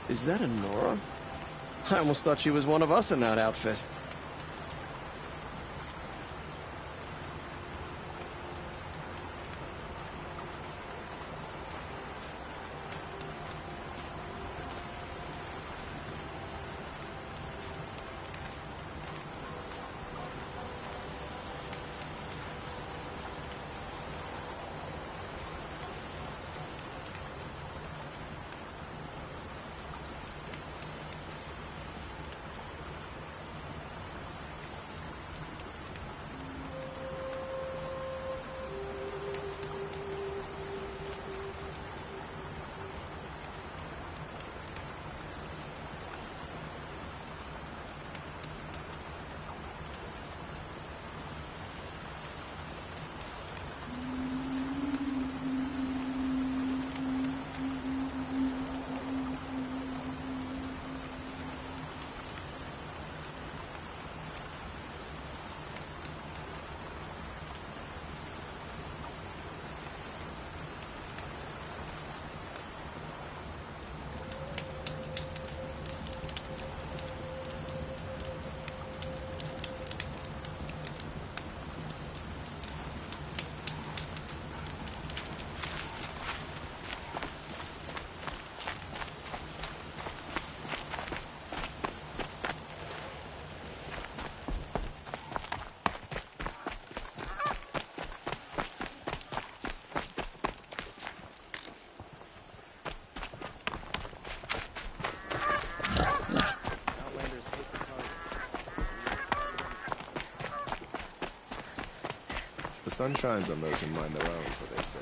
Is that a Nora? I almost thought she was one of us in that outfit. The sun shines on those who mind their own, so they say.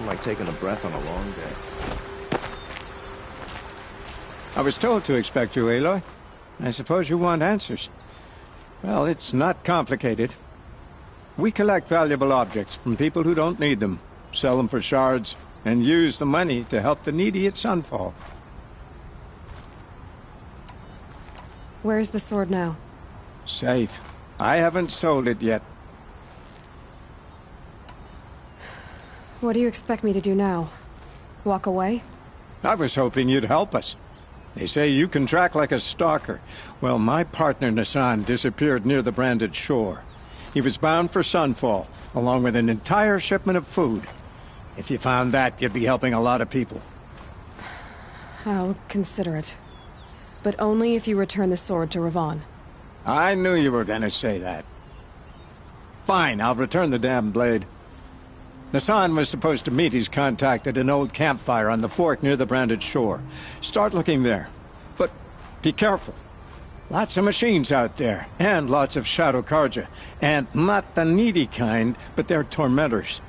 Like taking a breath on a long day. I was told to expect you, Aloy. I suppose you want answers. Well, it's not complicated. We collect valuable objects from people who don't need them, sell them for shards, and use the money to help the needy at Sunfall. Where's the sword now? Safe. I haven't sold it yet. What do you expect me to do now? Walk away? I was hoping you'd help us. They say you can track like a stalker. Well, my partner Nassan disappeared near the Branded Shore. He was bound for Sunfall, along with an entire shipment of food. If you found that, you'd be helping a lot of people. I'll consider it. But only if you return the sword to Ravon. I knew you were gonna say that. Fine, I'll return the damn blade. Nassan was supposed to meet his contact at an old campfire on the fork near the Branded Shore. Start looking there. But be careful. Lots of machines out there, and lots of Shadow Carja. And not the needy kind, but they're tormentors.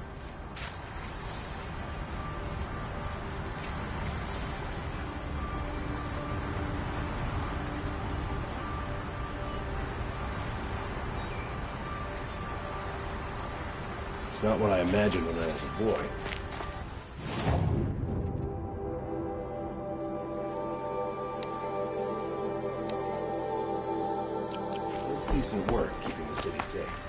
It's not what I imagined when I was a boy. It's decent work keeping the city safe.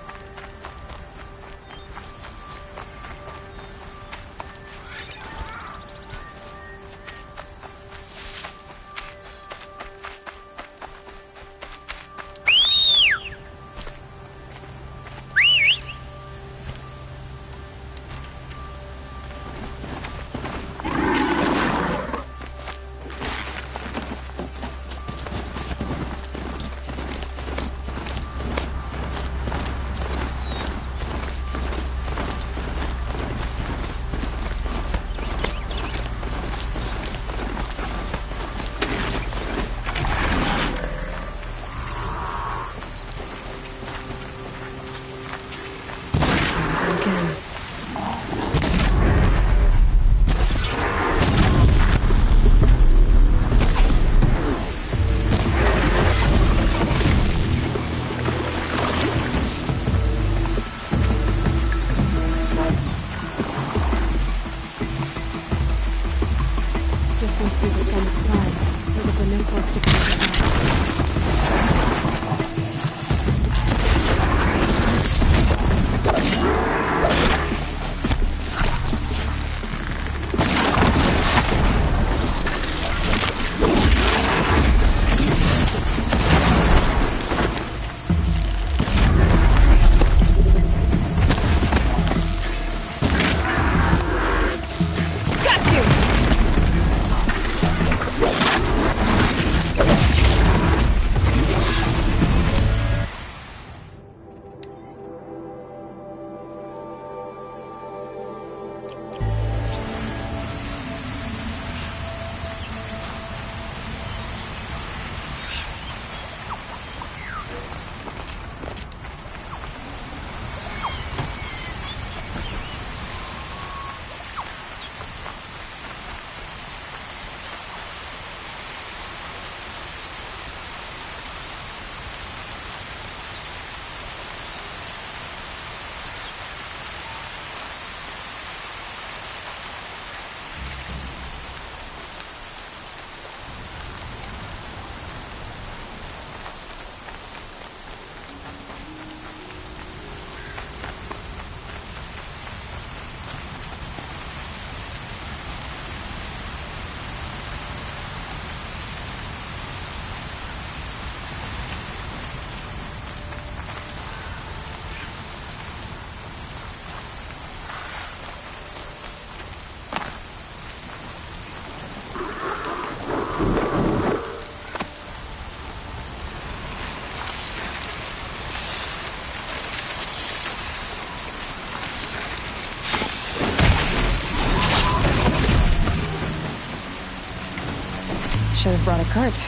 should have brought a cart.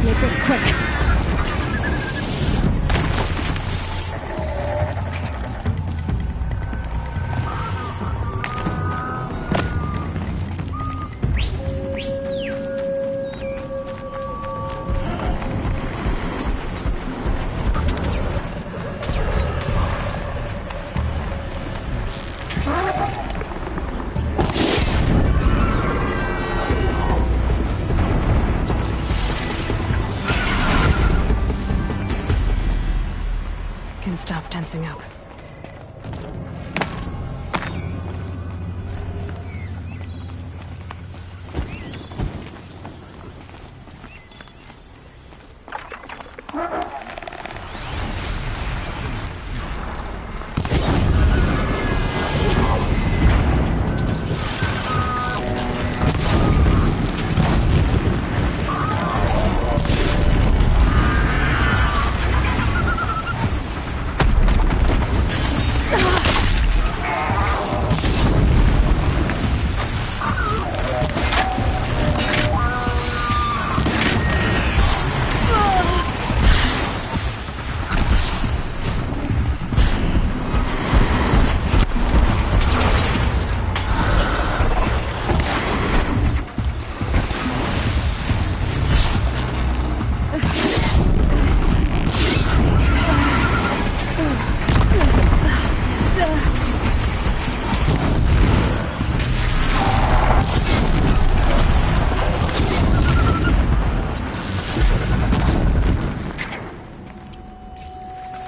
Make this quick. Can stop tensing up.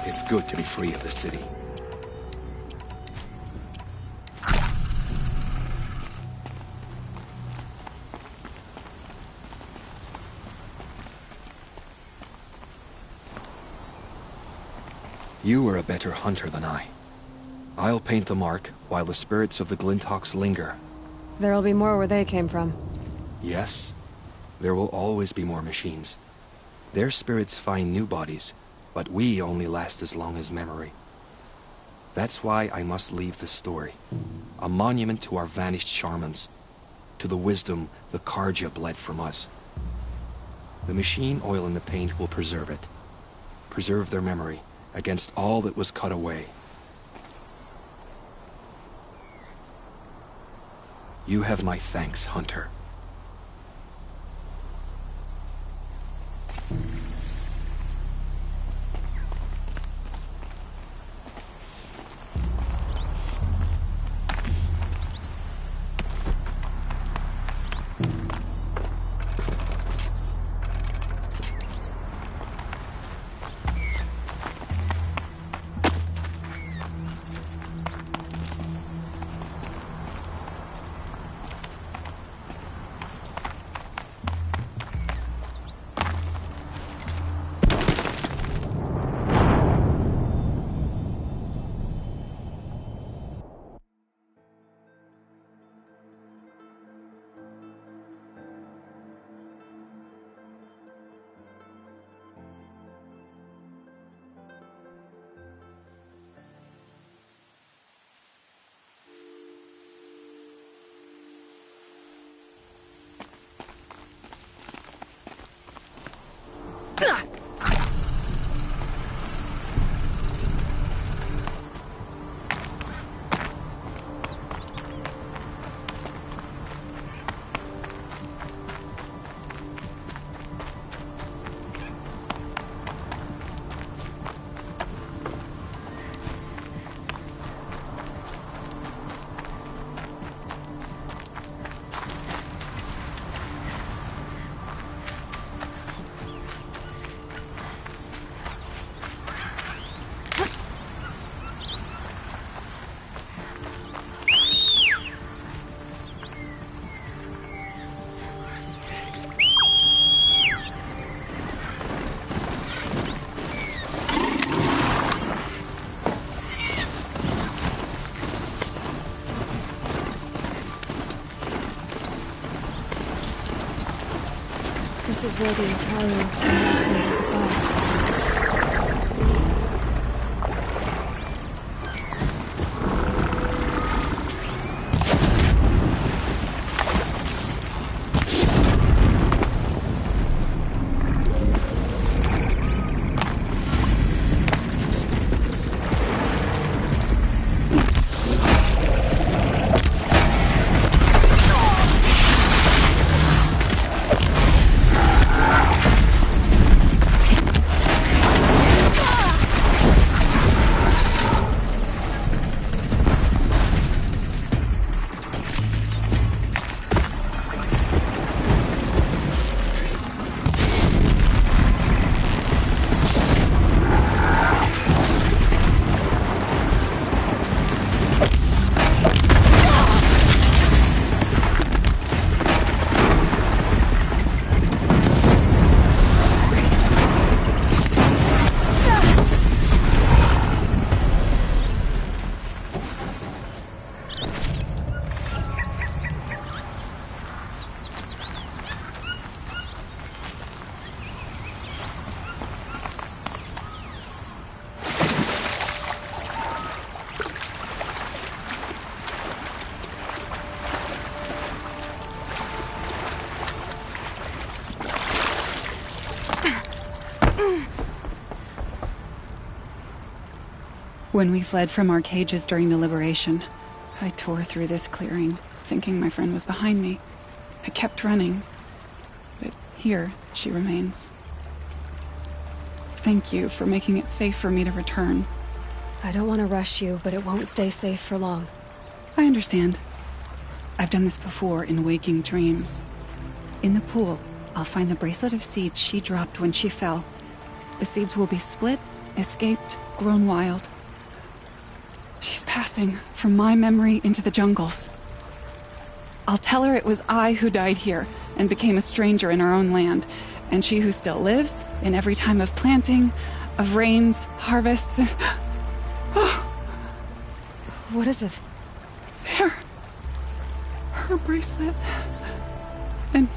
It's good to be free of the city. You are a better hunter than I. I'll paint the mark while the spirits of the Glinthawks linger. There'll be more where they came from. Yes, there will always be more machines. Their spirits find new bodies, but we only last as long as memory. That's why I must leave this story. A monument to our vanished shamans, to the wisdom the Carja bled from us. The machine oil in the paint will preserve it. Preserve their memory against all that was cut away. You have my thanks, Hunter. This is where the Utaru and Nelson had goodbyes. When we fled from our cages during the liberation, I tore through this clearing, thinking my friend was behind me. I kept running, but here she remains. Thank you for making it safe for me to return. I don't want to rush you, but it won't stay safe for long. I understand. I've done this before in waking dreams. In the pool, I'll find the bracelet of seeds she dropped when she fell. The seeds will be split, escaped, grown wild. She's passing from my memory into the jungles. I'll tell her it was I who died here and became a stranger in our own land, and she who still lives, in every time of planting, of rains, harvests, and... What is it? There. Her bracelet. And...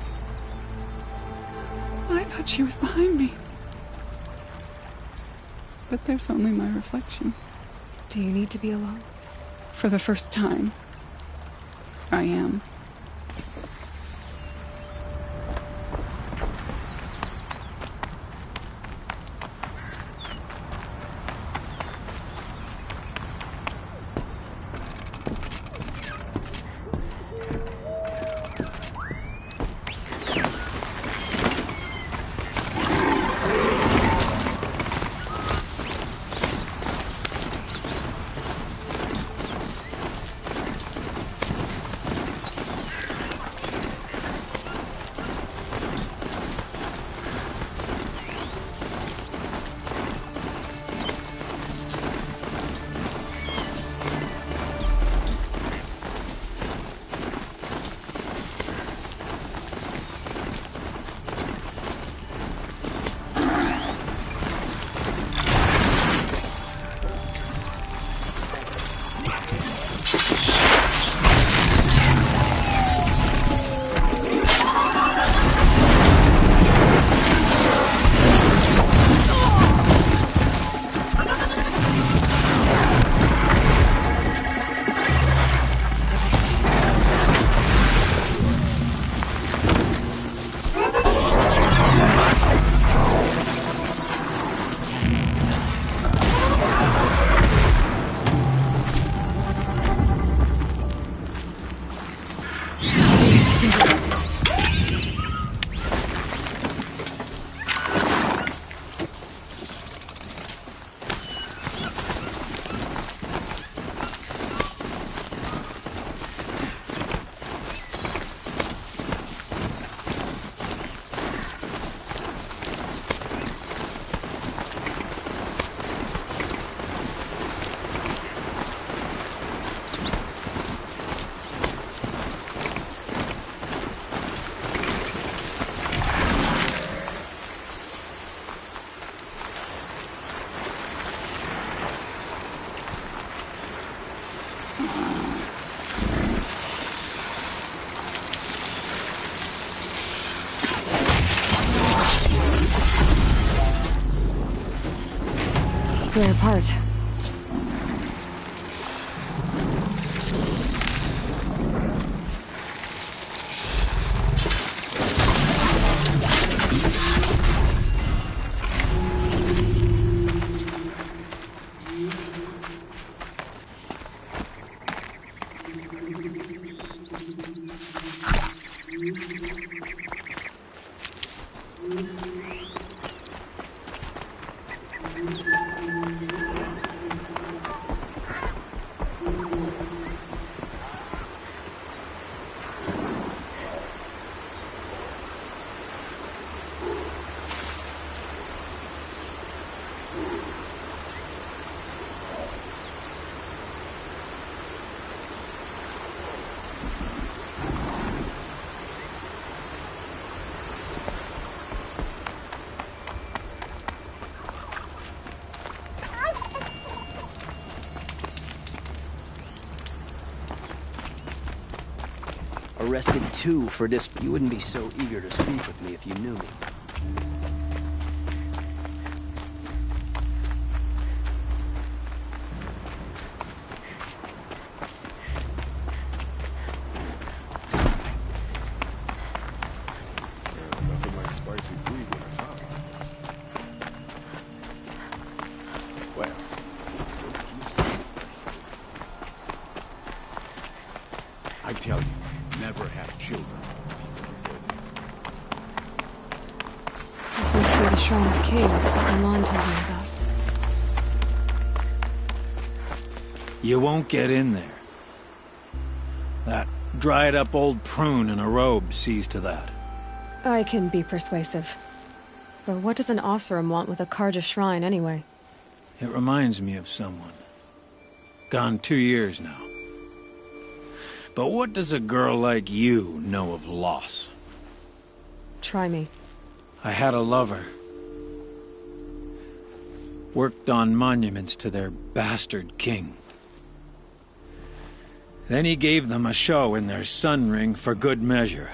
I thought she was behind me. But there's only my reflection. Do you need to be alone? For the first time, I am. We're apart. Arrested too for this. You wouldn't be so eager to speak with me if you knew me. Nothing like spicy food when it's hot. Well, I tell you, never have children. This must be the Shrine of Kings that Milan told me about. You won't get in there. That dried-up old prune in a robe sees to that. I can be persuasive. But what does an Oseram want with a Carja shrine, anyway? It reminds me of someone. Gone 2 years now. But what does a girl like you know of loss? Try me. I had a lover. worked on monuments to their bastard king. Then he gave them a show in their sun ring for good measure.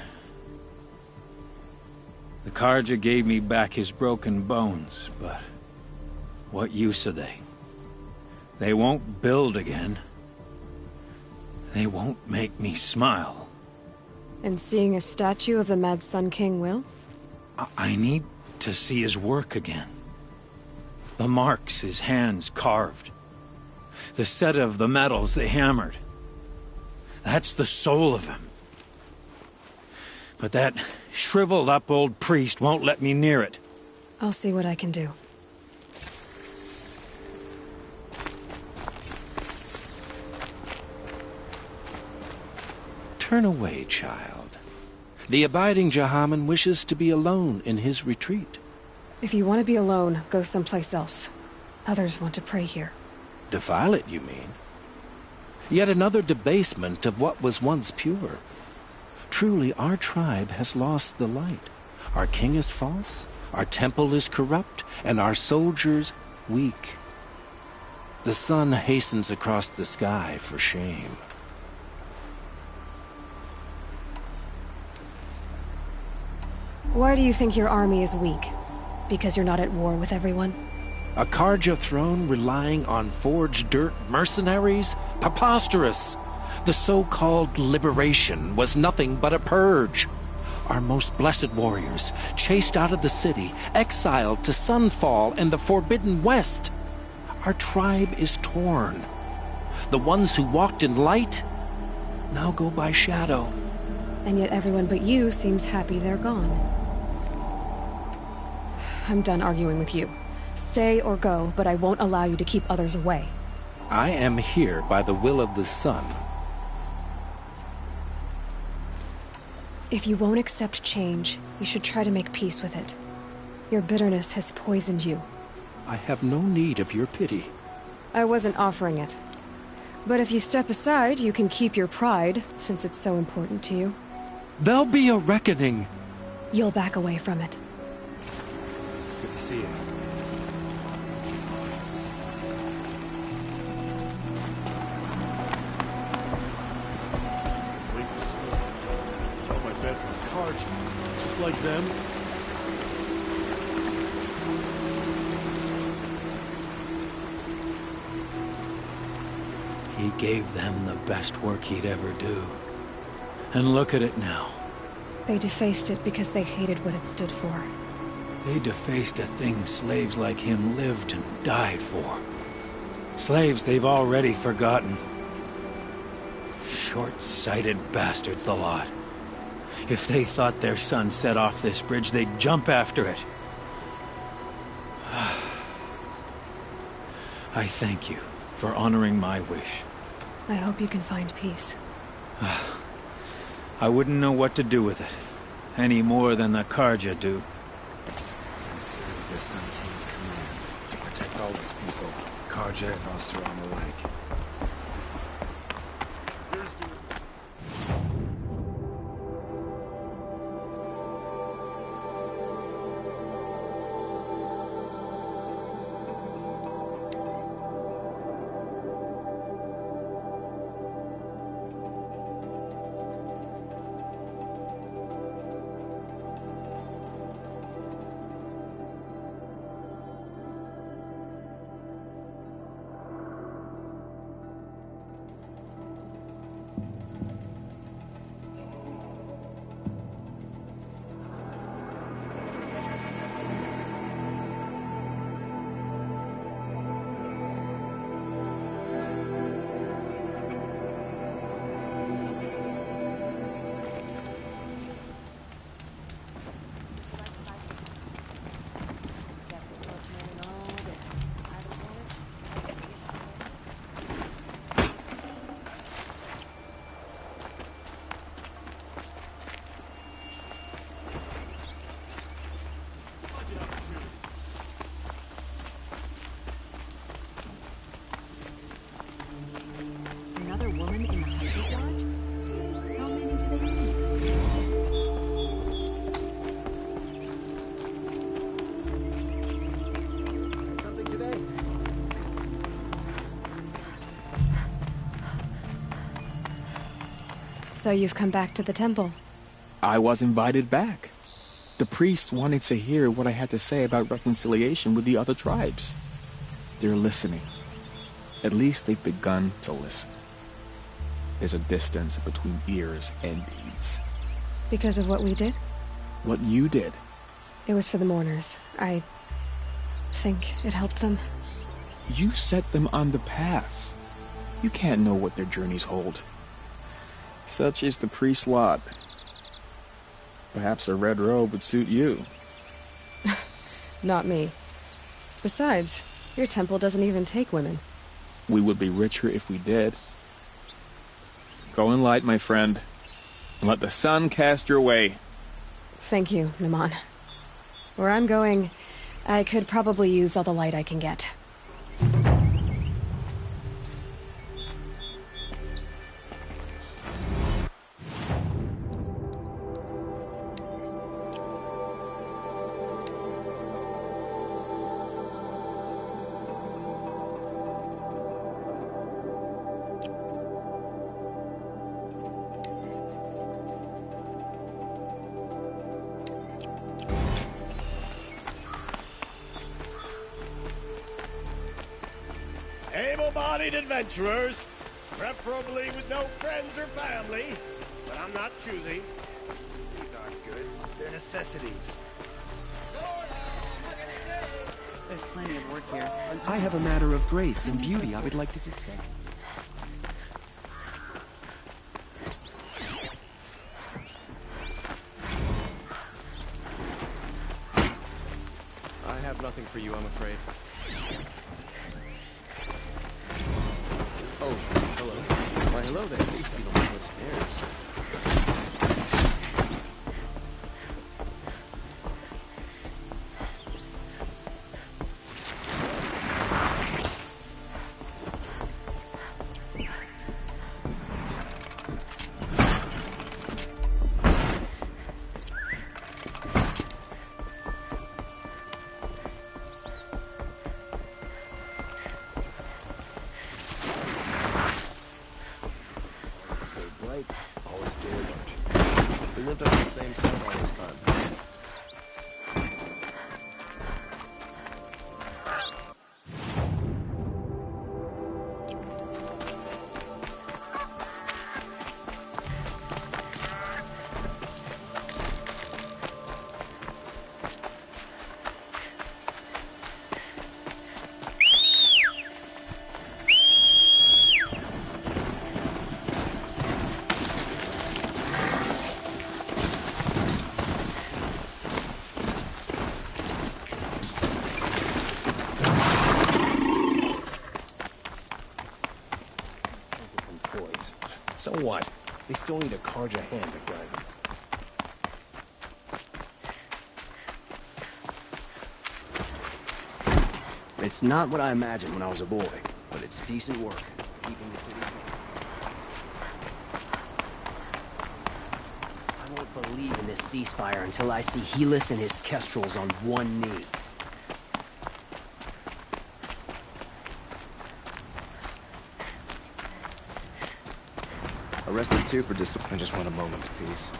The Carja gave me back his broken bones, but what use are they? They won't build again. They won't make me smile. And seeing a statue of the Mad Sun King will? I need to see his work again. The marks his hands carved. The set of the metals they hammered. That's the soul of him. But that shriveled up old priest won't let me near it. I'll see what I can do. Turn away, child. The abiding Jahaman wishes to be alone in his retreat. If you want to be alone, go someplace else. Others want to pray here. Defile it, you mean? Yet another debasement of what was once pure. Truly, our tribe has lost the light. Our king is false, our temple is corrupt, and our soldiers weak. The sun hastens across the sky for shame. Why do you think your army is weak? Because you're not at war with everyone? A Carja throne relying on forged dirt mercenaries? Preposterous! The so-called liberation was nothing but a purge. Our most blessed warriors, chased out of the city, exiled to Sunfall and the Forbidden West. Our tribe is torn. The ones who walked in light now go by shadow. And yet everyone but you seems happy they're gone. I'm done arguing with you. Stay or go, but I won't allow you to keep others away. I am here by the will of the sun. If you won't accept change, you should try to make peace with it. Your bitterness has poisoned you. I have no need of your pity. I wasn't offering it. But if you step aside, you can keep your pride, since it's so important to you. There'll be a reckoning. You'll back away from it. Good to see you. Oh, my bed from Carja. Just like them. He gave them the best work he'd ever do. And look at it now. They defaced it because they hated what it stood for. They defaced a thing slaves like him lived and died for. Slaves they've already forgotten. Short-sighted bastards, the lot. If they thought their son set off this bridge, they'd jump after it. I thank you for honoring my wish. I hope you can find peace. I wouldn't know what to do with it, any more than the Carja do. Consider the Sun King's command to protect all its people, Carja and Oseram alike. So you've come back to the temple. I was invited back. The priests wanted to hear what I had to say about reconciliation with the other tribes. They're listening. At least they've begun to listen. There's a distance between ears and deeds. Because of what we did? What you did. It was for the mourners. I think it helped them. You set them on the path. You can't know what their journeys hold. Such is the priest's lot. Perhaps a red robe would suit you. Not me. Besides, your temple doesn't even take women. We would be richer if we did. Go in light, my friend, and let the sun cast your way. Thank you, Naman. Where I'm going, I could probably use all the light I can get. Able-bodied adventurers, preferably with no friends or family, but I'm not choosy. These aren't good. They're necessities. There's plenty of work here. I have a matter of grace and beauty I would like to discuss. I have nothing for you, I'm afraid. Oh, hello. Why, hello there. These people live upstairs. Always stay alert. We lived under the same sun all this time. So what? They still need a Karja hand to guide them. It's not what I imagined when I was a boy, but it's decent work, keeping the city safe. I won't believe in this ceasefire until I see Helis and his kestrels on one knee. Arrested too for I just want a moment's peace.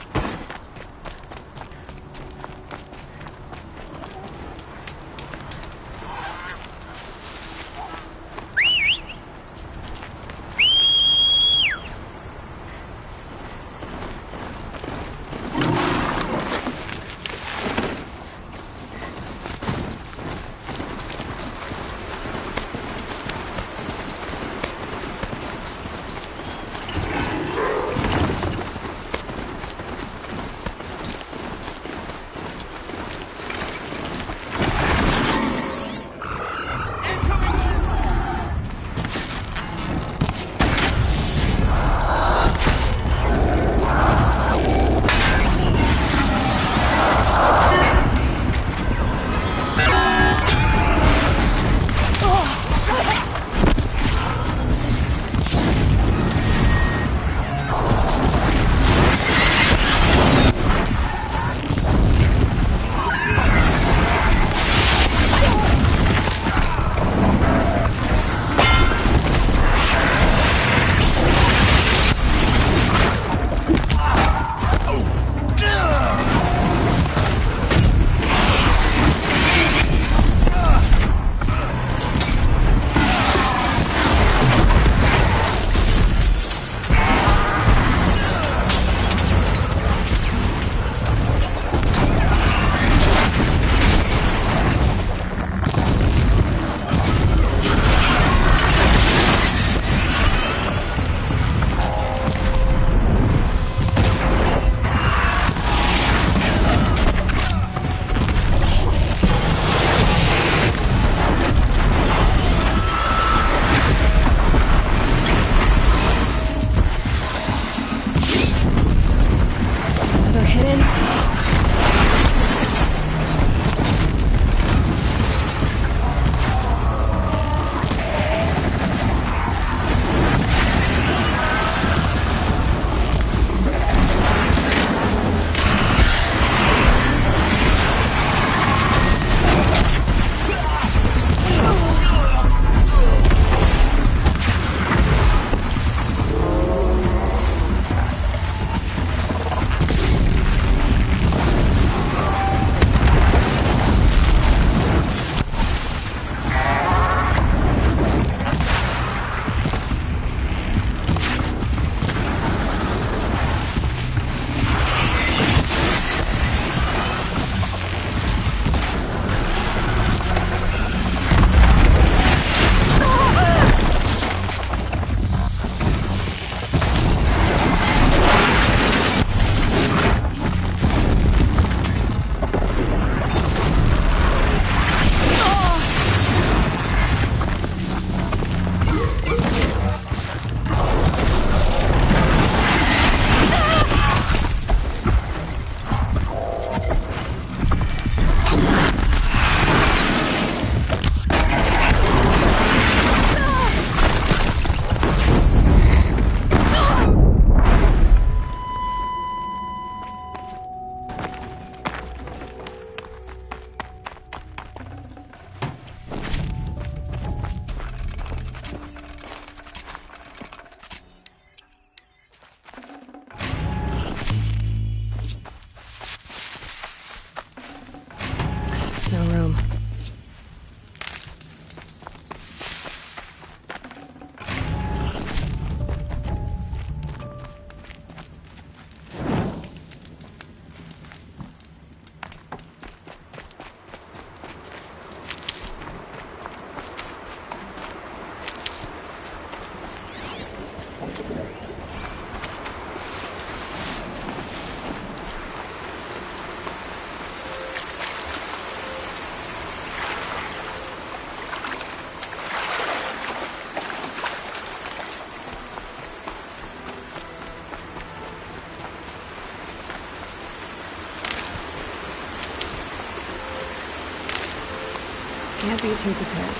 Can't be too prepared.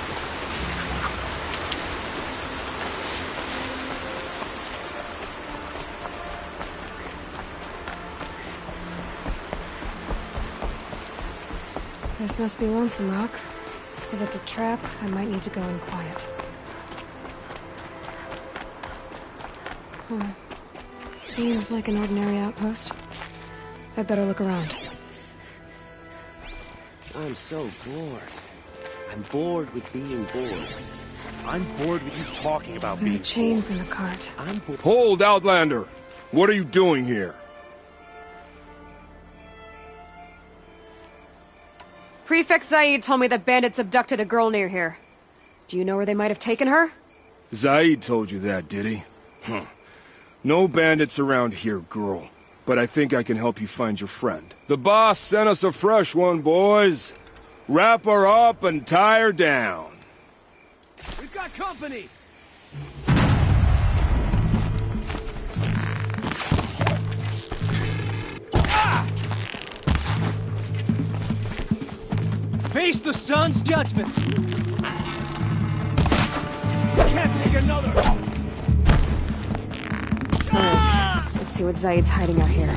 This must be Lonesome Rock. If it's a trap, I might need to go in quiet. Seems like an ordinary outpost. I'd better look around. I'm so bored. I'm bored with being bored. I'm bored with you talking about There are being chains in the cart. I'm bored. Hold, Outlander! What are you doing here? Prefect Zaid told me that bandits abducted a girl near here. Do you know where they might have taken her? Zaid told you that, did he? Huh. No bandits around here, girl. But I think I can help you find your friend. The boss sent us a fresh one, boys. Wrap her up and tie her down. We've got company! Face the sun's judgment! Can't take another! Alright, let's see what Zaid's hiding out here.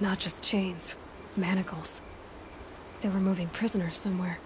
Not just chains, manacles. They were moving prisoners somewhere.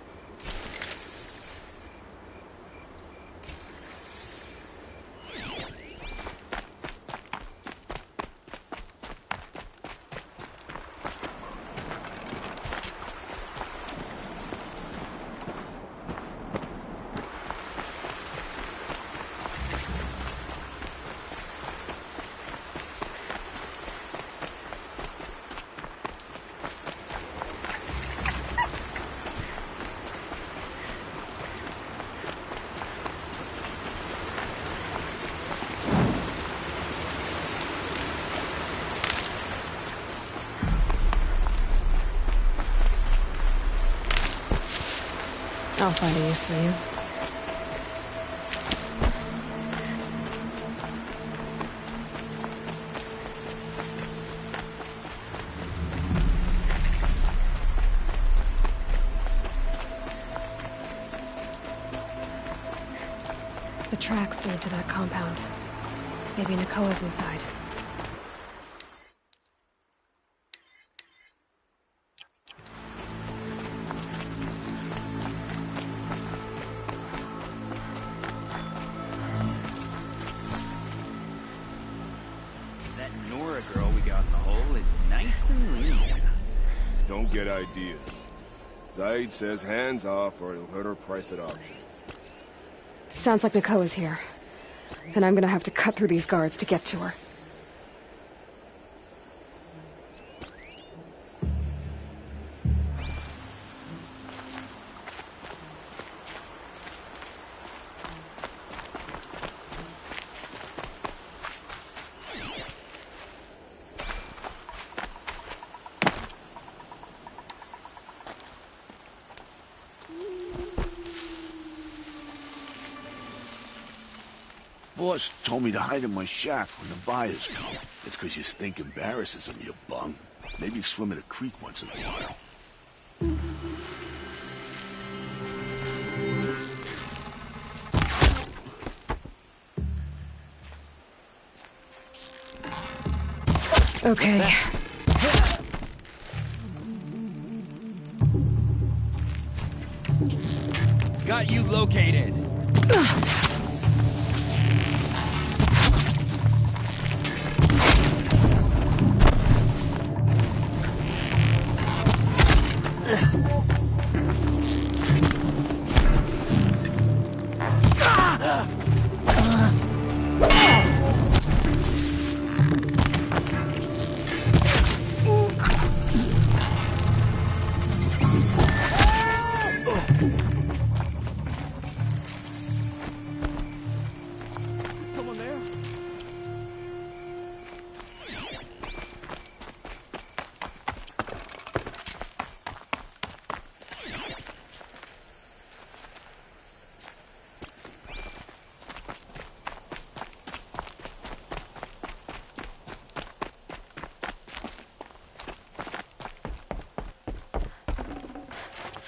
I'll find a use for you. The tracks lead to that compound. Maybe Nakoa's inside. That Nora girl we got in the hole is nice and lean. Don't get ideas. Zaid says hands off or he'll hurt her price at auction. Sounds like Nakoa's here. And I'm gonna have to cut through these guards to get to her. Boss told me to hide in my shack when the buyers come. It's 'cause you stink embarrasses them, you bum. Maybe swim in a creek once in a while. Okay. Got you located.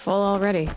Full already.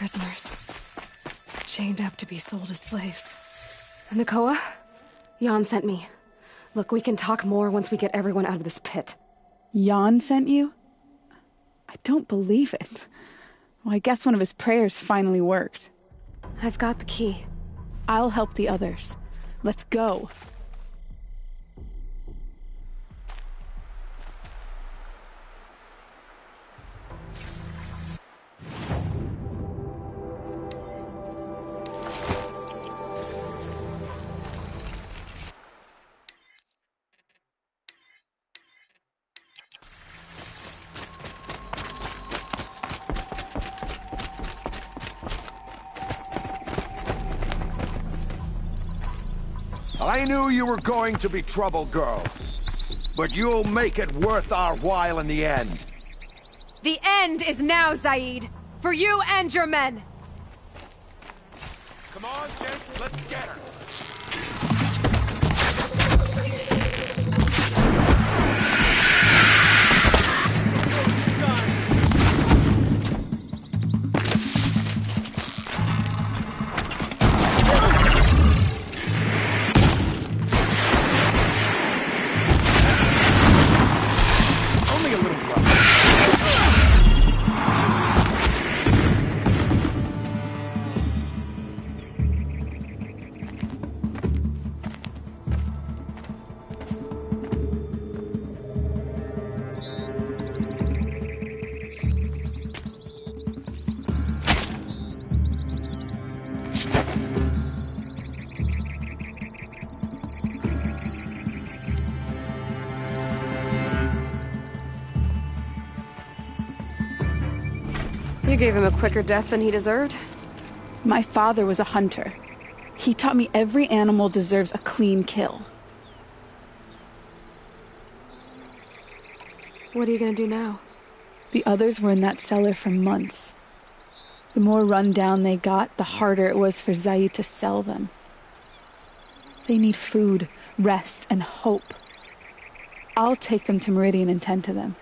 Prisoners. Chained up to be sold as slaves. Nakoa? Jan sent me. Look, we can talk more once we get everyone out of this pit. Jan sent you? I don't believe it. Well, I guess one of his prayers finally worked. I've got the key. I'll help the others. Let's go. I knew you were going to be trouble, girl. But you'll make it worth our while in the end. The end is now, Zaid! For you and your men! Come on, gents, let's get her. You gave him a quicker death than he deserved? My father was a hunter. He taught me every animal deserves a clean kill. What are you gonna do now? The others were in that cellar for months. The more run down they got, the harder it was for Zaid to sell them. They need food, rest, and hope. I'll take them to Meridian and tend to them.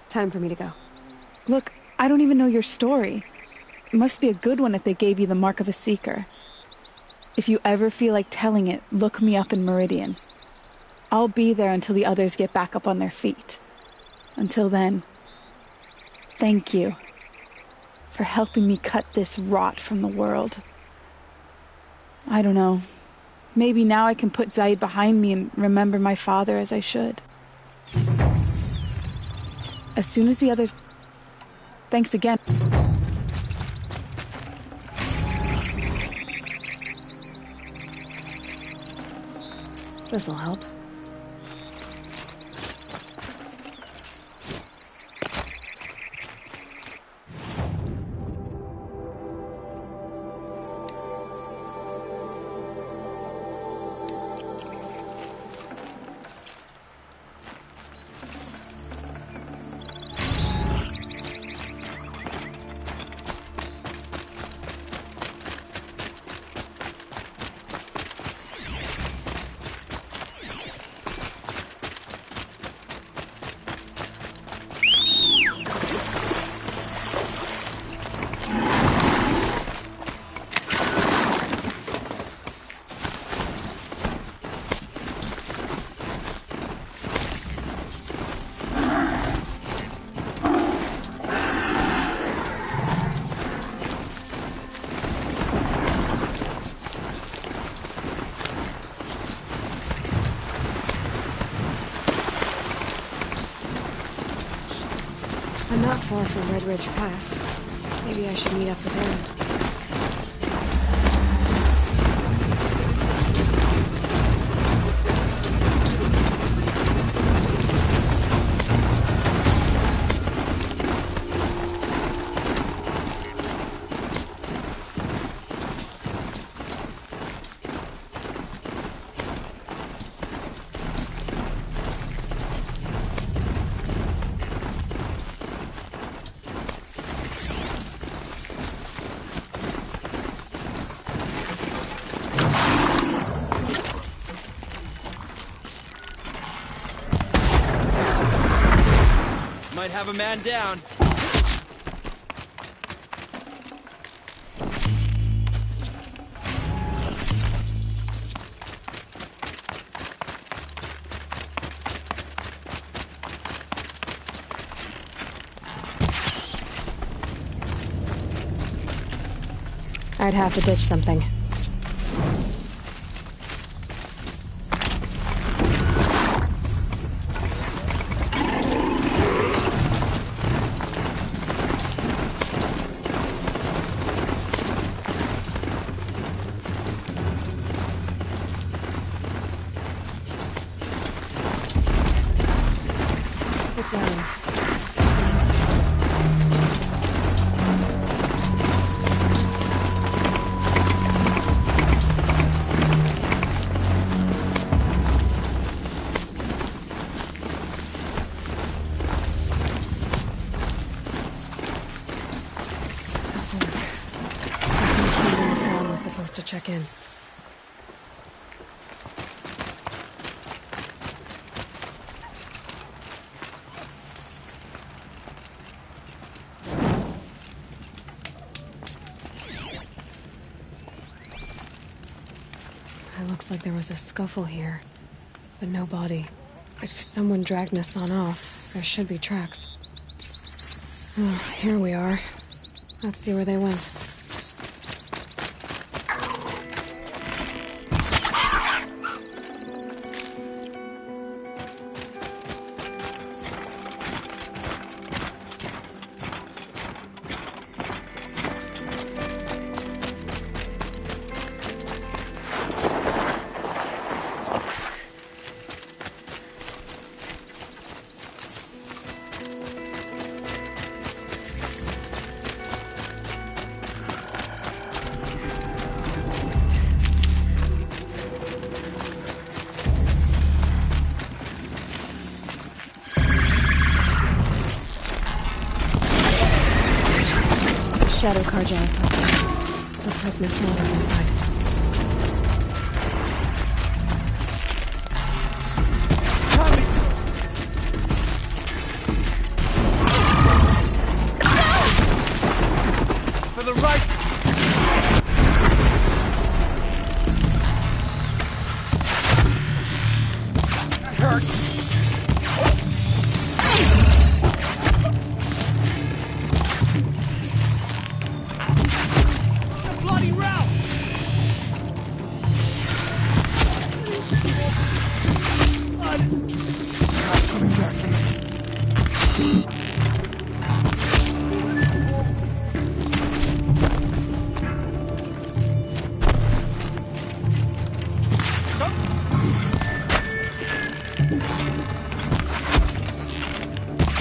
Time for me to go. Look, I don't even know your story. It must be a good one if they gave you the mark of a seeker. If you ever feel like telling it, look me up in Meridian. I'll be there until the others get back up on their feet. Until then, thank you for helping me cut this rot from the world. I don't know. Maybe now I can put Zaid behind me and remember my father as I should. As soon as the others... Thanks again. This'll help. I'm not far from Red Ridge Pass. Maybe I should meet up with Aaron. Might have a man down. I'd have to ditch something. It's Aaron. To check in. It looks like there was a scuffle here, but no body. If someone dragged Nassan off, there should be tracks. Oh, here we are. Let's see where they went. Shadow Carja. Let's hope Nassan is inside. For the right! That hurt! Bloody route!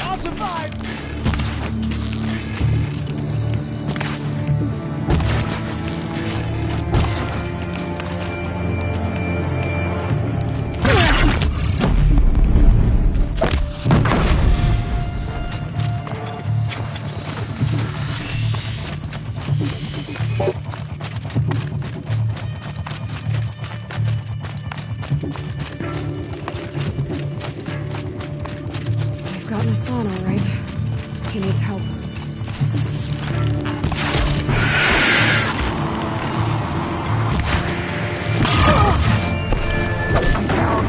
I'll survive! They've got Nassan all right. He needs help. I'm down.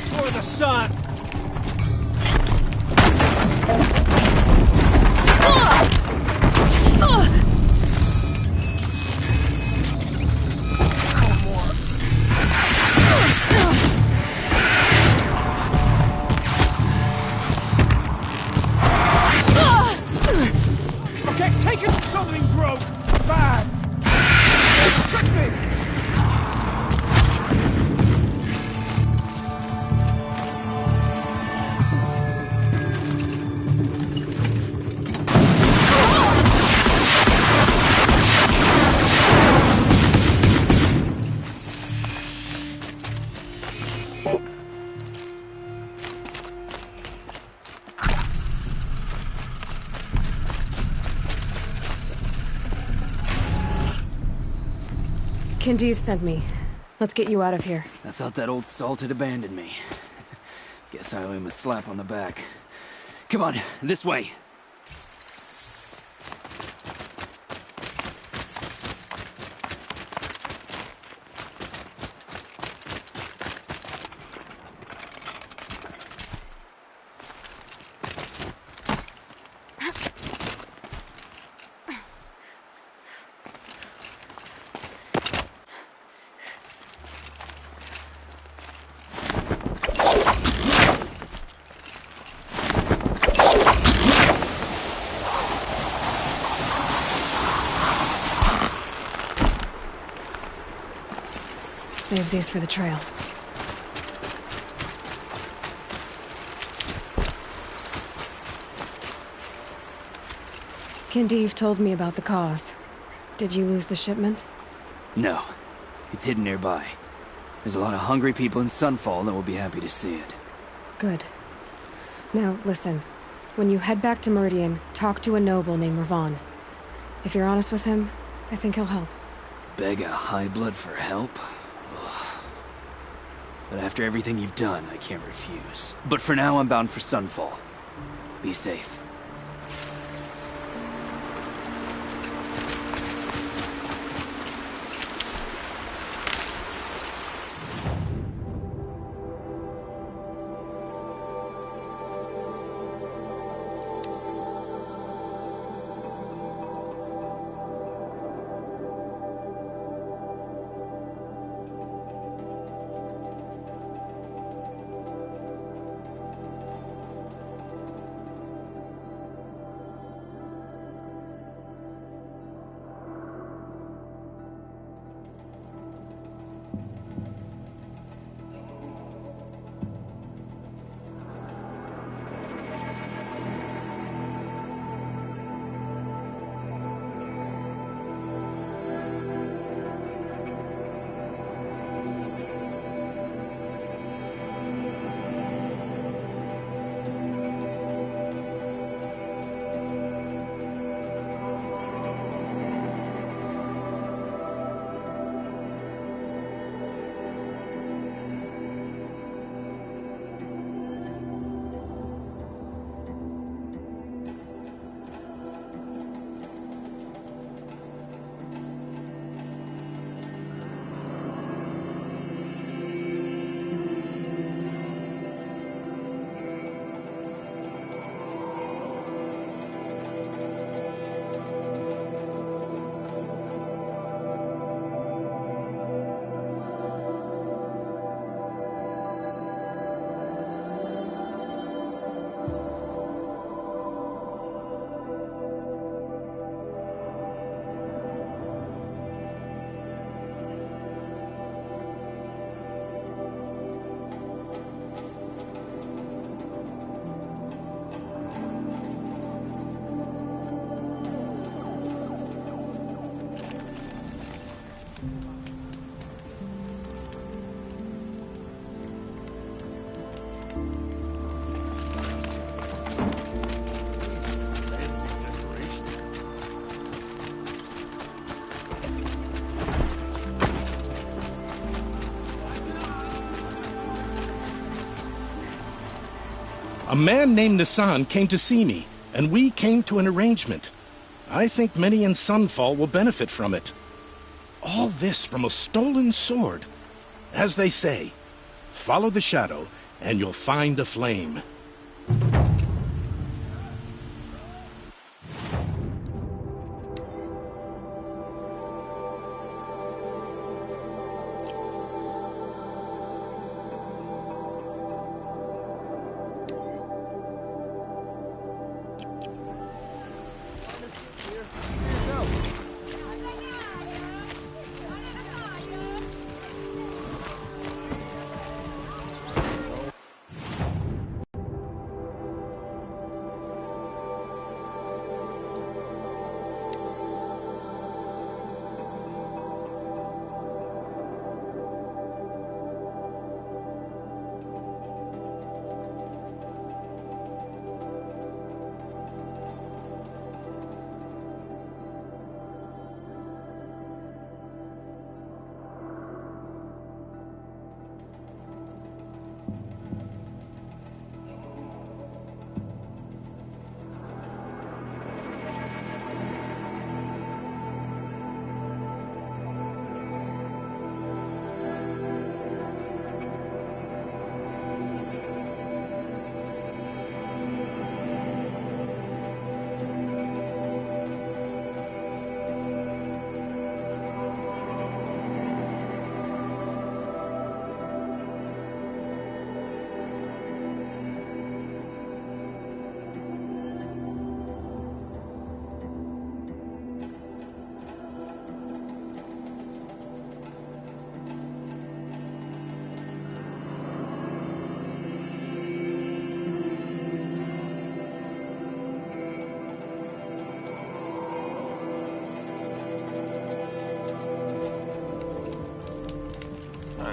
For the sun. Kindeev sent me. Let's get you out of here. I thought that old salt had abandoned me. Guess I owe him a slap on the back. Come on, this way. Save these for the trail. Kindeev told me about the cause. Did you lose the shipment? No. It's hidden nearby. There's a lot of hungry people in Sunfall that will be happy to see it. Good. Now, listen. When you head back to Meridian, talk to a noble named Ravan. If you're honest with him, I think he'll help. Beg a high blood for help? But after everything you've done, I can't refuse. But for now, I'm bound for Sunfall. Be safe. A man named Nassan came to see me, and we came to an arrangement. I think many in Sunfall will benefit from it. All this from a stolen sword. As they say, follow the shadow, and you'll find a flame.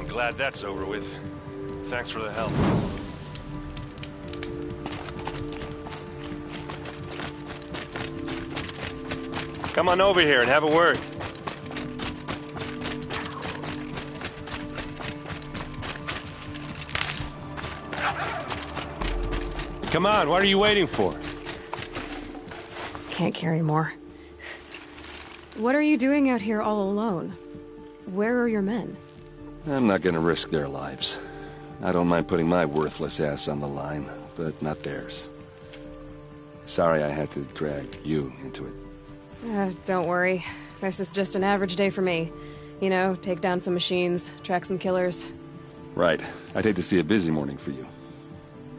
glad that's over with. Thanks for the help. Come on over here and have a word. Come on, what are you waiting for? Can't carry more. What are you doing out here all alone? Where are your men? I'm not gonna risk their lives. I don't mind putting my worthless ass on the line, but not theirs. Sorry I had to drag you into it. Don't worry. This is just an average day for me. You know, take down some machines, track some killers. Right. I'd hate to see a busy morning for you.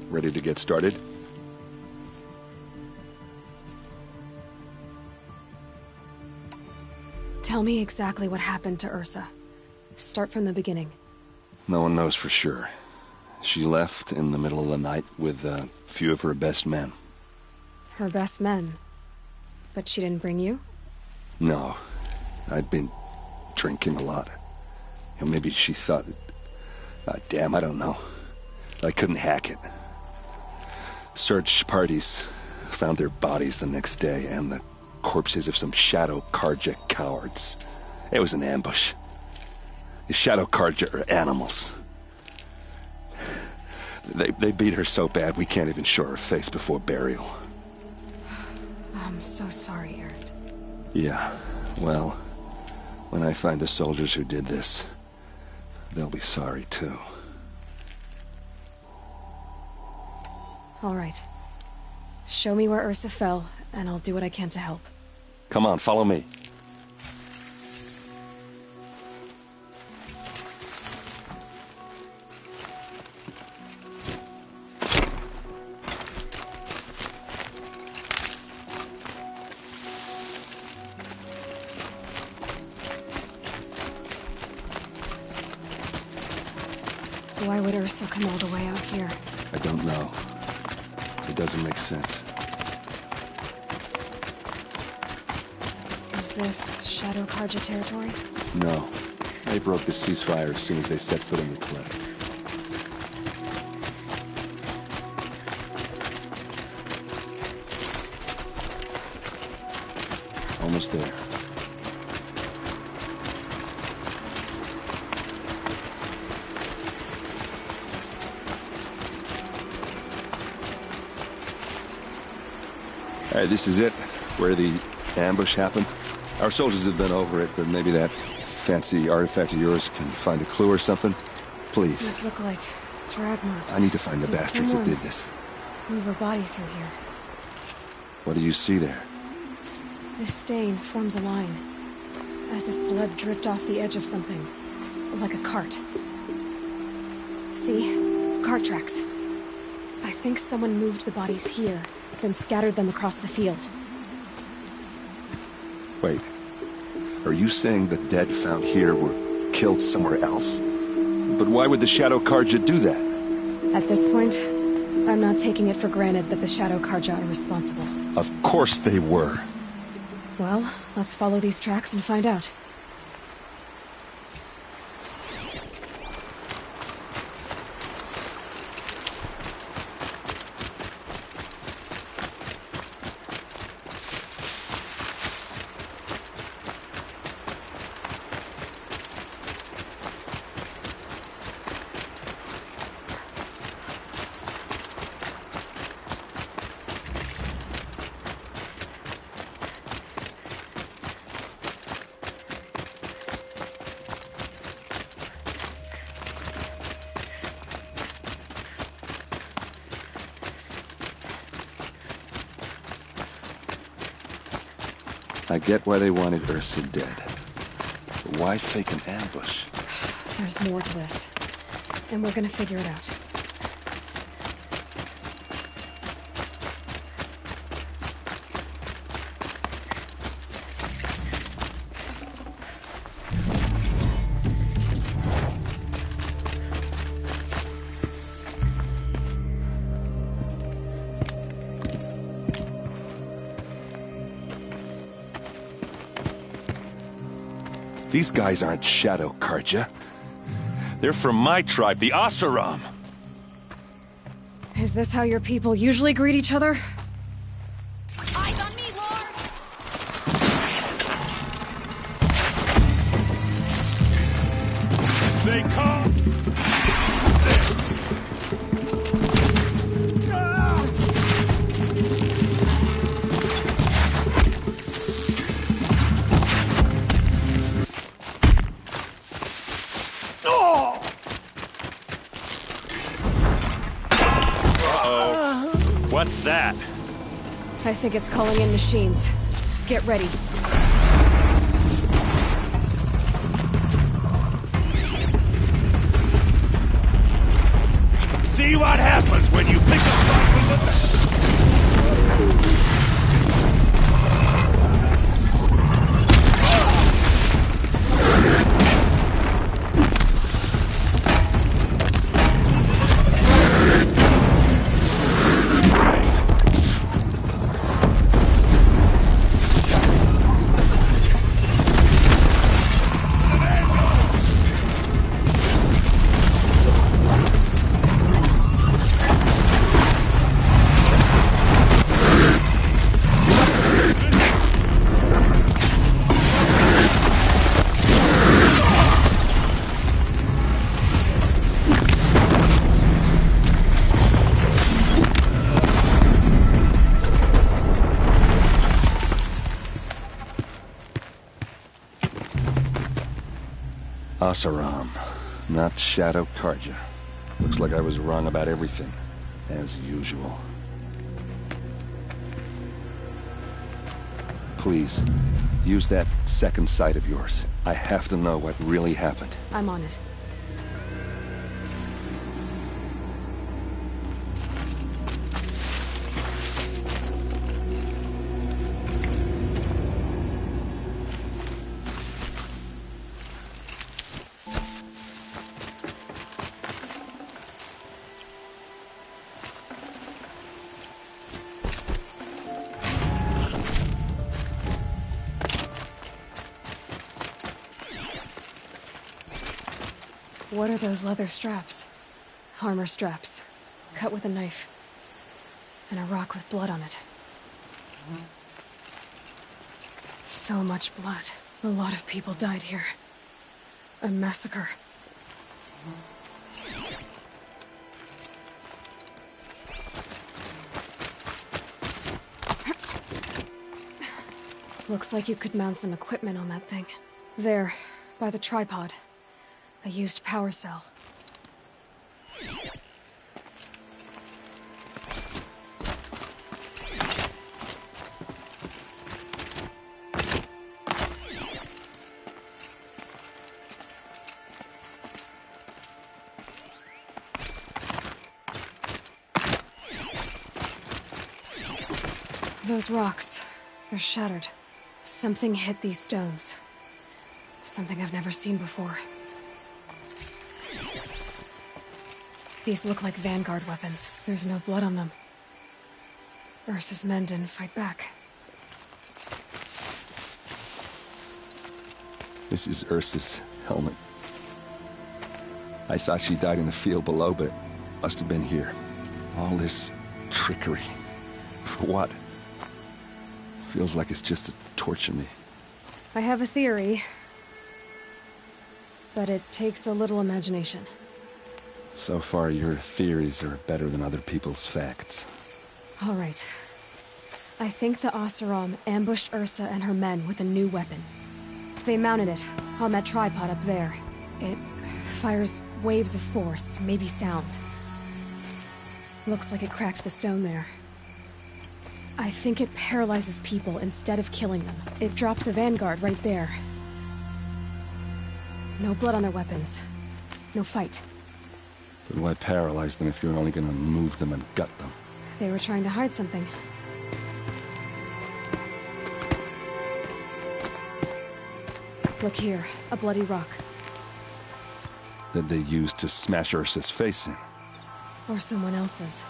Ready to get started? Tell me exactly what happened to Ursa. Start from the beginning. No one knows for sure. She left in the middle of the night with a few of her best men. Her best men? But she didn't bring you? No. I'd been drinking a lot. You know, maybe she thought that... damn, I don't know. I couldn't hack it. Search parties found their bodies the next day, and the corpses of some Shadow Carja cowards. It was an ambush. The Shadow Carja are animals. They beat her so bad we can't even show her face before burial. I'm so sorry, Aaron. Yeah, well, when I find the soldiers who did this, they'll be sorry too. All right. Show me where Ursa fell, and I'll do what I can to help. Come on, follow me. Why would Ursa come all the way out here? I don't know. It doesn't make sense. Is this Shadow Carja territory? No. They broke the ceasefire as soon as they set foot in the cliff. Almost there. All right, this is it, where the ambush happened. Our soldiers have been over it, but maybe that fancy artifact of yours can find a clue or something? Please. These look like drag marks. I need to find the bastards that did this. Move a body through here. What do you see there? This stain forms a line, as if blood dripped off the edge of something, like a cart. See? Cart tracks. I think someone moved the bodies here, then scattered them across the field. Wait. Are you saying the dead found here were killed somewhere else? But why would the Shadow Carja do that? At this point, I'm not taking it for granted that the Shadow Carja are responsible. Of course they were. Well, let's follow these tracks and find out. I get why they wanted Ursa dead. But why fake an ambush? There's more to this, and we're gonna figure it out. These guys aren't Shadow Carja. They're from my tribe, the Oseram. Is this how your people usually greet each other? Eyes on me, Lord! They come! What's that? I think it's calling in machines. Get ready. See what happens when you pick a fight with the... Oseram, not Shadow Karja. Looks like I was wrong about everything, as usual. Please, use that second sight of yours. I have to know what really happened. I'm on it. What are those leather straps? Armor straps, cut with a knife. And a rock with blood on it. So much blood. A lot of people died here. A massacre. Looks like you could mount some equipment on that thing. There, by the tripod. A used power cell. Those rocks, they're shattered. Something hit these stones. Something I've never seen before. These look like Vanguard weapons. There's no blood on them. Ursa's men didn't fight back. This is Ursa's helmet. I thought she died in the field below, but it must have been here. All this trickery. For what? Feels like it's just to torture me. I have a theory. But it takes a little imagination. So far, your theories are better than other people's facts. All right. I think the Oseram ambushed Ursa and her men with a new weapon. They mounted it on that tripod up there. It fires waves of force, maybe sound. Looks like it cracked the stone there. I think it paralyzes people instead of killing them. It dropped the Vanguard right there. No blood on their weapons. No fight. But why paralyze them if you're only gonna move them and gut them? They were trying to hide something. Look here, a bloody rock. That they used to smash Ursa's face in. Or someone else's.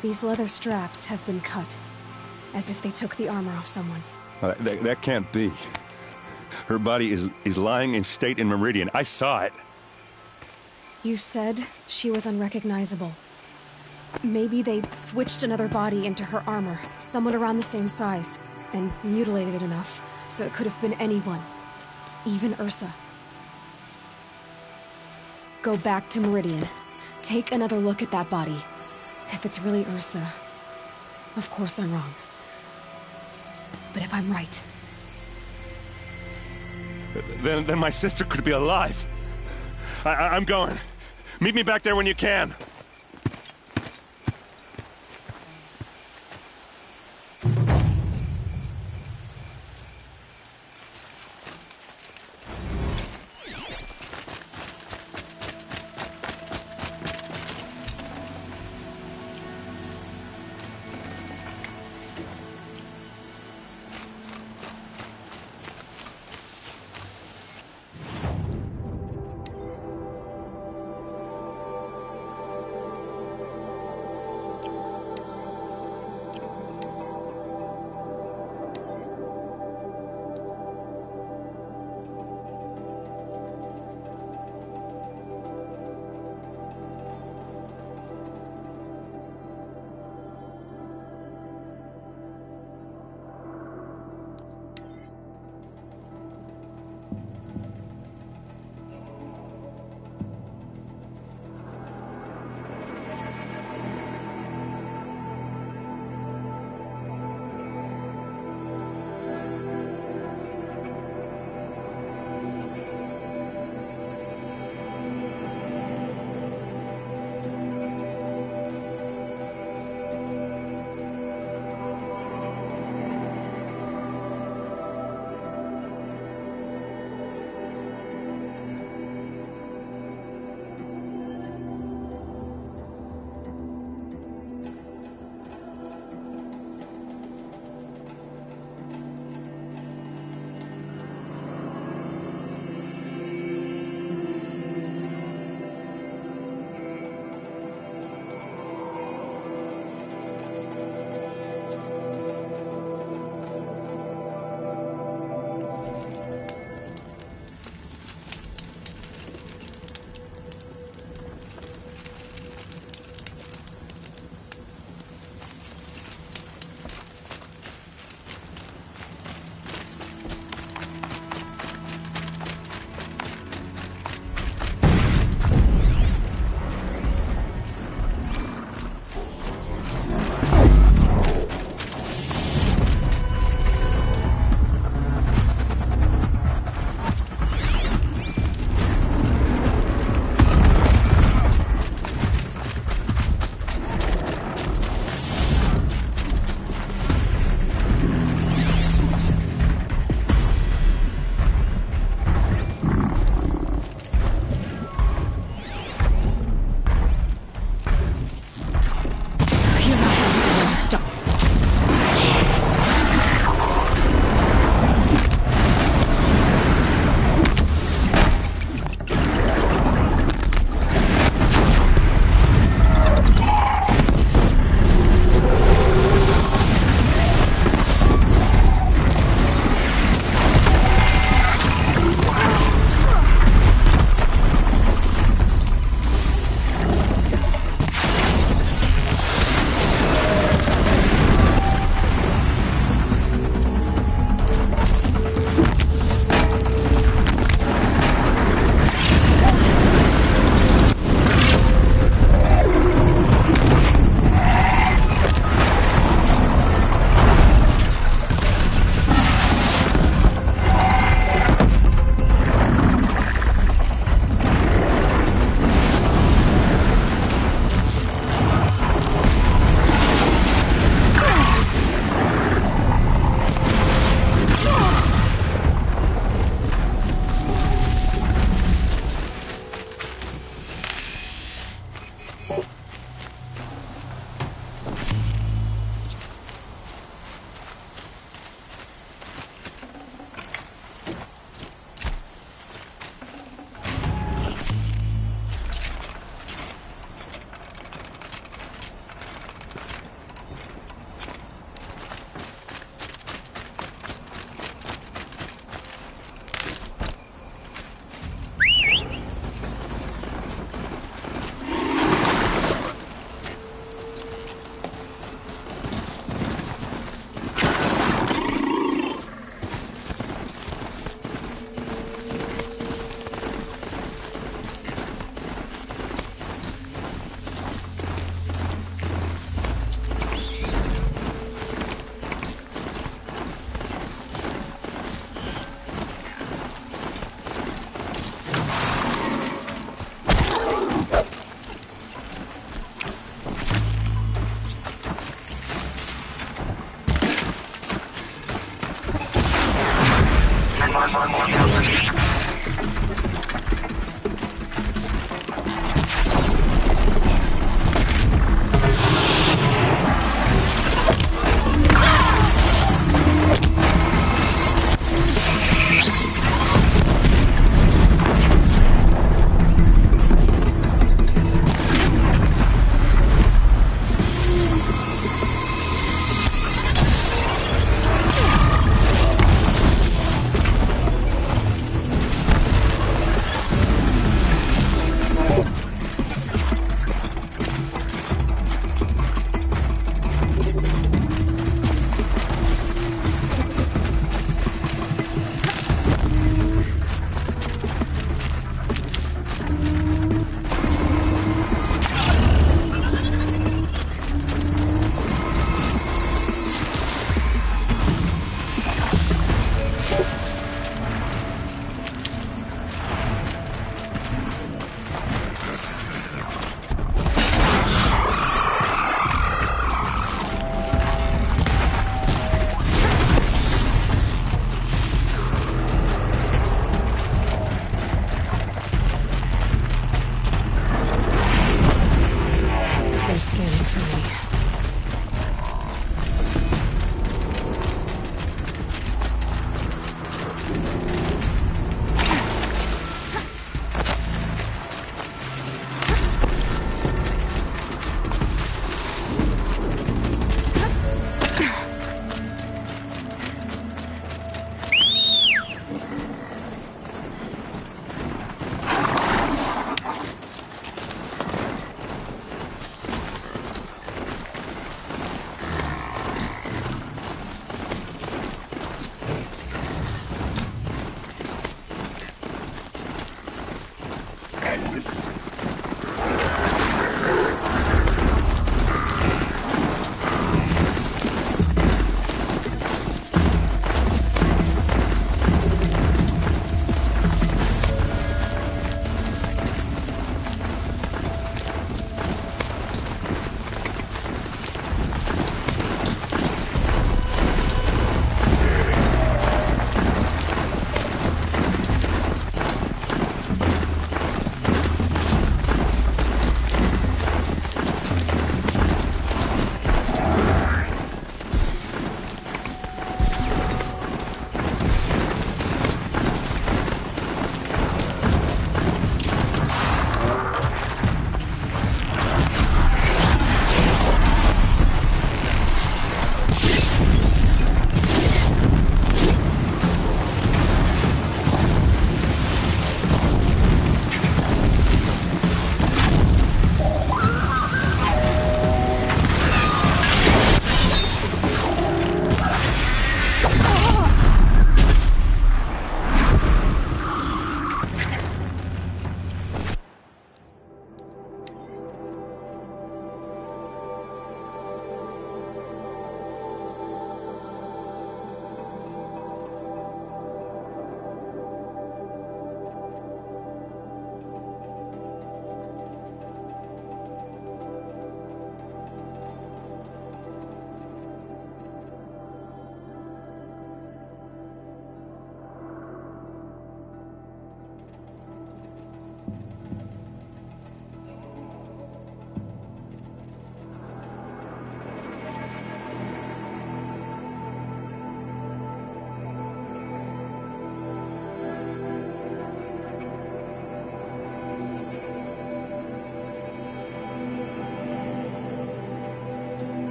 These leather straps have been cut, as if they took the armor off someone. That can't be. Her body is lying in state in Meridian. I saw it. You said she was unrecognizable. Maybe they switched another body into her armor, someone around the same size, and mutilated it enough, so it could have been anyone. Even Ursa. Go back to Meridian. Take another look at that body. If it's really Ursa, of course I'm wrong. But if I'm right... Then my sister could be alive. I'm going. Meet me back there when you can.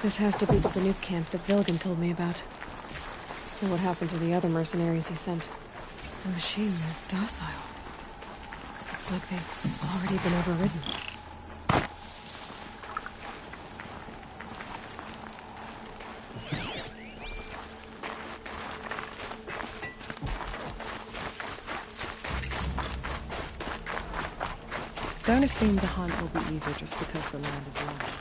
This has to be the Banuk camp that Vilgan told me about. So what happened to the other mercenaries he sent? The machines are docile. It's like they've already been overridden. Don't assume the hunt will be easier just because the land is large.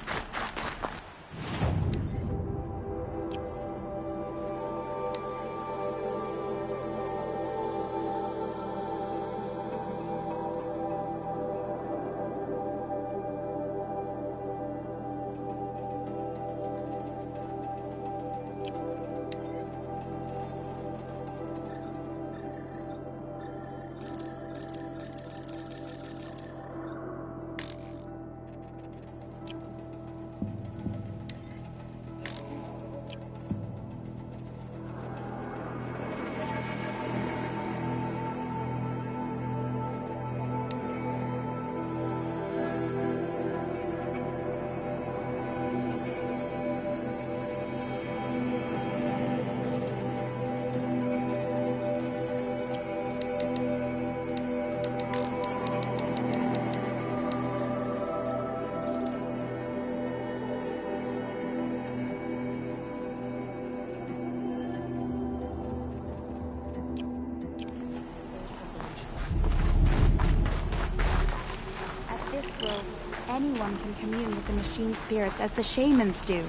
Anyone can commune with the machine spirits as the shamans do.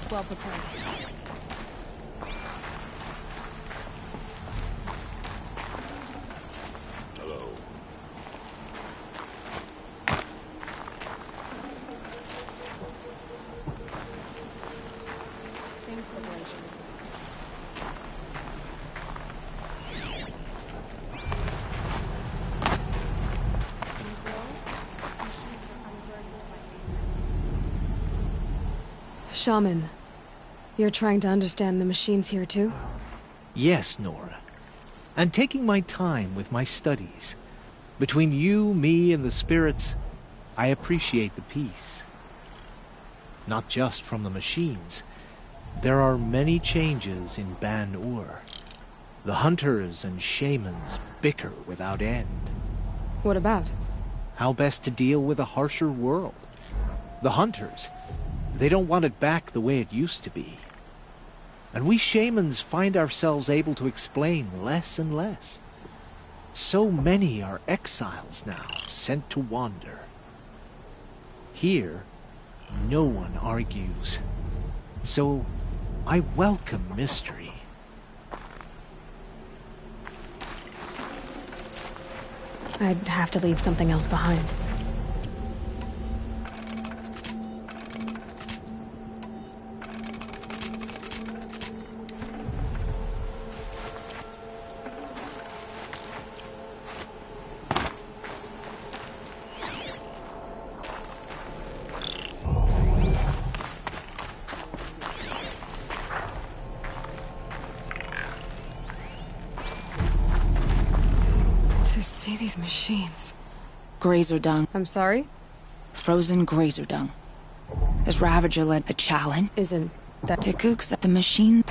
Well prepared. Hello. Same to liberations. Shaman, you're trying to understand the machines here too? Yes, Nora. And taking my time with my studies. Between you, me, and the spirits, I appreciate the peace. Not just from the machines. There are many changes in Ban-Ur. The hunters and shamans bicker without end. What about? How best to deal with a harsher world. The hunters, they don't want it back the way it used to be. And we shamans find ourselves able to explain less and less. So many are exiles now, sent to wander. Here, no one argues. So, I welcome mystery. I'd have to leave something else behind. These machines. Grazer dung. I'm sorry? Frozen grazer dung. As Ravager led the challenge. Isn't that... Tikuk's at the machine.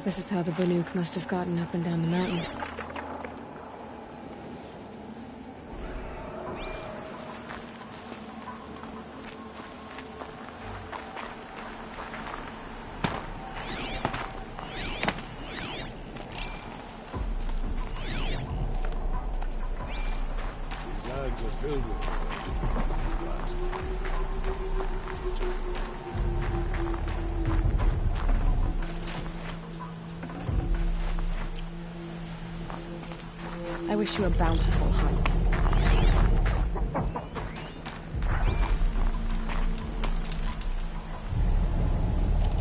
This is how the Banuk must have gotten up and down the mountain. wish you a bountiful hunt.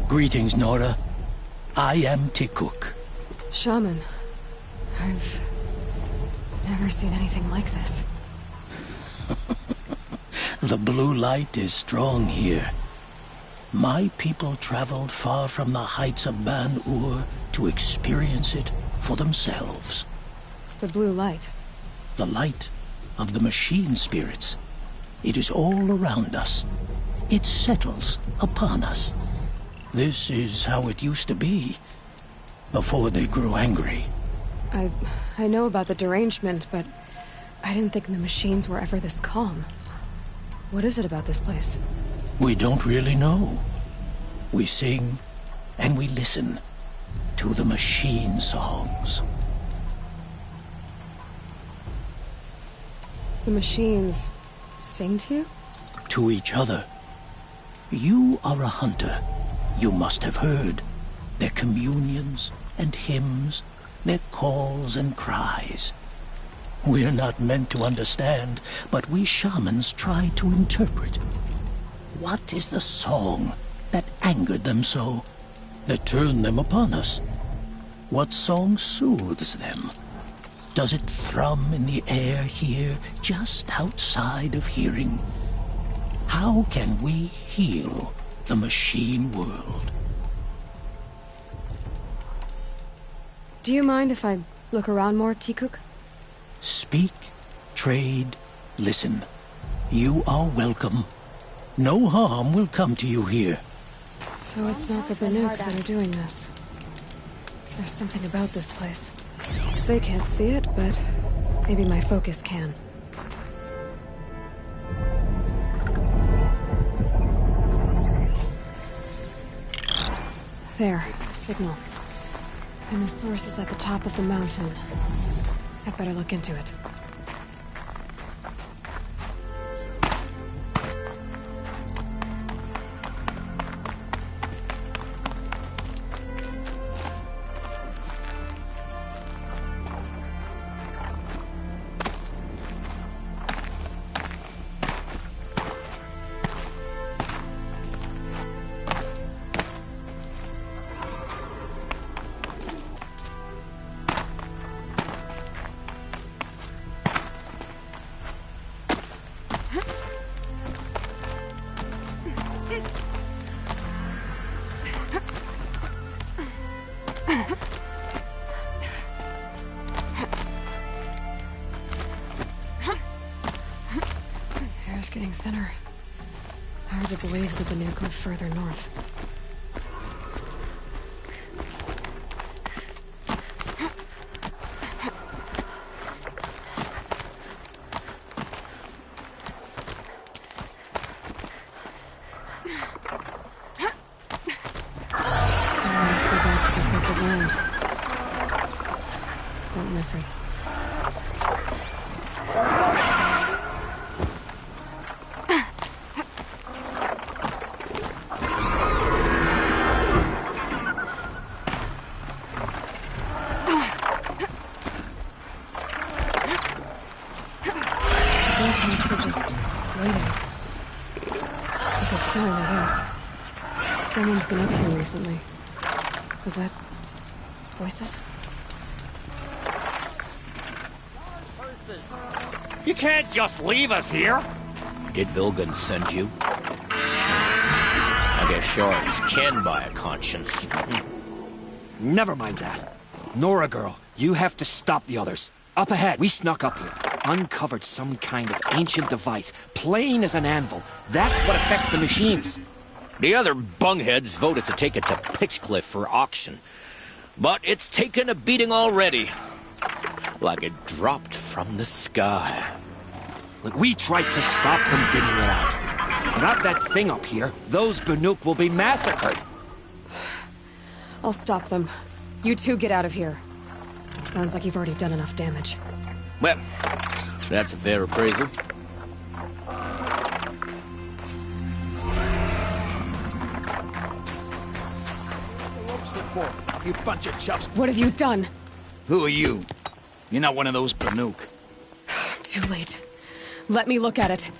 Greetings, Nora. I am Tikuk. Shaman, I've never seen anything like this. The blue light is strong here. My people traveled far from the heights of Ban-Ur to experience it for themselves. The blue light? The light of the machine spirits. It is all around us. It settles upon us. This is how it used to be, before they grew angry. I know about the derangement, but I didn't think the machines were ever this calm. What is it about this place? We don't really know. We sing and we listen to the machine songs. The machines sing to you? To each other. You are a hunter. You must have heard their communions and hymns, their calls and cries. We're not meant to understand, but we shamans try to interpret. What is the song that angered them so, that turned them upon us? What song soothes them? Does it thrum in the air here, just outside of hearing? How can we heal the machine world? Do you mind if I look around more, Tikuk? Speak, trade, listen. You are welcome. No harm will come to you here. So it's not the Banuk that are doing this. There's something about this place. They can't see it, but maybe my focus can. There, a signal. And the source is at the top of the mountain. I'd better look into it. Air's getting thinner. Hard to believe the Banuk moved further north. Back to the sacred land. Don't miss it. The types are just waiting. A good sign, I guess. Someone's been up here recently. Was that voices? You can't just leave us here. Did Vilgun send you? I guess shards can buy a conscience. Never mind that. Nora girl, you have to stop the others. Up ahead, we snuck up here. Uncovered some kind of ancient device, plain as an anvil. That's what affects the machines. The other bungheads voted to take it to Pitchcliff for auction. But it's taken a beating already. Like it dropped from the sky. Look, we tried to stop them digging it out. Without that thing up here, those Banuk will be massacred. I'll stop them. You two get out of here. It sounds like you've already done enough damage. Well, that's a fair appraisal. You bunch of chuffs. What have you done? Who are you? You're not one of those Banuk. Too late. Let me look at it.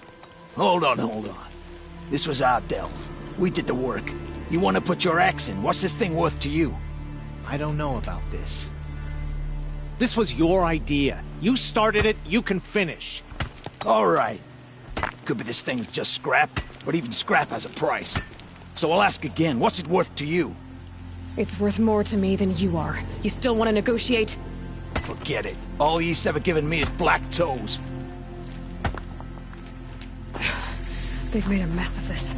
Hold on. This was our delve. We did the work. You want to put your axe in? What's this thing worth to you? I don't know about this. This was your idea. You started it, you can finish. All right. Could be this thing's just scrap, but even scrap has a price. So I'll ask again, what's it worth to you? It's worth more to me than you are. You still want to negotiate? Forget it. All Yeast's ever given me is black toes. They've made a mess of this.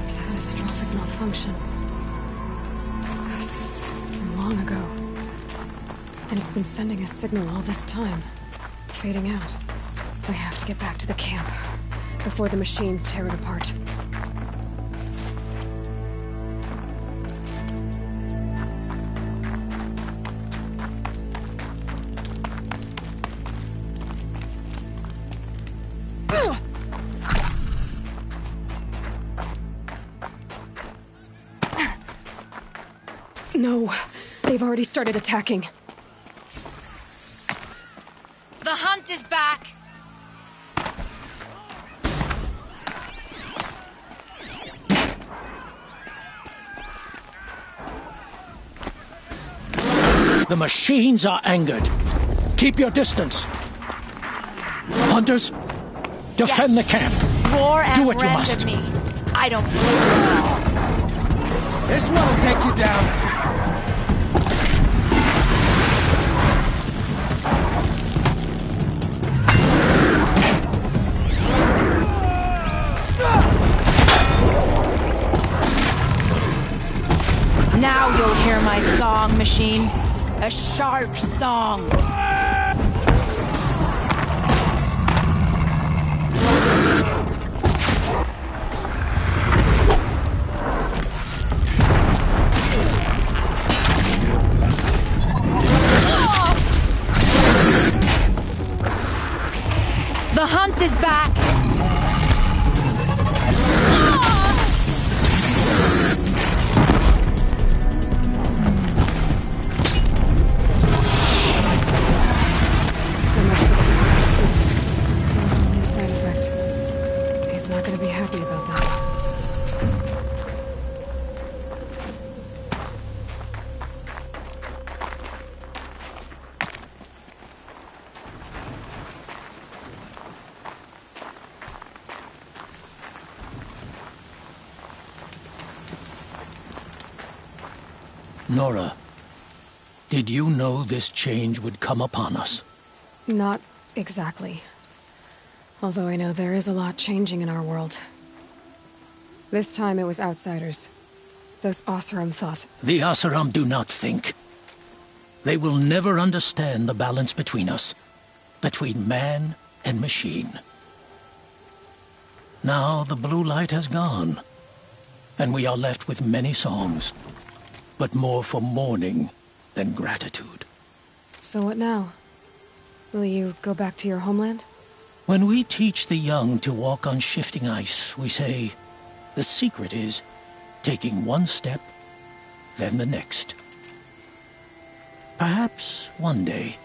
Catastrophic malfunction. This is from long ago. And it's been sending a signal all this time. Fading out. We have to get back to the camp before the machines tear it apart. No, they've already started attacking. The hunt is back! The machines are angered. Keep your distance. Hunters, defend the camp. Roar and do what you rend must. of me. I don't believe it. This one will take you down. Now you'll hear my song, machine. A sharp song. The hunt is back. Nora, did you know this change would come upon us? Not exactly. Although I know there is a lot changing in our world. This time it was outsiders. Those Oseram thought. The Oseram do not think. They will never understand the balance between us, between man and machine. Now the blue light has gone, and we are left with many songs, but more for mourning than gratitude. So what now? Will you go back to your homeland? When we teach the young to walk on shifting ice, we say, the secret is taking one step, then the next. Perhaps one day,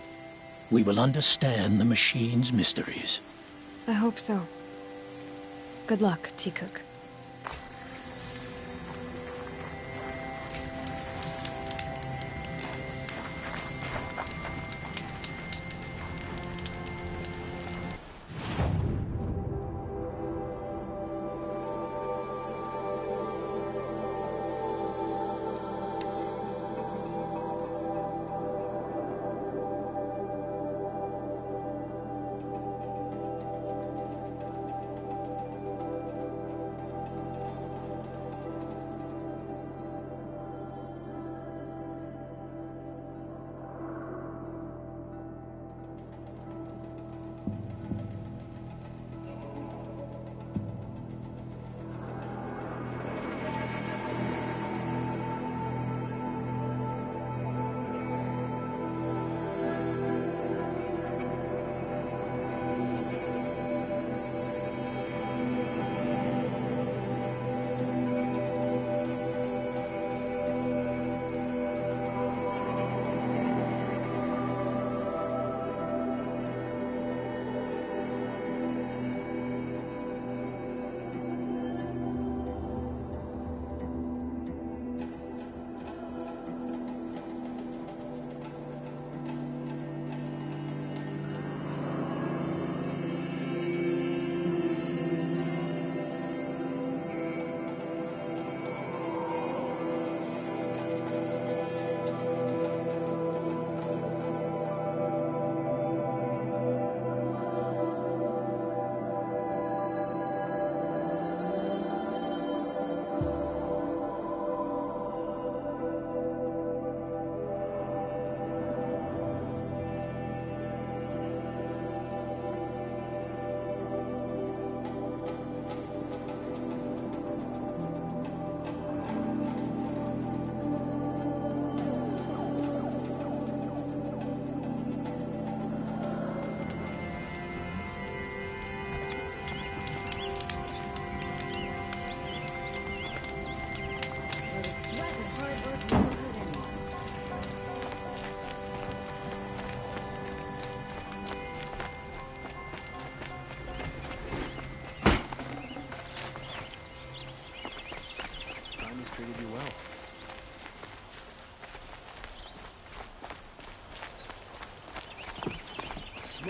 we will understand the machine's mysteries. I hope so. Good luck, T-Cook.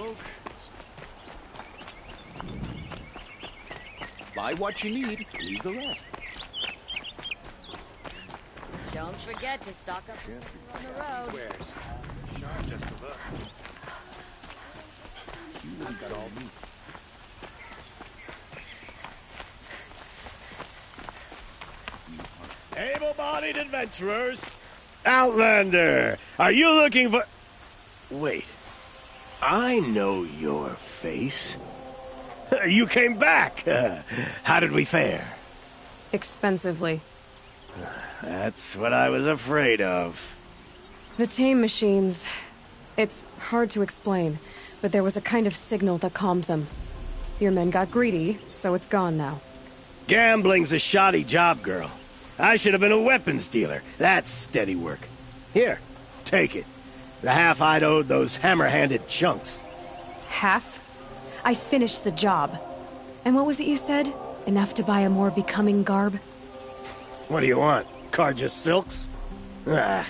smoke. Buy what you need, leave the rest. Don't forget to stock up on the road. Wares. Sharp just to look. You really got all me. Able-bodied adventurers! Outlander! Are you looking for... Wait. I know your face. You came back! How did we fare? Expensively. That's what I was afraid of. The tame machines... It's hard to explain, but there was a kind of signal that calmed them. Your men got greedy, so it's gone now. Gambling's a shoddy job, girl. I should have been a weapons dealer. That's steady work. Here, take it. The half I'd owed those hammer-handed chunks. Half? I finished the job. And what was it you said? Enough to buy a more becoming garb? What do you want? Carja silks? Ah,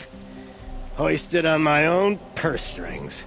hoisted on my own purse strings.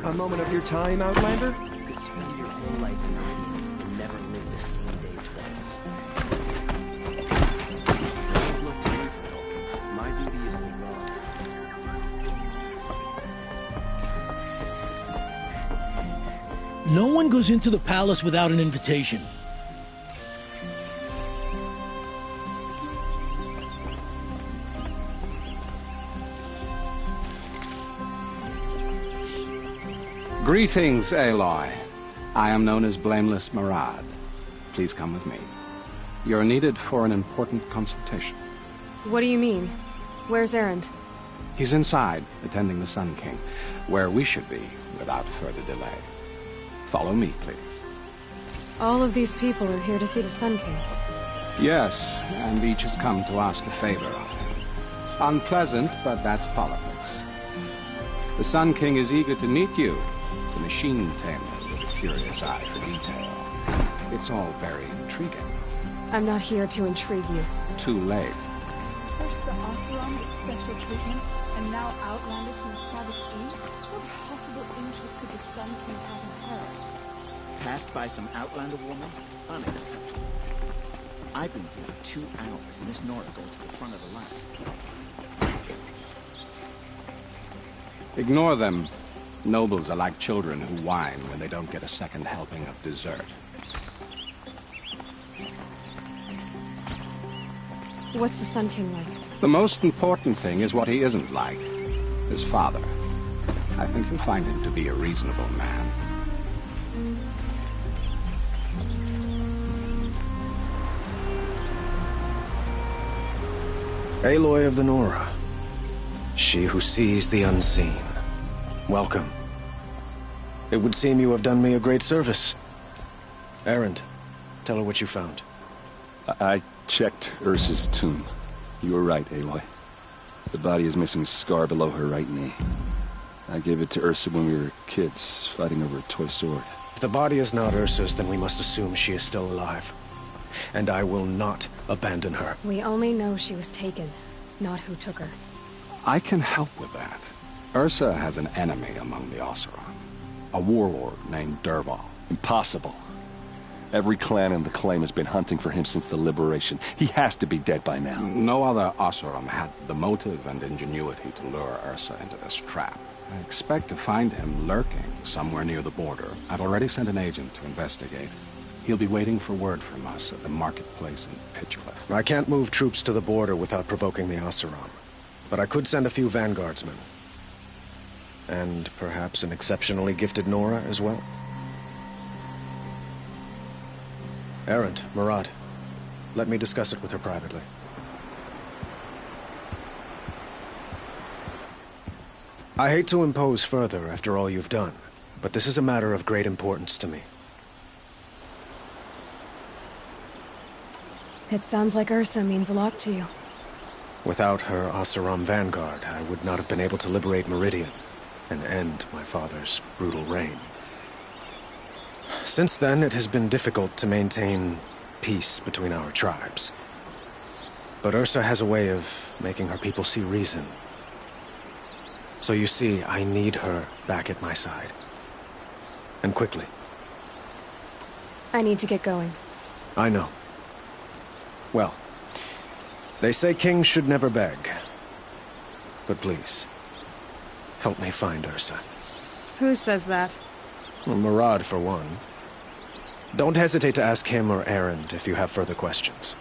A moment of your time, Outlander? You could spend your whole life in here and never live the same day twice. Don't look to me for help. My duty is to love. No one goes into the palace without an invitation. Greetings, Aloy. I am known as Blameless Marad. Please come with me. You're needed for an important consultation. What do you mean? Where's Erend? He's inside, attending the Sun King, where we should be without further delay. Follow me, please. All of these people are here to see the Sun King. Yes, and each has come to ask a favor of him. Unpleasant, but that's politics. The Sun King is eager to meet you. The machine tamer with a curious eye for detail. It's all very intriguing. I'm not here to intrigue you. Too late. First the Oseram gets special treatment, and now Outlanders from the Savage East? What possible interest could the Sun King have in her? Passed by some Outlander woman? Unacceptable. I've been here for 2 hours, and this Nora goes to the front of the line. Ignore them. Nobles are like children who whine when they don't get a second helping of dessert. What's the Sun King like? The most important thing is what he isn't like. His father. I think you'll find him to be a reasonable man. Aloy of the Nora. She who sees the unseen. Welcome. It would seem you have done me a great service. Erend, tell her what you found. I checked Ursa's tomb. You were right, Aloy. The body is missing a scar below her right knee. I gave it to Ursa when we were kids, fighting over a toy sword. If the body is not Ursa's, then we must assume she is still alive. And I will not abandon her. We only know she was taken, not who took her. I can help with that. Ursa has an enemy among the Oseram. A warlord named Dervahl. Impossible. Every clan in the claim has been hunting for him since the liberation. He has to be dead by now. No other Oseram had the motive and ingenuity to lure Ursa into this trap. I expect to find him lurking somewhere near the border. I've already sent an agent to investigate. He'll be waiting for word from us at the marketplace in Pitchcliff. I can't move troops to the border without provoking the Oseram. But I could send a few vanguardsmen. And perhaps an exceptionally gifted Nora as well. Erend, Marad, Let me discuss it with her privately. I hate to impose further after all you've done, but this is a matter of great importance to me. It sounds like Ursa means a lot to you. Without her Oseram vanguard, I would not have been able to liberate Meridian and end my father's brutal reign. Since then, it has been difficult to maintain peace between our tribes. But Ursa has a way of making her people see reason. So you see, I need her back at my side. And quickly. I need to get going. I know. Well, they say kings should never beg. But please, help me find Ursa. Who says that? Well, Murad, for one. Don't hesitate to ask him or Erend if you have further questions.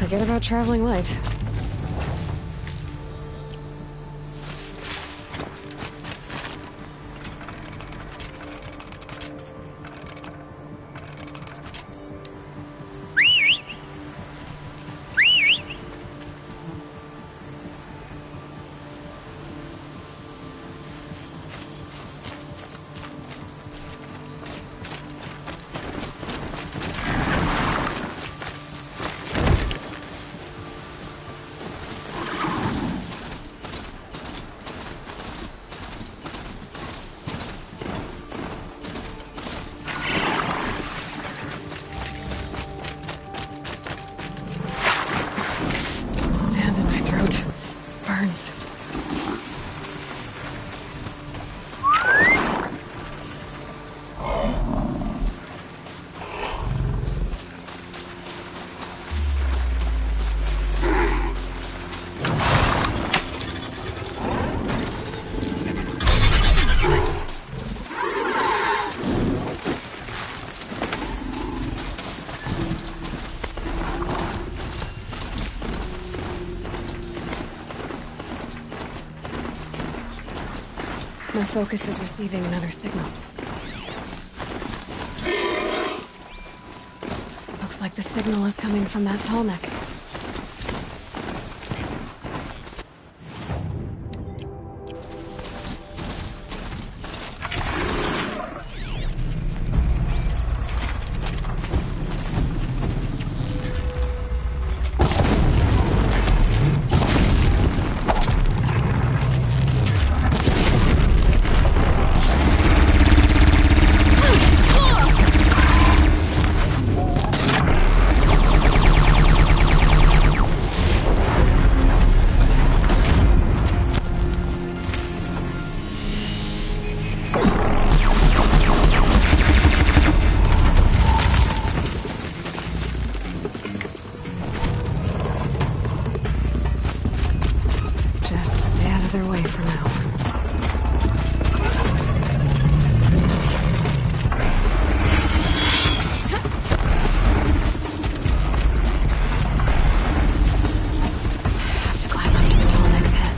Forget about traveling light. My focus is receiving another signal. Looks like the signal is coming from that tall neck. Their way for now. Have to climb up to the tall neck's head.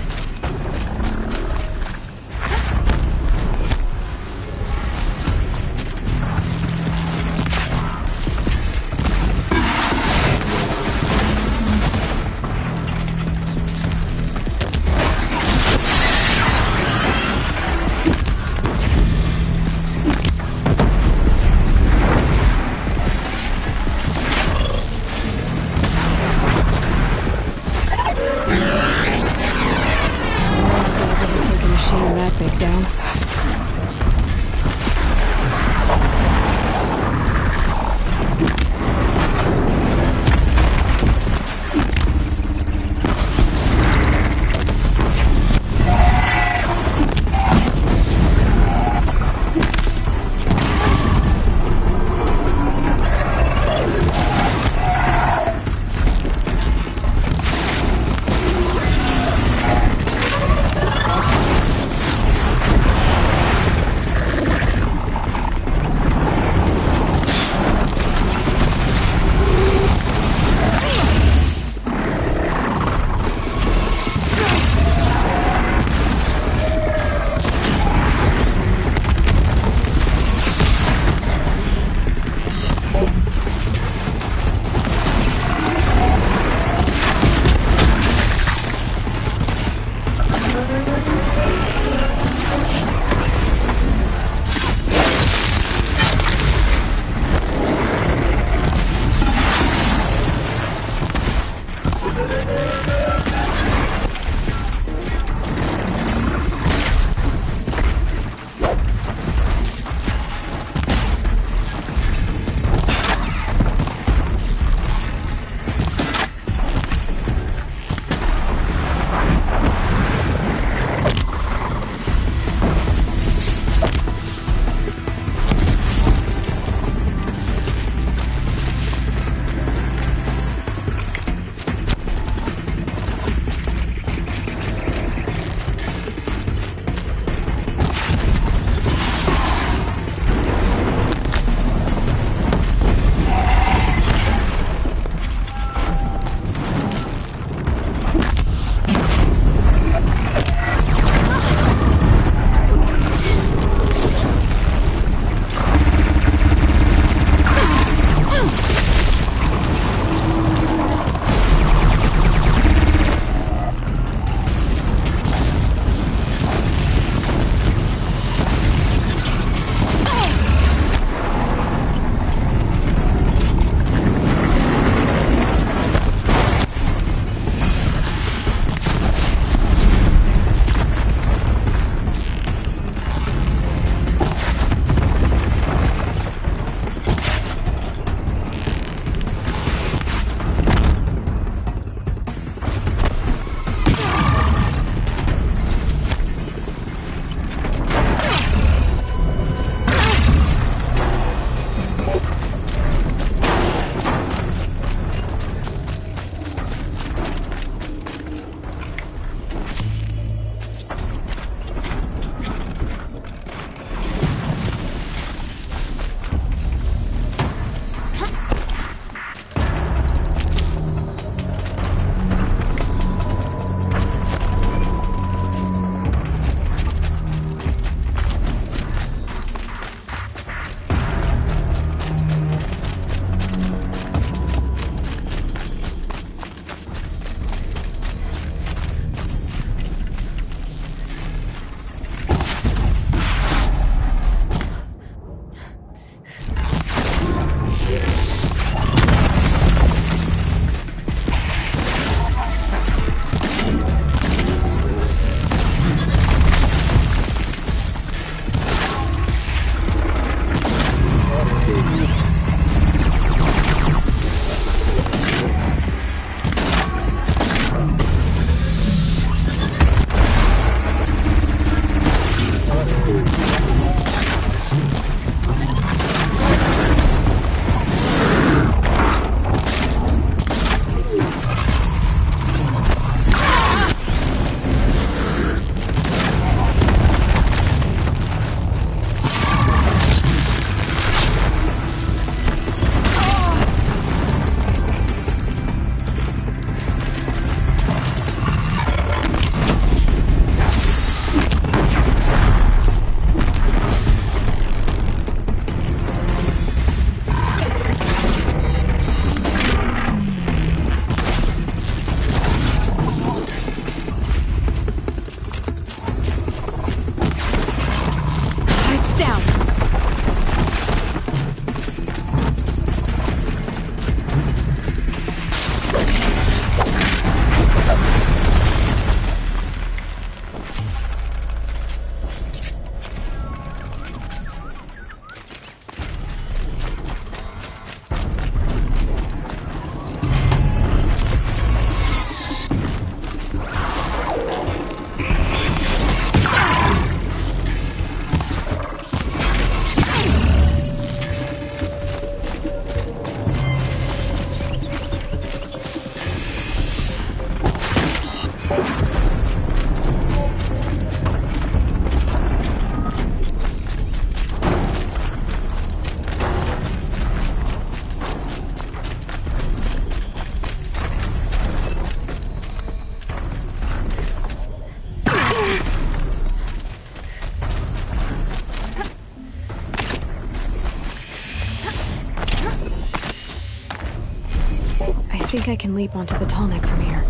think I can leap onto the tall neck from here.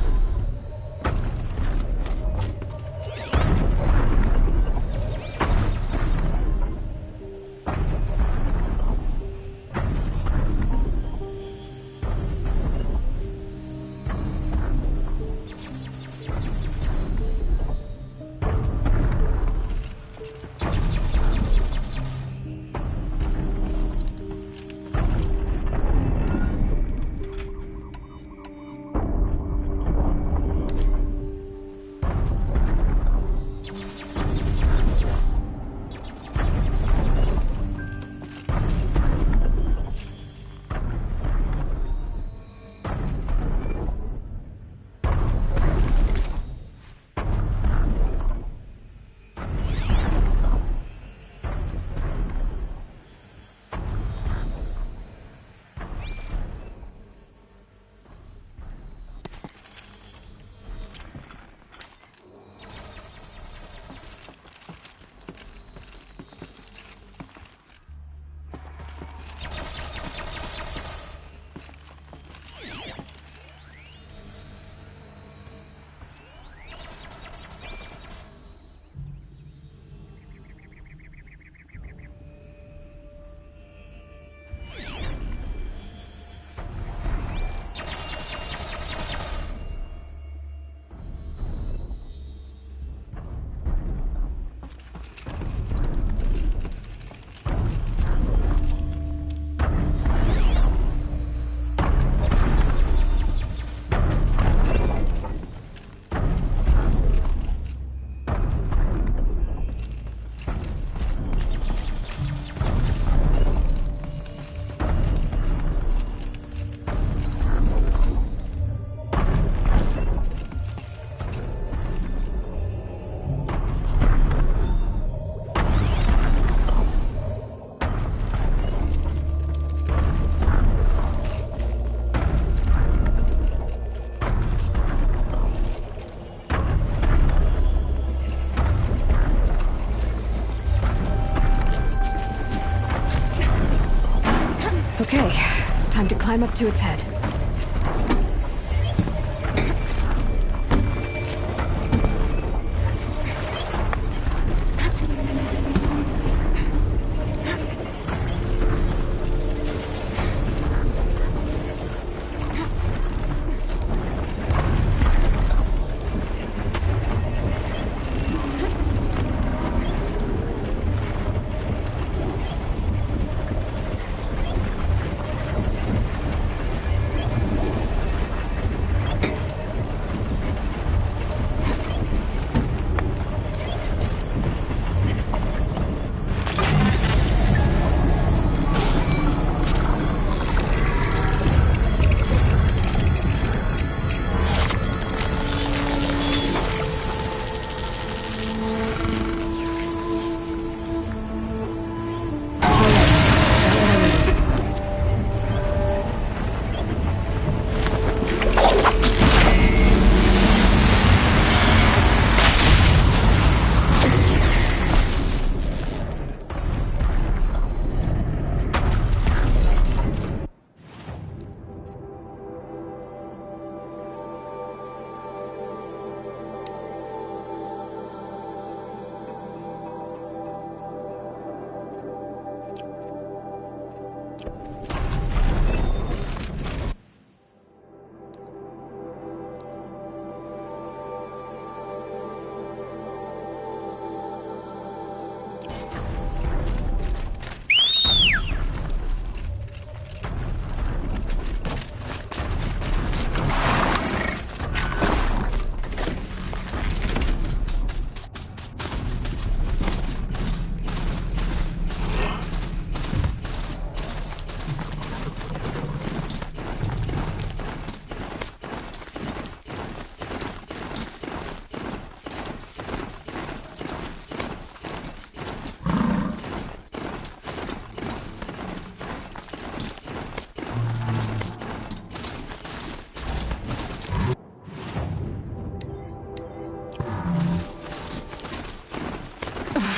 Okay, time to climb up to its head.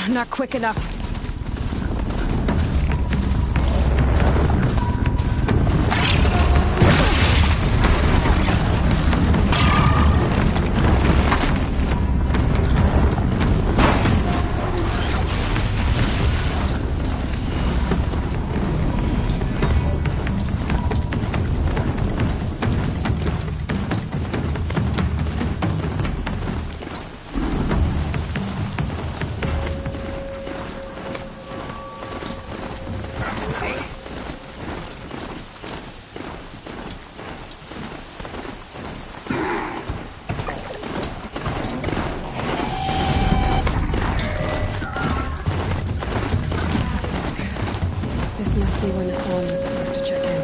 Not quick enough. me where Nassan was supposed to check in.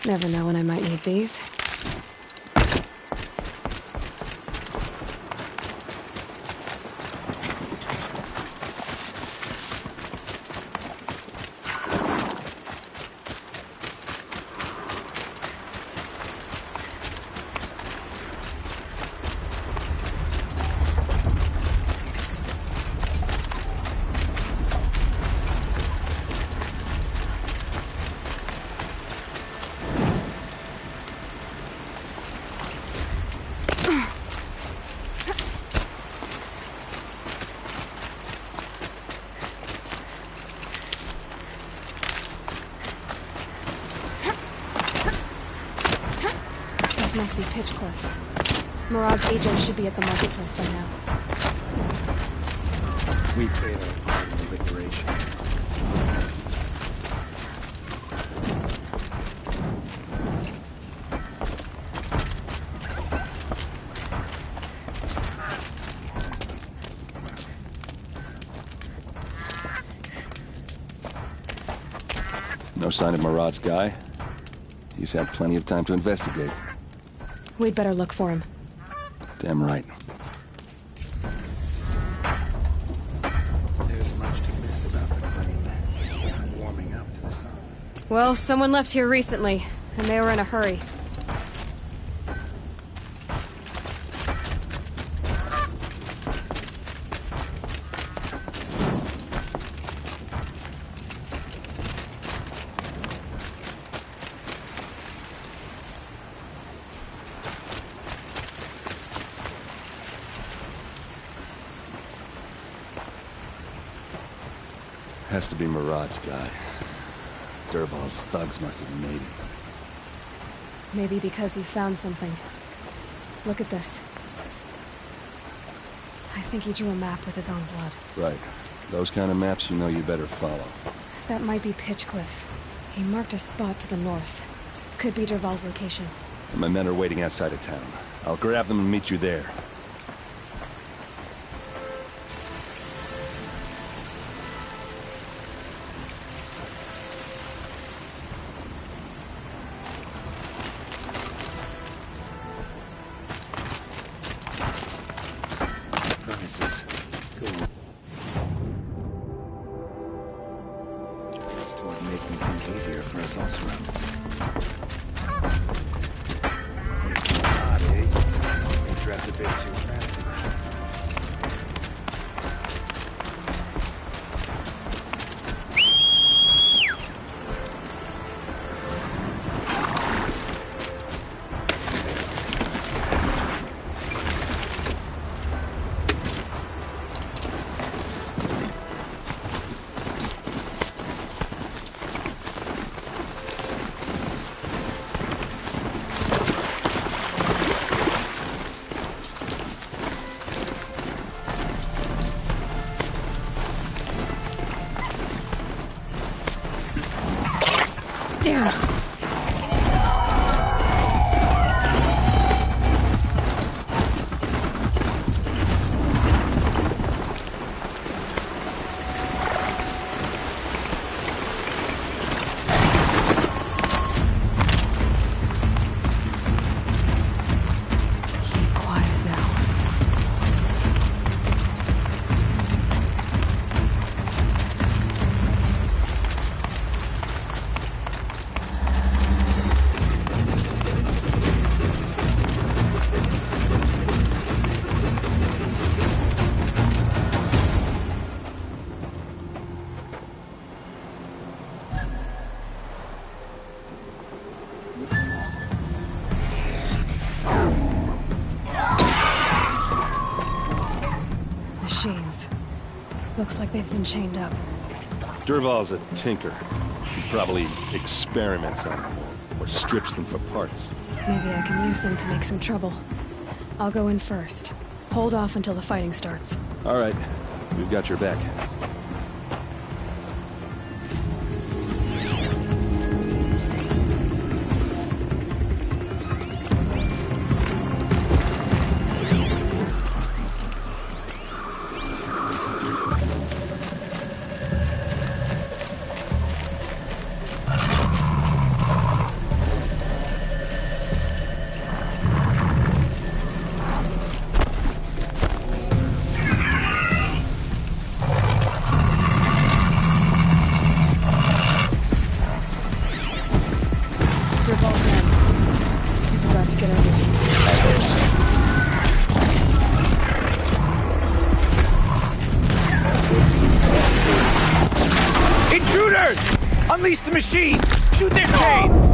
Never know when I might need these. Must be Pitchcliff. Murad's agent should be at the marketplace by now. We played our part in the liberation. No sign of Murad's guy? He's had plenty of time to investigate. We'd better look for him. Damn right. There's much to miss about the plane. Warming up to the sun. Well, someone left here recently, and they were in a hurry. Has to be Murad's guy. Dervahl's thugs must have made him. Maybe because he found something. Look at this. I think he drew a map with his own blood. Right. Those kind of maps you know you better follow. That might be Pitchcliff. He marked a spot to the north. Could be Dervahl's location. My men are waiting outside of town. I'll grab them and meet you there. us all surrounded. Odd, eh? They dress a bit too fancy. Damn. Keep quiet now. Machines. Looks like they've been chained up. Dervahl's a tinker. He probably experiments on them or strips them for parts. Maybe I can use them to make some trouble. I'll go in first. Hold off until the fighting starts. All right, we've got your back. Dervahl's men. It's about to get ugly. Intruders! Unleash the machines! Shoot their chains!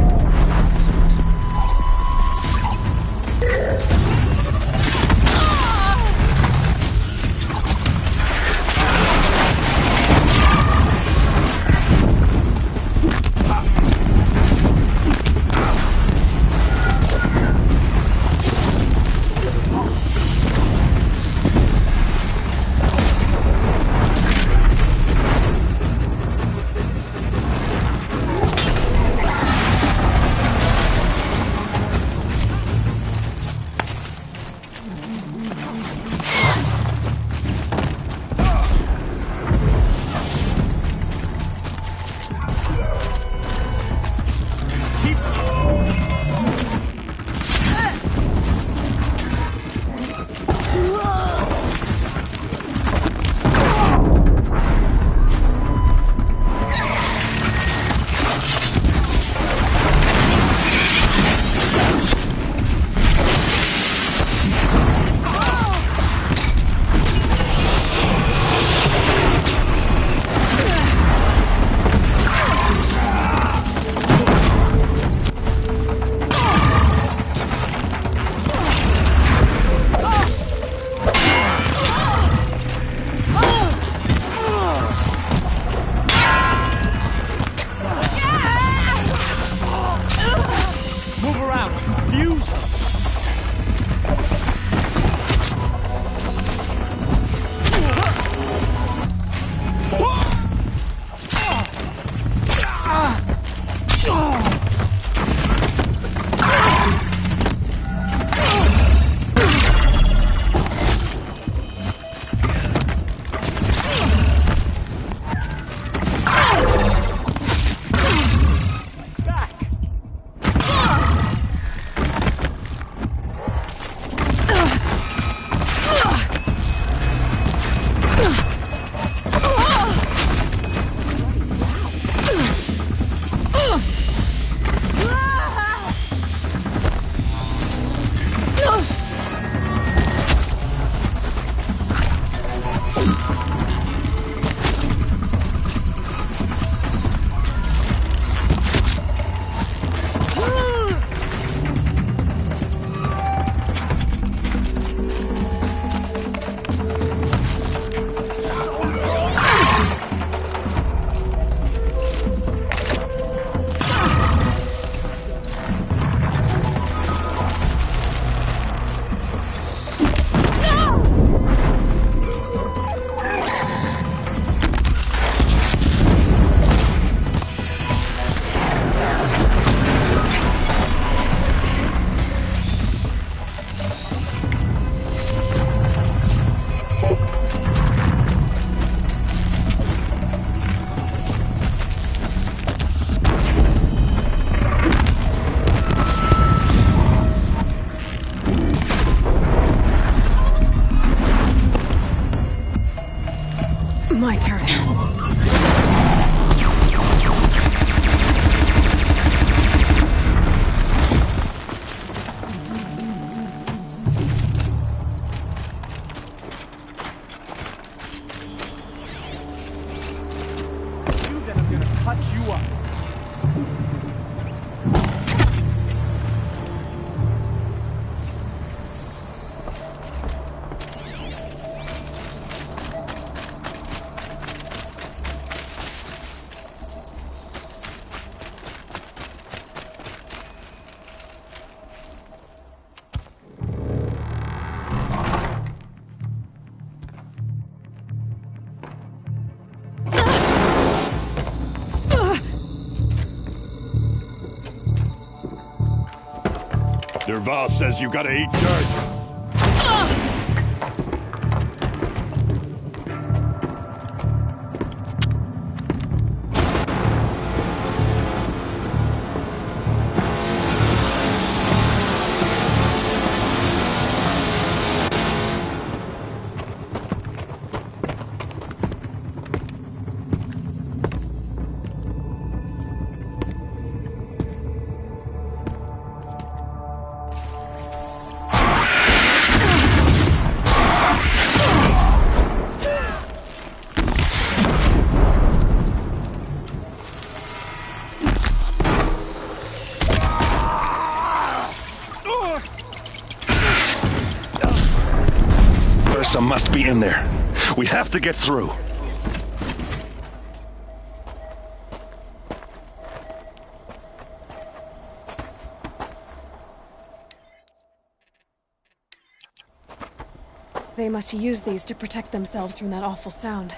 My turn. Dervahl says you gotta eat dirt. Ursa must be in there. We have to get through. They must use these to protect themselves from that awful sound.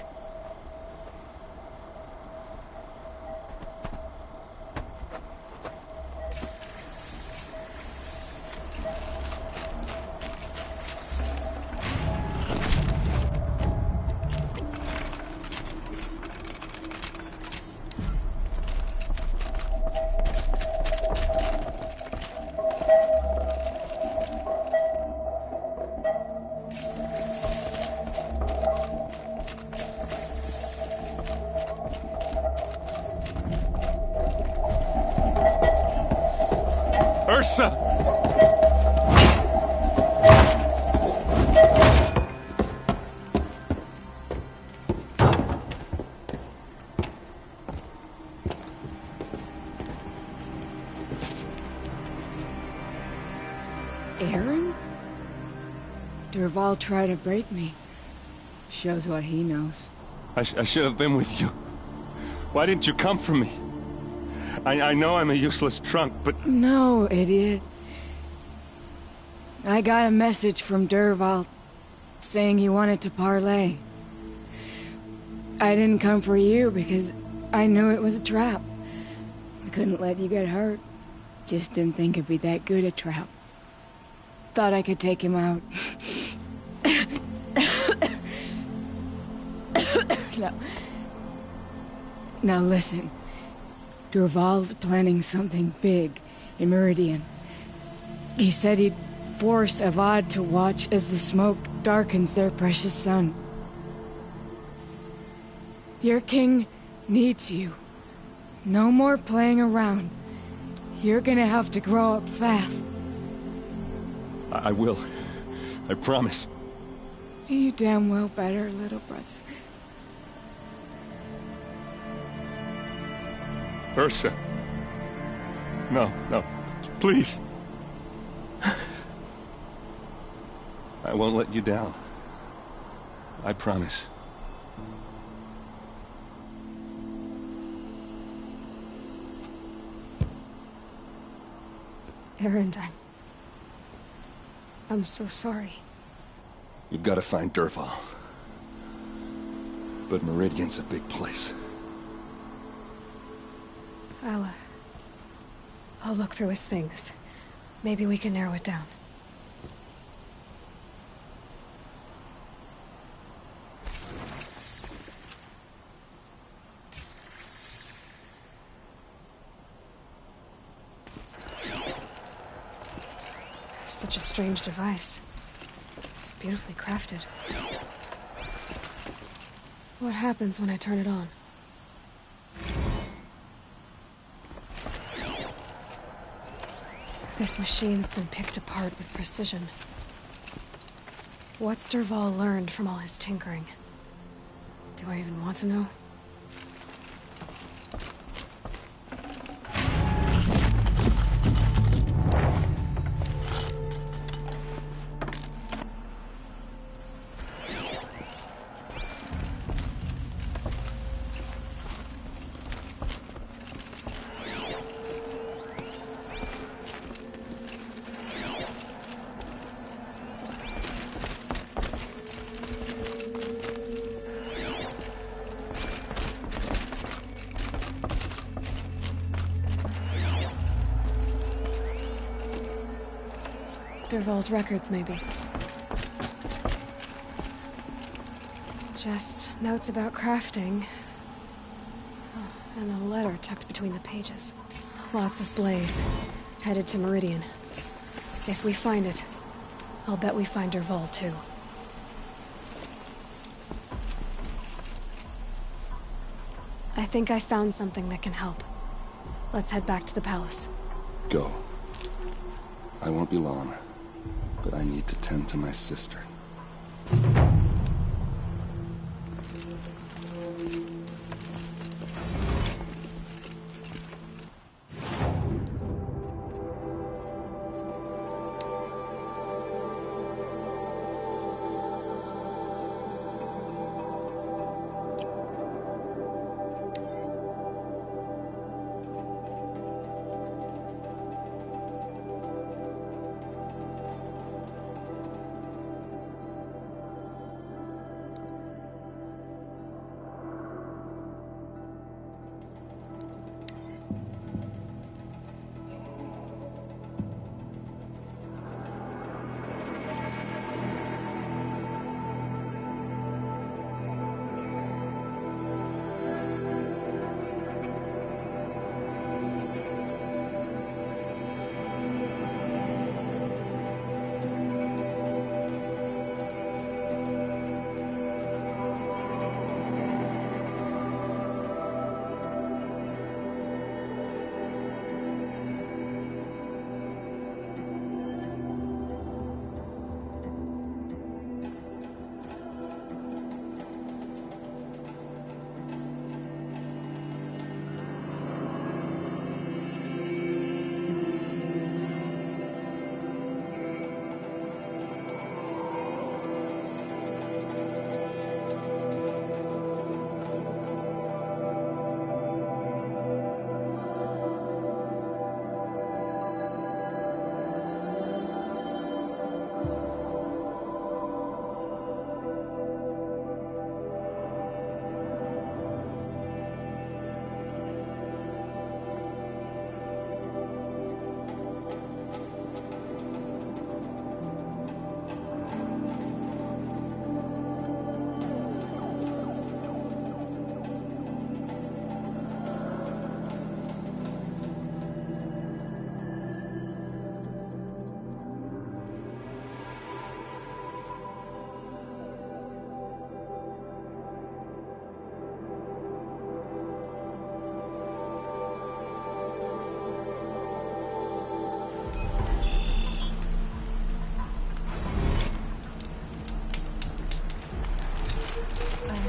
Ursa! Aaron? Dervahl tried to break me. Shows what he knows. I should have been with you. Why didn't you come for me? I know I'm a useless trunk, but... No, idiot. I got a message from Dervahl saying he wanted to parlay. I didn't come for you because I knew it was a trap. I couldn't let you get hurt. Just didn't think it'd be that good a trap. Thought I could take him out. Now listen. Dervahl's planning something big in Meridian. He said he'd force Avad to watch as the smoke darkens their precious sun. Your king needs you. No more playing around. You're gonna have to grow up fast. I will. I promise. You damn well better, little brother. Ursa. No, no. Please. I won't let you down. I promise. Aaron, I'm so sorry. You've got to find Dervahl. But Meridian's a big place. I'll look through his things. Maybe we can narrow it down. Such a strange device. It's beautifully crafted. What happens when I turn it on? This machine's been picked apart with precision. What's Dervahl learned from all his tinkering? Do I even want to know? Dervahl's records, maybe. Just notes about crafting. Oh, and a letter tucked between the pages. Lots of blaze. Headed to Meridian. If we find it, I'll bet we find Dervahl too. I think I found something that can help. Let's head back to the palace. Go. I won't be long, but I need to tend to my sister.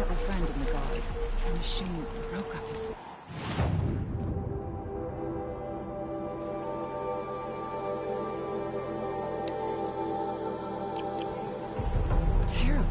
A friend in the guard. The machine broke up his... Terrible.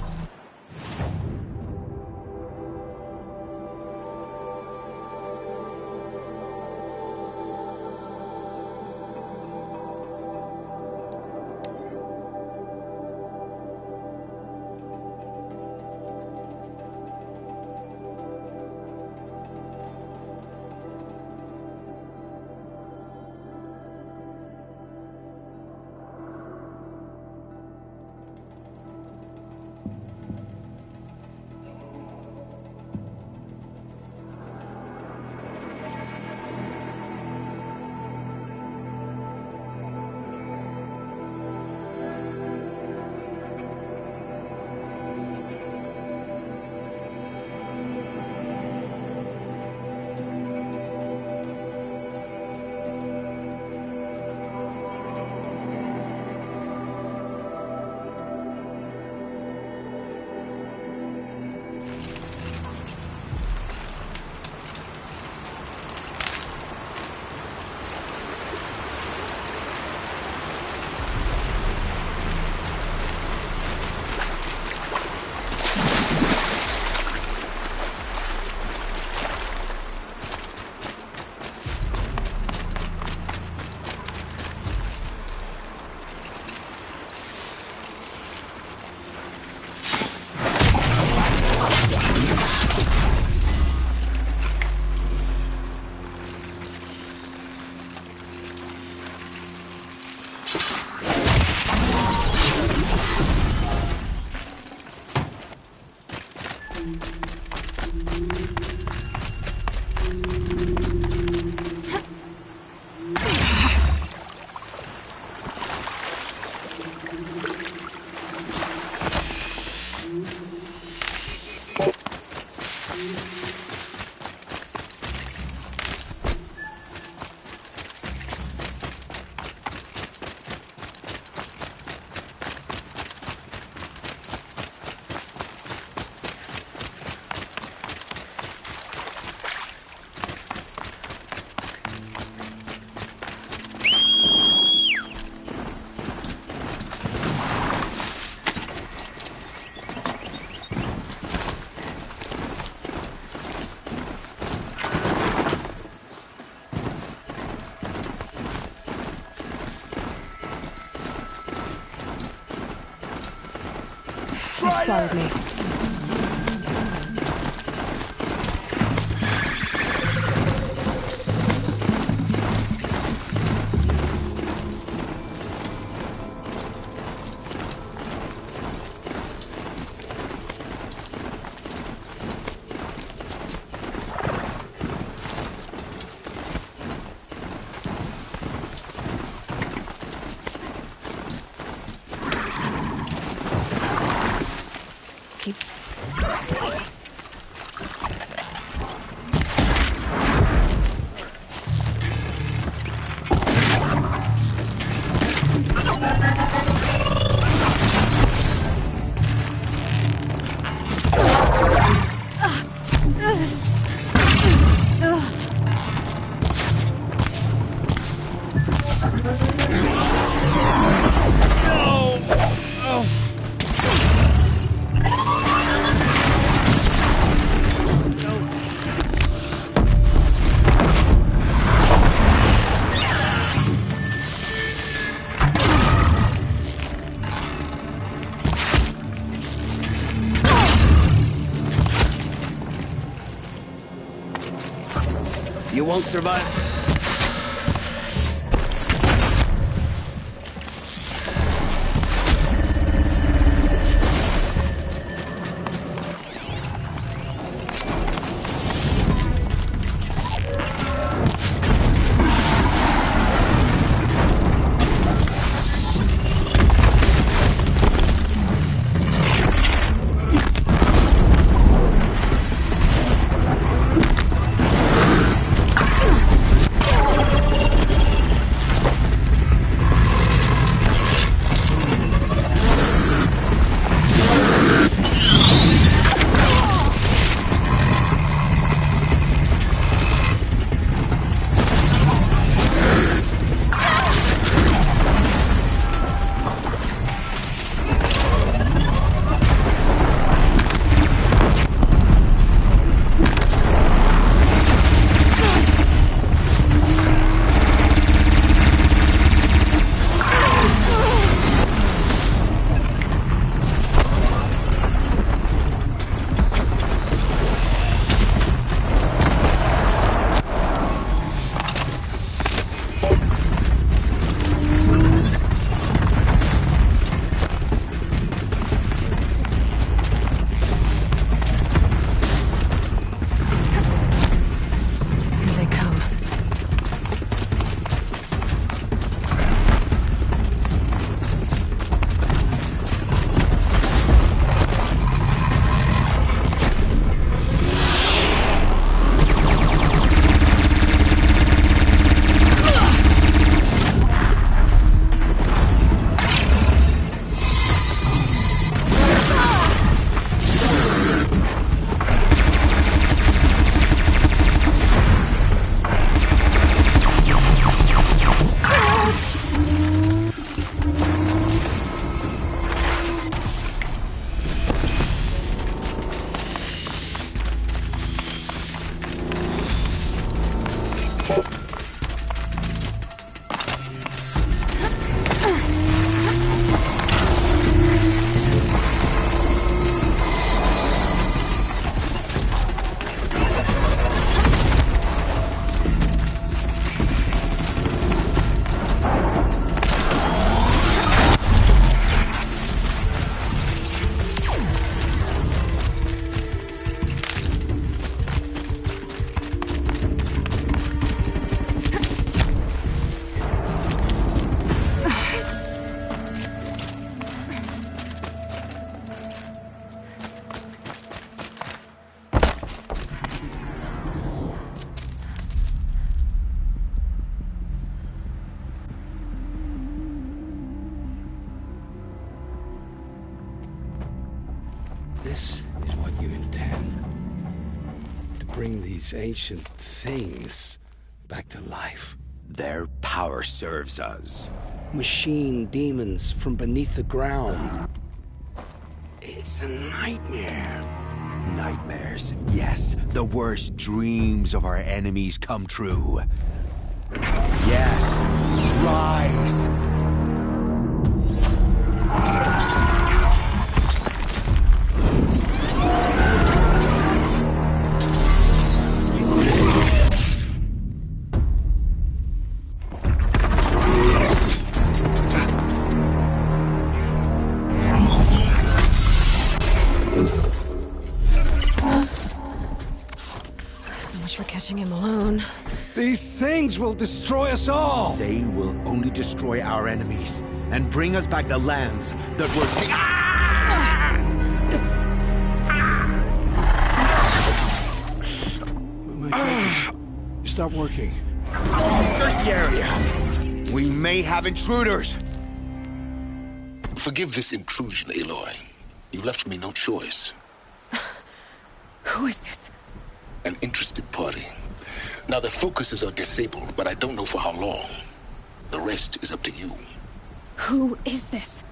They've swallowed me. You won't survive. This is what you intend. To bring these ancient things back to life. Their power serves us. Machine demons from beneath the ground. It's a nightmare. Nightmares, yes. The worst dreams of our enemies come true. Yes, rise! Him alone. These things will destroy us all! They will only destroy our enemies and bring us back the lands that were taken. My focus. Stop working. Search the area. We may have intruders. Forgive this intrusion, Aloy. You left me no choice. Who is this? An interested party. Now, their focuses are disabled, but I don't know for how long. The rest is up to you. Who is this?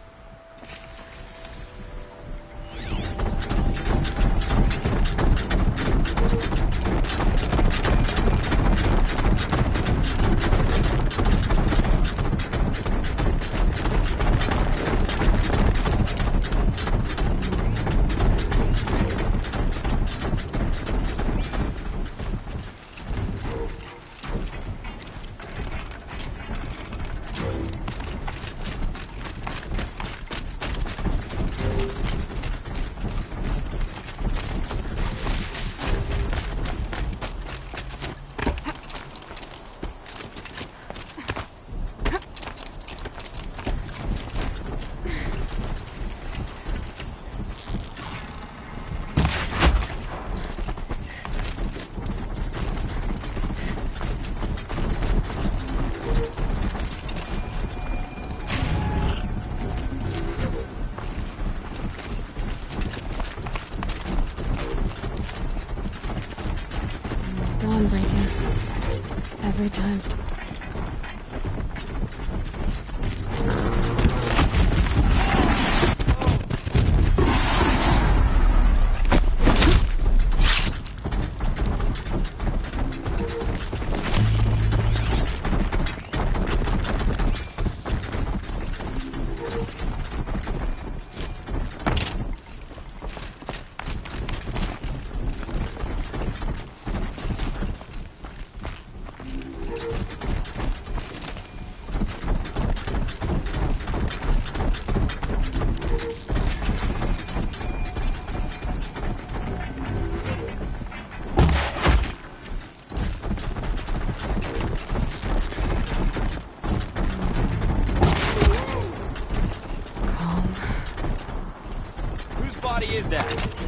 Dawn breaking. Every time. Is that?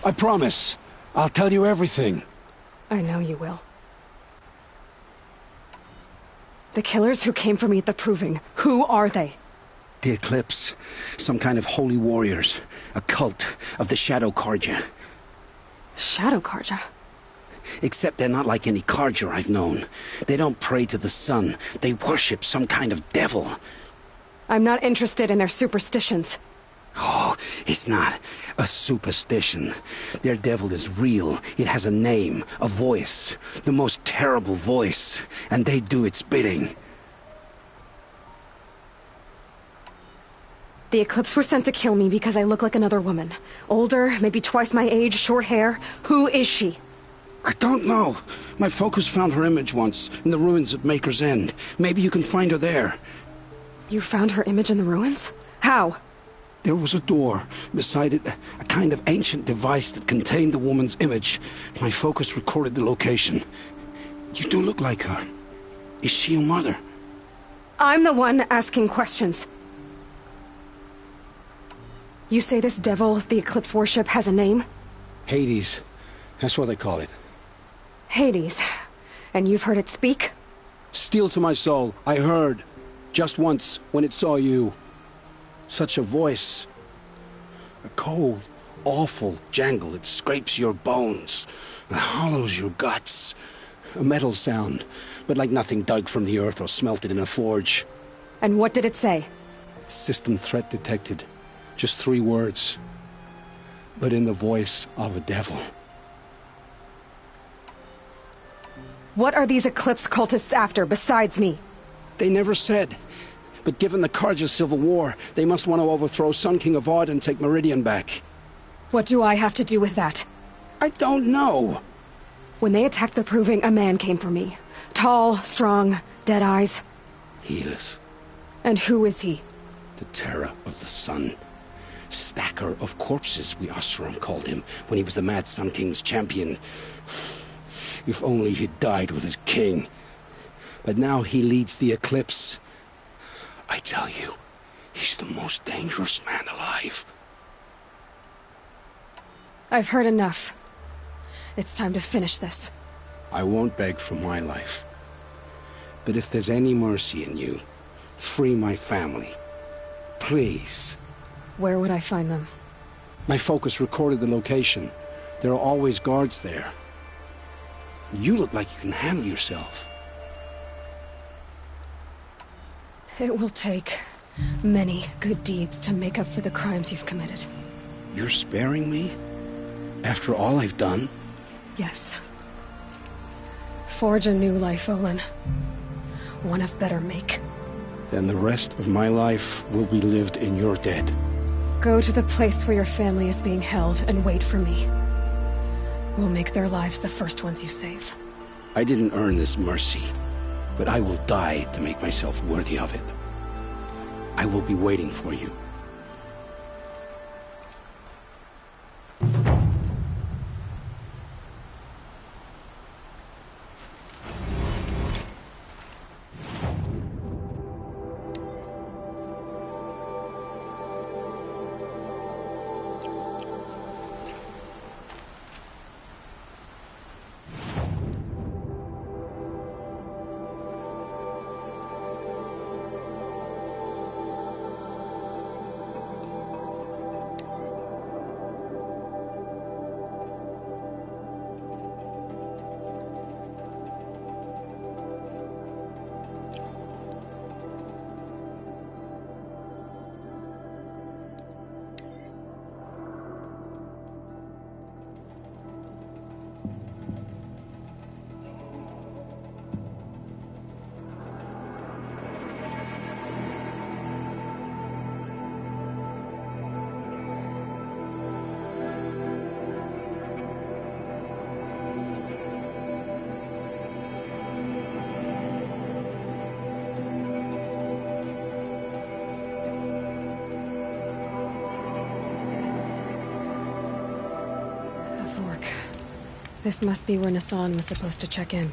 I promise. I'll tell you everything. I know you will. The killers who came for me at the Proving, who are they? The Eclipse. Some kind of holy warriors. A cult of the Shadow Carja. Shadow Carja? Except they're not like any Carja I've known. They don't pray to the sun. They worship some kind of devil. I'm not interested in their superstitions. Oh, it's not a superstition. Their devil is real. It has a name, a voice. The most terrible voice. And they do its bidding. The Eclipse were sent to kill me because I look like another woman. Older, maybe twice my age, short hair. Who is she? I don't know. My focus found her image once, in the ruins at Maker's End. Maybe you can find her there. You found her image in the ruins? How? There was a door. Beside it, a kind of ancient device that contained the woman's image. My focus recorded the location. You do look like her. Is she your mother? I'm the one asking questions. You say this devil the Eclipse worship has a name? Hades. That's what they call it. Hades. And you've heard it speak? Steel to my soul. I heard. Just once, when it saw you. Such a voice. A cold, awful jangle. It scrapes your bones. It hollows your guts. A metal sound, but like nothing dug from the earth or smelted in a forge. And what did it say? System threat detected. Just 3 words. But in the voice of a devil. What are these Eclipse cultists after, besides me? They never said. But given the Carja civil war, they must want to overthrow Sun King Avad and take Meridian back. What do I have to do with that? I don't know. When they attacked the Proving, a man came for me. Tall, strong, dead eyes. Helis. And who is he? The terror of the sun. Stacker of corpses, we Oseram called him, when he was the Mad Sun King's champion. If only he'd died with his king. But now he leads the Eclipse. I tell you, he's the most dangerous man alive. I've heard enough. It's time to finish this. I won't beg for my life. But if there's any mercy in you, free my family. Please. Where would I find them? My focus recorded the location. There are always guards there. You look like you can handle yourself. It will take many good deeds to make up for the crimes you've committed. You're sparing me? After all I've done? Yes. Forge a new life, Olin. One of better make. Then the rest of my life will be lived in your debt. Go to the place where your family is being held and wait for me. We'll make their lives the first ones you save. I didn't earn this mercy, but I will die to make myself worthy of it. I will be waiting for you. This must be where Nassan was supposed to check in.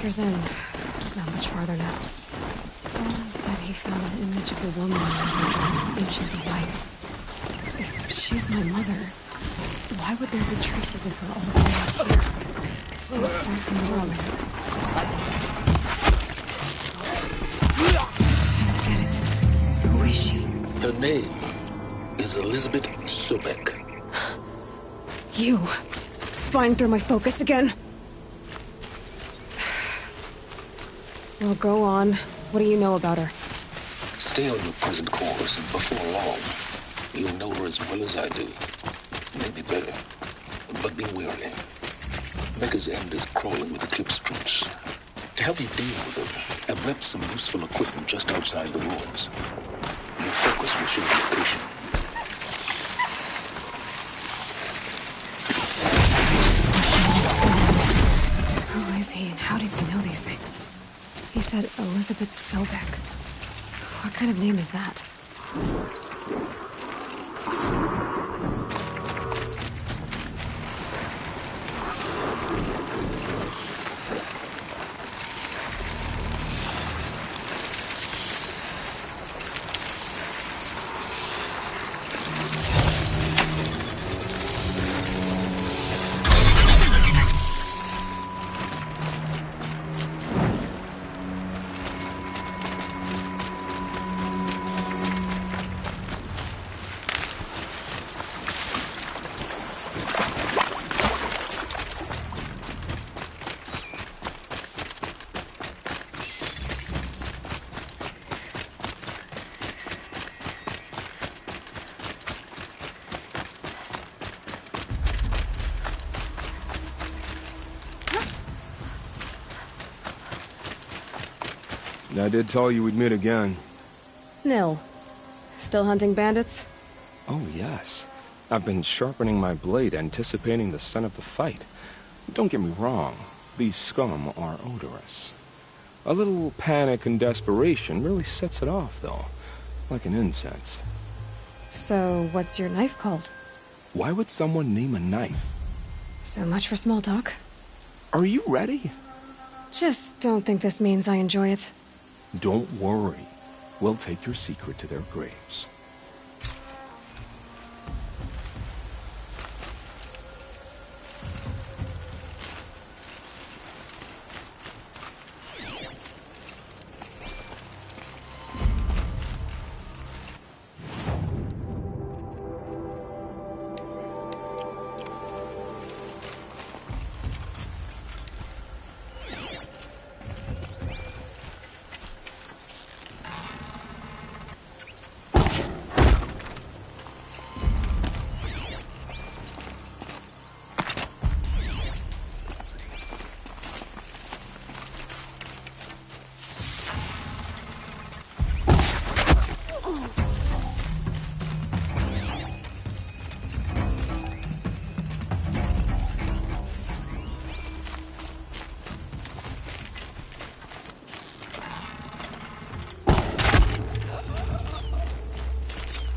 Doctor's Inn. Not much farther now. Alan said he found an image of a woman using an ancient device. If she's my mother, why would there be traces of her all the way out here? So far from the road. I don't get it. Who is she? Her name is Elizabeth Sobek. You! Spying through my focus again? Well, go on. What do you know about her? Stay on your present course, and before long, you'll know her as well as I do. Maybe better. But be wary. Beggar's End is crawling with Eclipse troops. To help you deal with them, I've left some useful equipment just outside the ruins. Your focus will show the location. Who is he and how does he know these things? He said Elizabeth Sobek. What kind of name is that? I did tell you we'd meet again. Nil. Still hunting bandits? Oh, yes. I've been sharpening my blade, anticipating the scent of the fight. Don't get me wrong. These scum are odorous. A little panic and desperation really sets it off, though. Like an incense. So, what's your knife called? Why would someone name a knife? So much for small talk. Are you ready? Just don't think this means I enjoy it. Don't worry. We'll take your secret to their graves.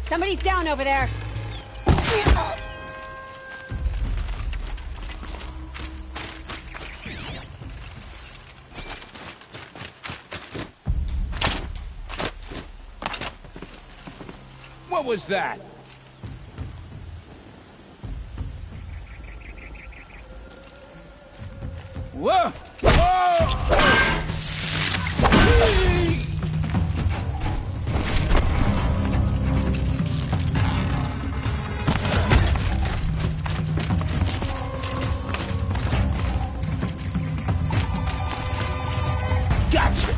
Somebody's down over there. What was that? Whoa! Gotcha!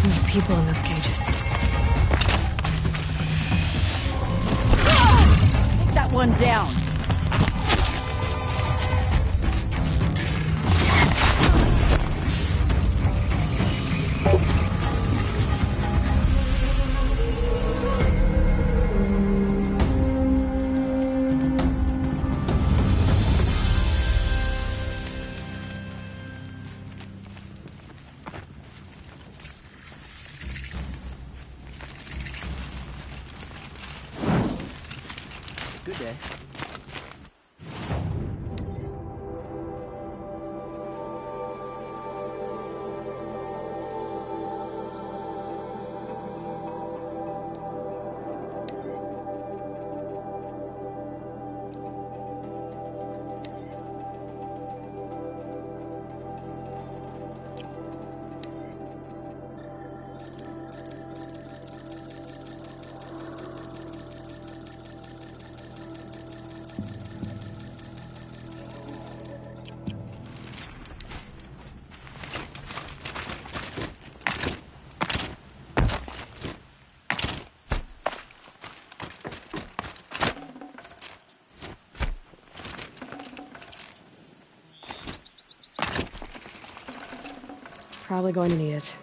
There's people in those cages. That one down. Good day. Probably going to need it.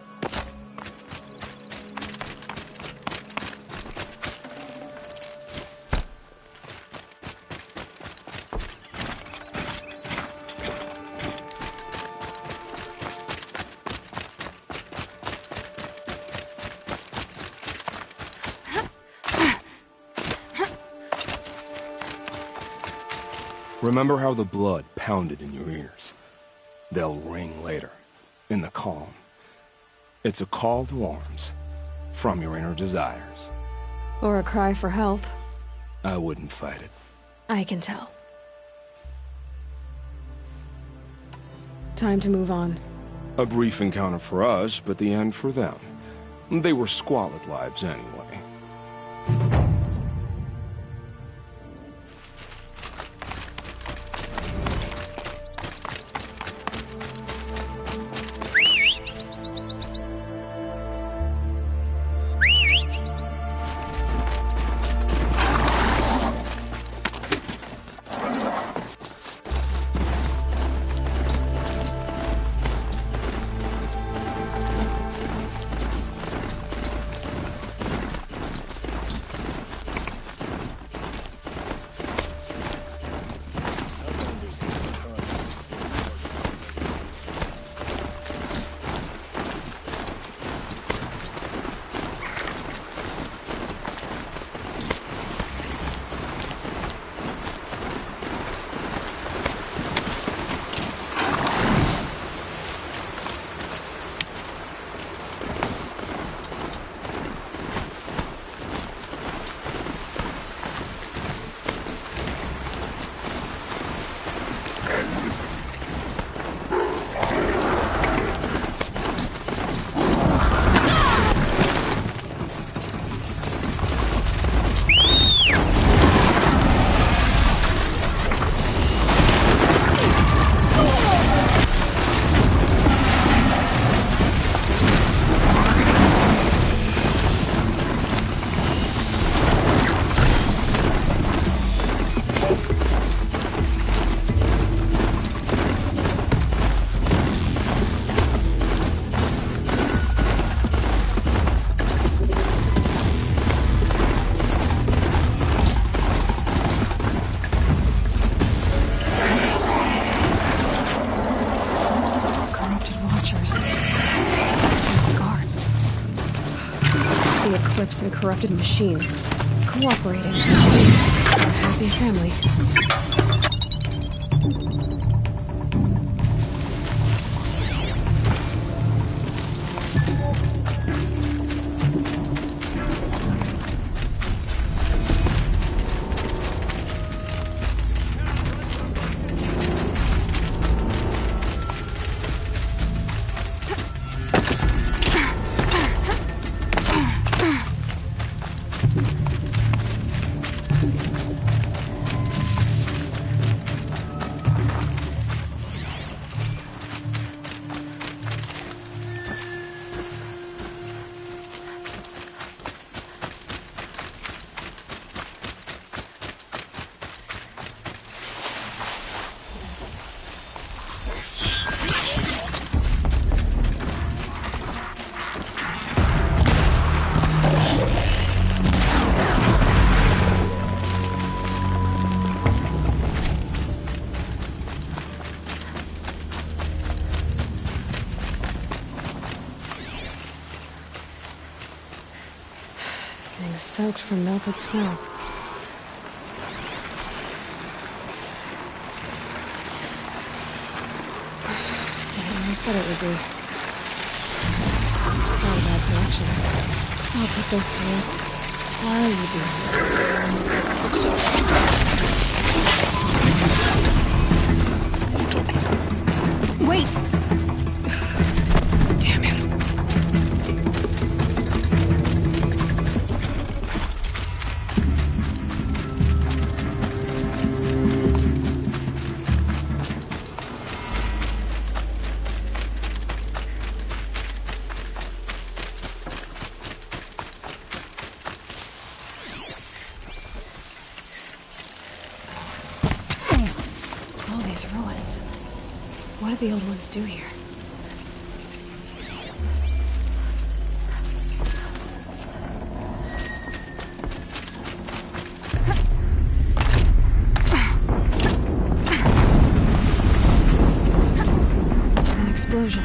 Remember how the blood pounded in your ears? They'll ring later, in the calm. It's a call to arms, from your inner desires. Or a cry for help. I wouldn't fight it. I can tell. Time to move on. A brief encounter for us, but the end for them. They were squalid lives anyway. And corrupted machines. Cooperating. A happy family. Everything's soaked from melted snow. I said it would be. Not a bad selection. I'll put those to use. Why are you doing this? Wait! Damn him. Ruins. What did the old ones do here? An explosion.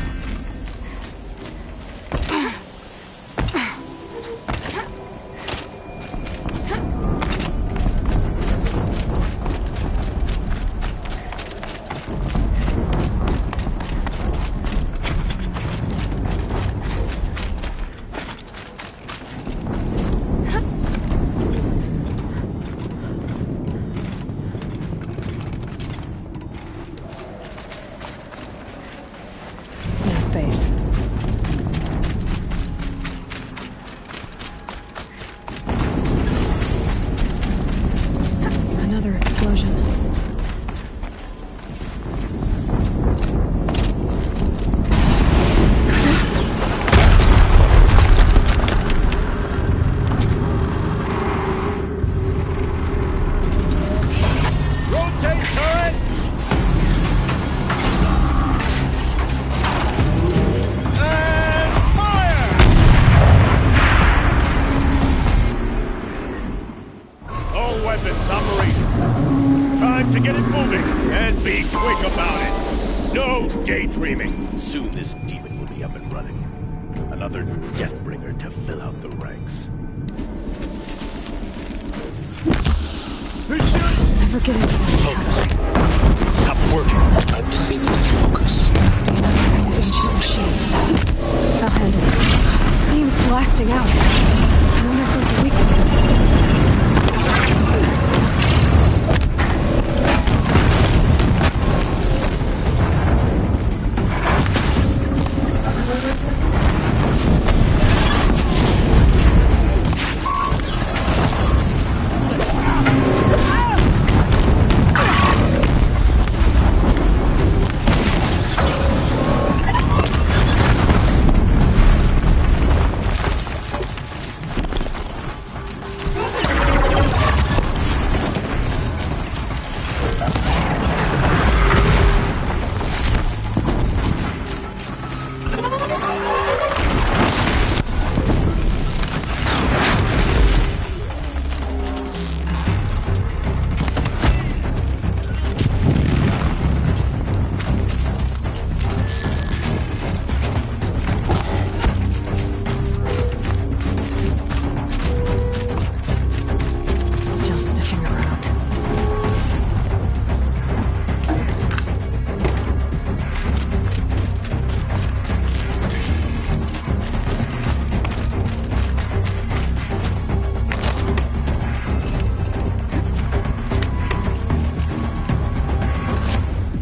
Another explosion. Rotate turret! And fire! All weapons operational. Time to get it moving, and be quick about it. No daydreaming. Soon this demon will be up and running. Another Deathbringer to fill out the ranks. Never get into that tower. Stop working. I'm deceived its focus. Must be another kind of ancient machine. I'll handle it. Steam's blasting out. I wonder if there's a weakness.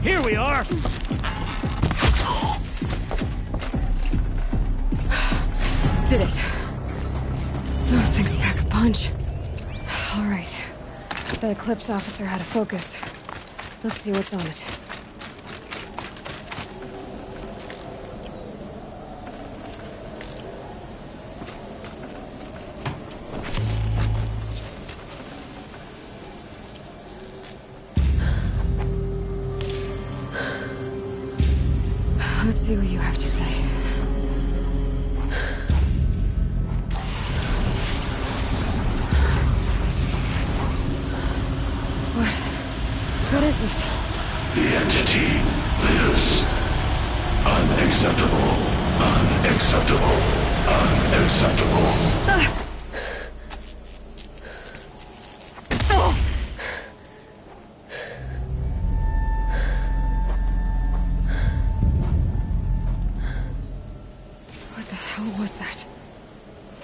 Here we are! Did it. Those things pack a punch. All right. That Eclipse officer had a focus. Let's see what's on it. Let's see what you have to say. What is this? The entity lives. Unacceptable. Unacceptable. Unacceptable.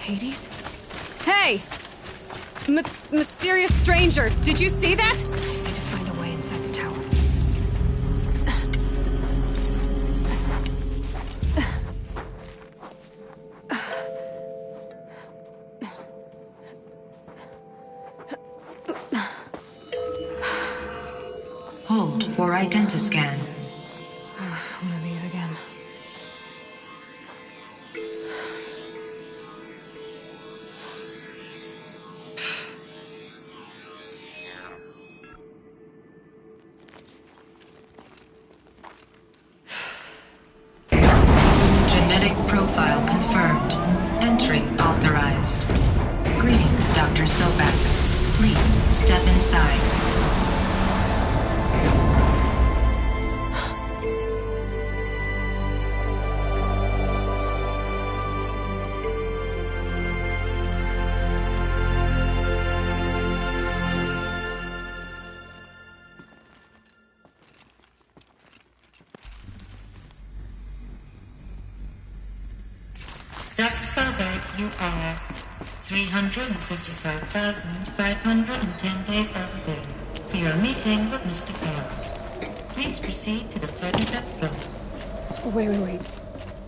Hades? Hey! Mysterious stranger, did you see that? I need to find a way inside the tower. Hold for identiscan. One of these again. Genetic profile confirmed. Entry authorized. Greetings, Dr. Sobek. Please step inside. Dr. Sobek, you are 355,510 days overdue for your meeting with Mr. Farrell. Please proceed to the 35th floor. Wait.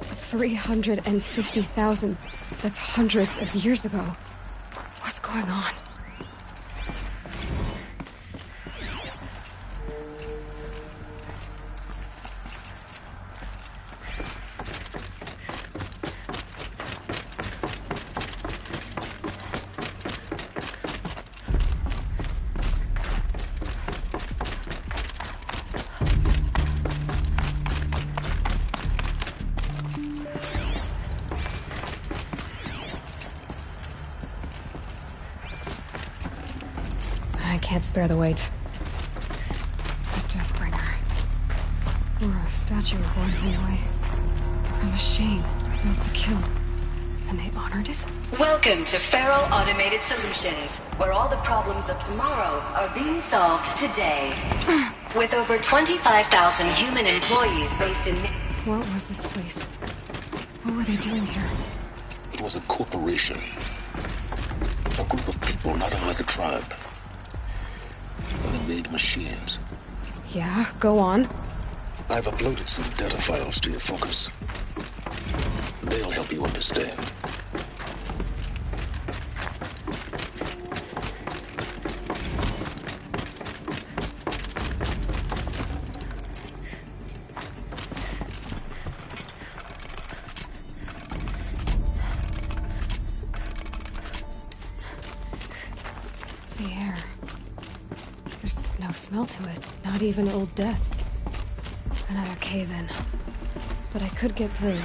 350,000. That's hundreds of years ago. What's going on? I can't spare the weight. A Deathbringer. Or a statue of one anyway. A machine built to kill. And they honored it? Welcome to Feral Automated Solutions, where all the problems of tomorrow are being solved today. With over 25,000 human employees based in... What was this place? What were they doing here? It was a corporation. A group of people not unlike a tribe. And they made machines. Yeah, go on. I've uploaded some data files to your focus. They'll help you understand. The air. There's no smell to it. Not even Old Death. Another cave-in. But I could get through.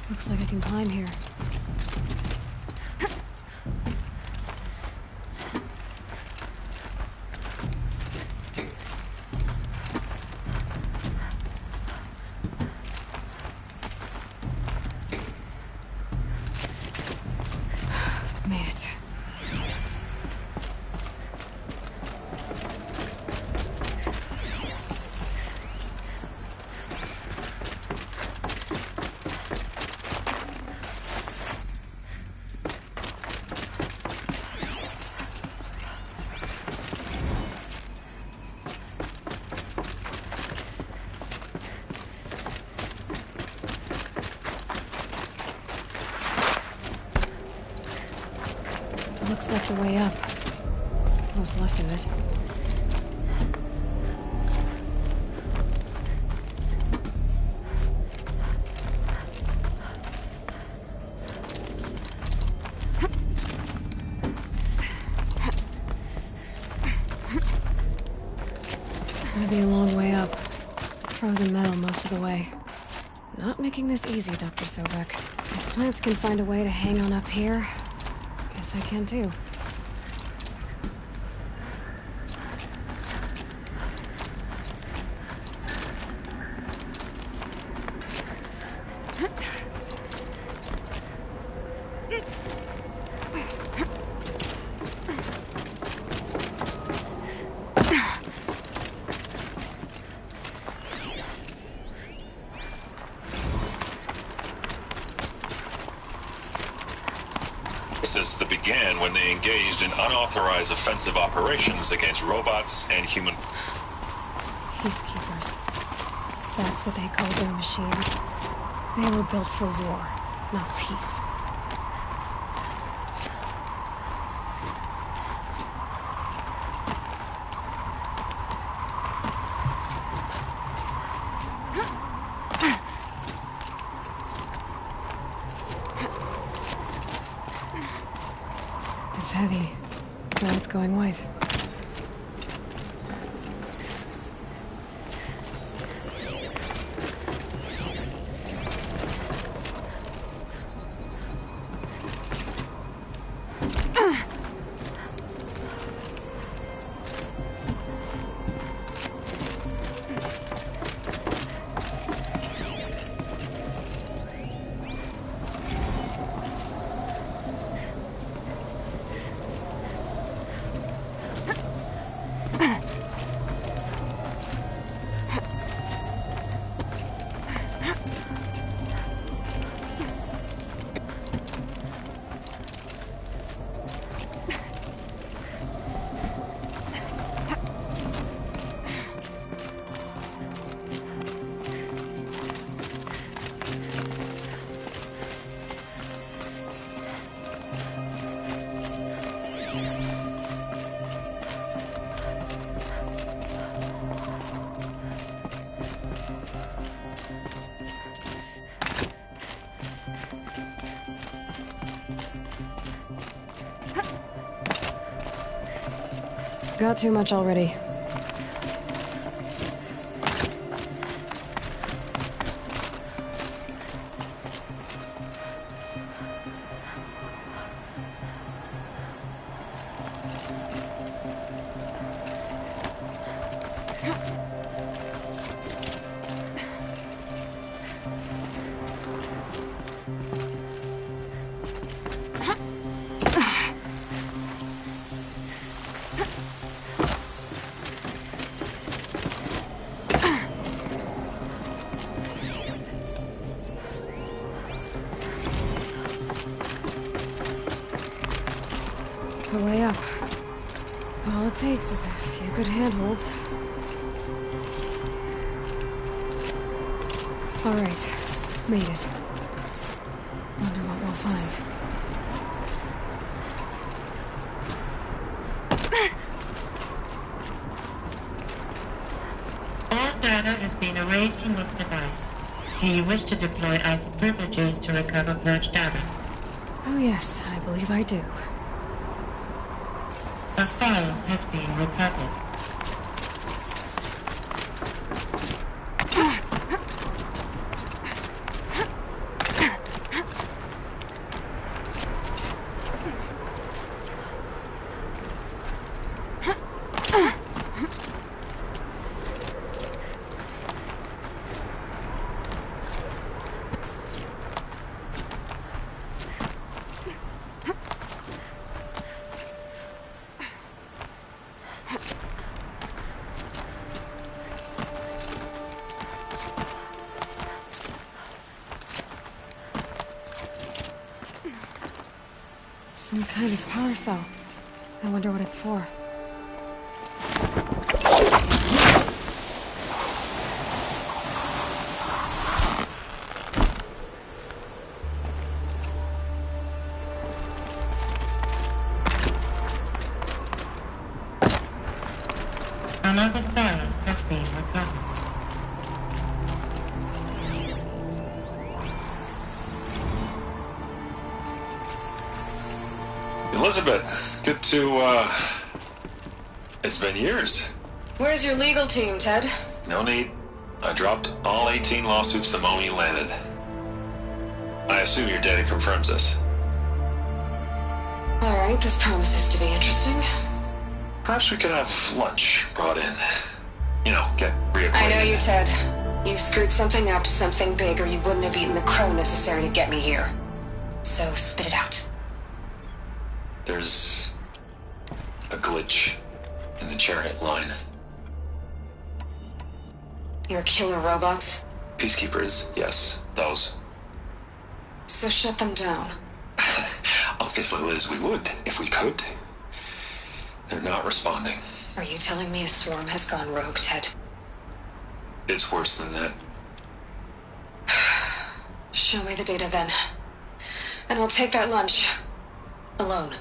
Looks like I can climb here. Made it. Looks like the way up. What's left of it. Gonna be a long way up. Frozen metal most of the way. Not making this easy, Dr. Sobek. If plants can find a way to hang on up here, guess I can too. nemesis that began when they engaged in unauthorized offensive operations against robots and human... Peacekeepers. That's what they called their machines. They were built for war, not peace. It's heavy. Now it's going white. Got too much already. The way up. All it takes is a few good handholds. All right, made it. Wonder what we'll find. All data is being erased from this device. Do you wish to deploy Alpha privileges to recover purged data? Oh yes, I believe I do. A file has been recovered. Some kind of power cell. I wonder what it's for. Another file has been recovered. Elizabeth, good to, it's been years. Where's your legal team, Ted? No need. I dropped all 18 lawsuits the moment you landed. I assume your data confirms this. All right, this promises to be interesting. Perhaps we could have lunch brought in. You know, get reacquainted. I know you, Ted. You've screwed something up, something big, or you wouldn't have eaten the crow necessary to get me here. So spit it out. There's a glitch in the chariot line. Your killer robots? Peacekeepers, yes, those. So shut them down. I'll Obviously, Liz, we would, if we could. They're not responding. Are you telling me a swarm has gone rogue, Ted? It's worse than that. Show me the data then. And I'll take that lunch. Alone.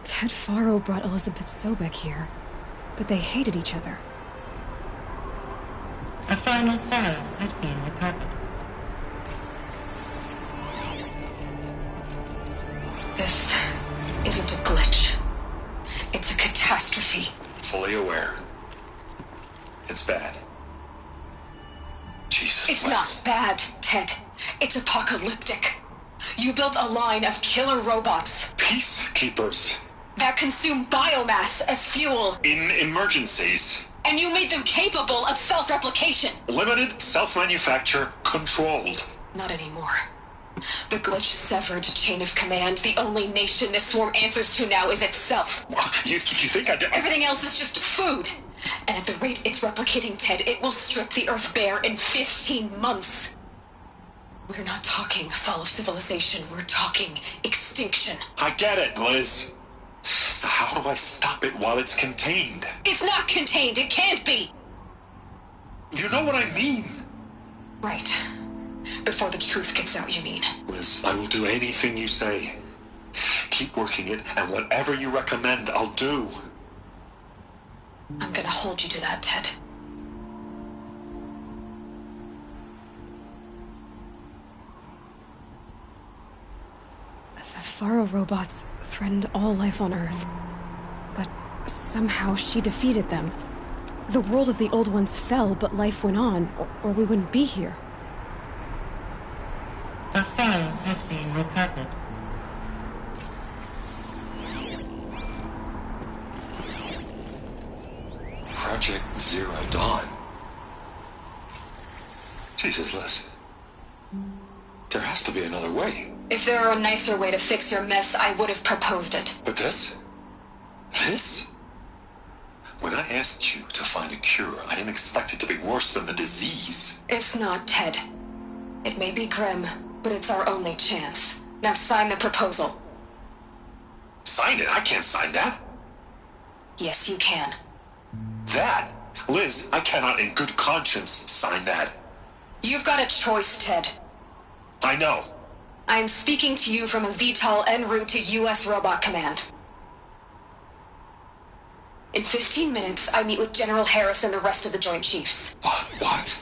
Ted Faro brought Elizabeth Sobek here, but they hated each other. A final file has been recovered. This isn't a glitch. It's a catastrophe. Fully aware. It's bad. Jesus, It's Wes. not bad, Ted. It's apocalyptic. You built a line of killer robots Peacekeepers. that consume biomass as fuel, In emergencies. and you made them capable of self-replication. Limited, self-manufacture, controlled. Not anymore. The glitch severed chain of command. The only nation this swarm answers to now is itself. You think I did? Everything else is just food. And at the rate it's replicating, Ted, it will strip the Earth bare in 15 months. We're not talking fall of civilization. We're talking extinction. I get it, Liz. So how do I stop it while it's contained? It's not contained. It can't be. You know what I mean. Right. Before the truth gets out, you mean? Liz, I will do anything you say. Keep working it, and whatever you recommend, I'll do. I'm gonna hold you to that, Ted. The Faro robots threatened all life on Earth. But somehow she defeated them. The world of the old ones fell, but life went on, or we wouldn't be here. A file has been recovered. Project Zero Dawn. Jesus, Liz. There has to be another way. If there were a nicer way to fix your mess, I would have proposed it. But this? This? When I asked you to find a cure, I didn't expect it to be worse than the disease. It's not, Ted. It may be grim, but it's our only chance. Now sign the proposal. Sign it? I can't sign that. Yes, you can. That? Liz, I cannot in good conscience sign that. You've got a choice, Ted. I know. I am speaking to you from a VTOL en route to U.S. Robot Command. In 15 minutes, I meet with General Harris and the rest of the Joint Chiefs. What?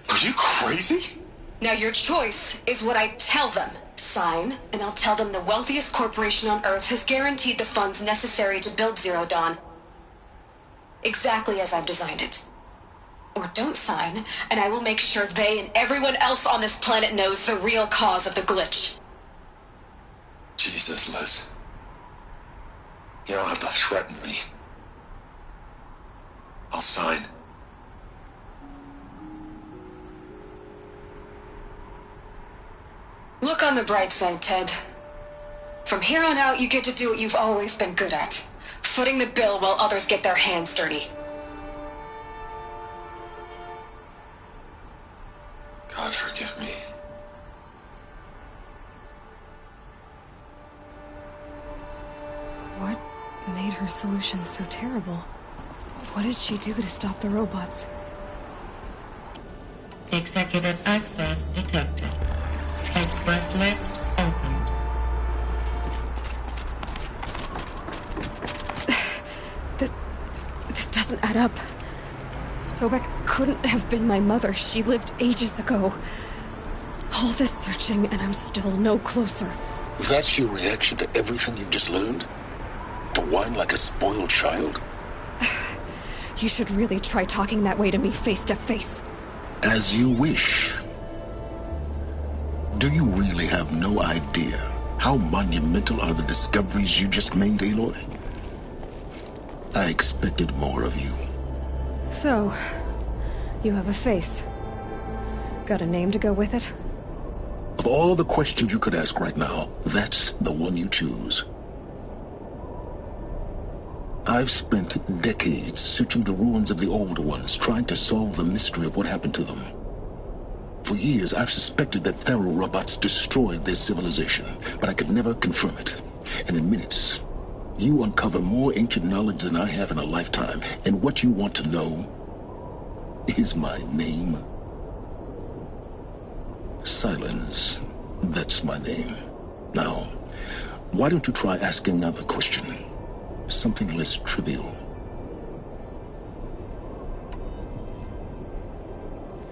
Are you crazy? Now your choice is what I tell them. Sign, and I'll tell them the wealthiest corporation on Earth has guaranteed the funds necessary to build Zero Dawn. Exactly as I've designed it. Or don't sign, and I will make sure they and everyone else on this planet knows the real cause of the glitch. Jesus, Liz. You don't have to threaten me. I'll sign. Look on the bright side, Ted. From here on out, you get to do what you've always been good at. Footing the bill while others get their hands dirty. God forgive me. What made her solution so terrible? What did she do to stop the robots? Executive access detected. Express lift opened. This doesn't add up. Sobek couldn't have been my mother. She lived ages ago. All this searching, and I'm still no closer. That's your reaction to everything you've just learned? To whine like a spoiled child? You should really try talking that way to me face to face. As you wish. Do you really have no idea how monumental are the discoveries you just made, Aloy? I expected more of you. So, you have a face. Got a name to go with it? Of all the questions you could ask right now, that's the one you choose. I've spent decades searching the ruins of the older ones, trying to solve the mystery of what happened to them. For years, I've suspected that Faro robots destroyed their civilization, but I could never confirm it. And in minutes, you uncover more ancient knowledge than I have in a lifetime. And what you want to know is my name. Silence. That's my name. Now, why don't you try asking another question? Something less trivial.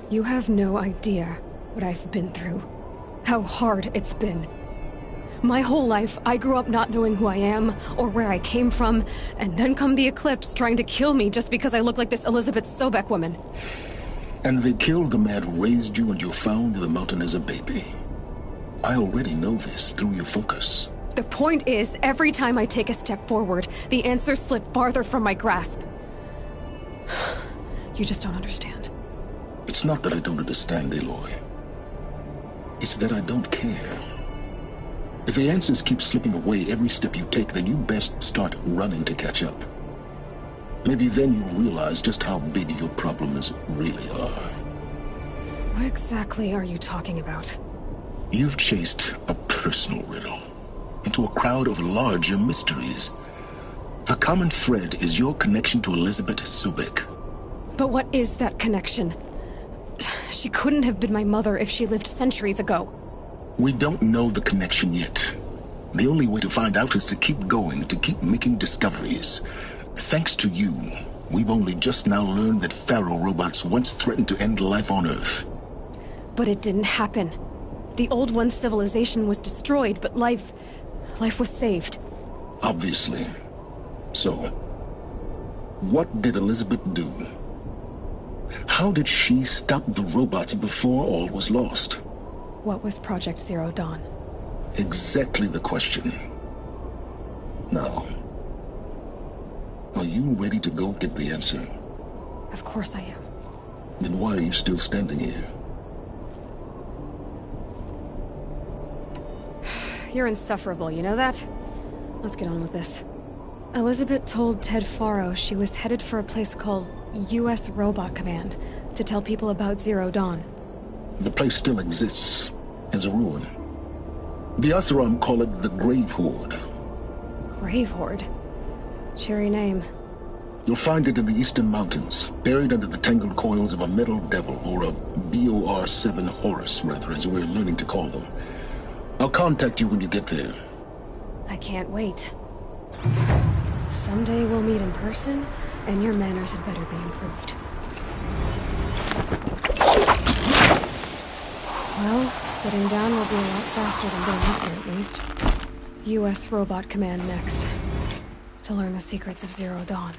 You have no idea what I've been through. How hard it's been. My whole life, I grew up not knowing who I am, or where I came from, and then come the Eclipse trying to kill me just because I look like this Elizabeth Sobek woman. And they killed the man who raised you and you found in the mountain as a baby. I already know this through your focus. The point is, every time I take a step forward, the answers slip farther from my grasp. You just don't understand. It's not that I don't understand, Aloy. It's that I don't care. If the answers keep slipping away every step you take, then you best start running to catch up. Maybe then you'll realize just how big your problems really are. What exactly are you talking about? You've chased a personal riddle into a crowd of larger mysteries. The common thread is your connection to Elizabeth Sobek. But what is that connection? She couldn't have been my mother if she lived centuries ago. We don't know the connection yet. The only way to find out is to keep going, to keep making discoveries. Thanks to you, we've only just now learned that Faro robots once threatened to end life on Earth. But it didn't happen. The old one's civilization was destroyed, but life was saved. Obviously. So, what did Elizabeth do? How did she stop the robots before all was lost? What was Project Zero Dawn? Exactly the question. Now, are you ready to go get the answer? Of course I am. Then why are you still standing here? You're insufferable, you know that? Let's get on with this. Elizabeth told Ted Faro she was headed for a place called U.S. Robot Command to tell people about Zero Dawn. The place still exists as a ruin. The Oseram call it the Grave Horde. Grave Horde? Cheery name. You'll find it in the Eastern Mountains, buried under the tangled coils of a metal devil, or a BOR-7 Horus, rather, as we're learning to call them. I'll contact you when you get there. I can't wait. Someday we'll meet in person, and your manners had better be improved. Well, getting down will be a lot faster than going up there, at least. U.S. Robot Command next. To learn the secrets of Zero Dawn.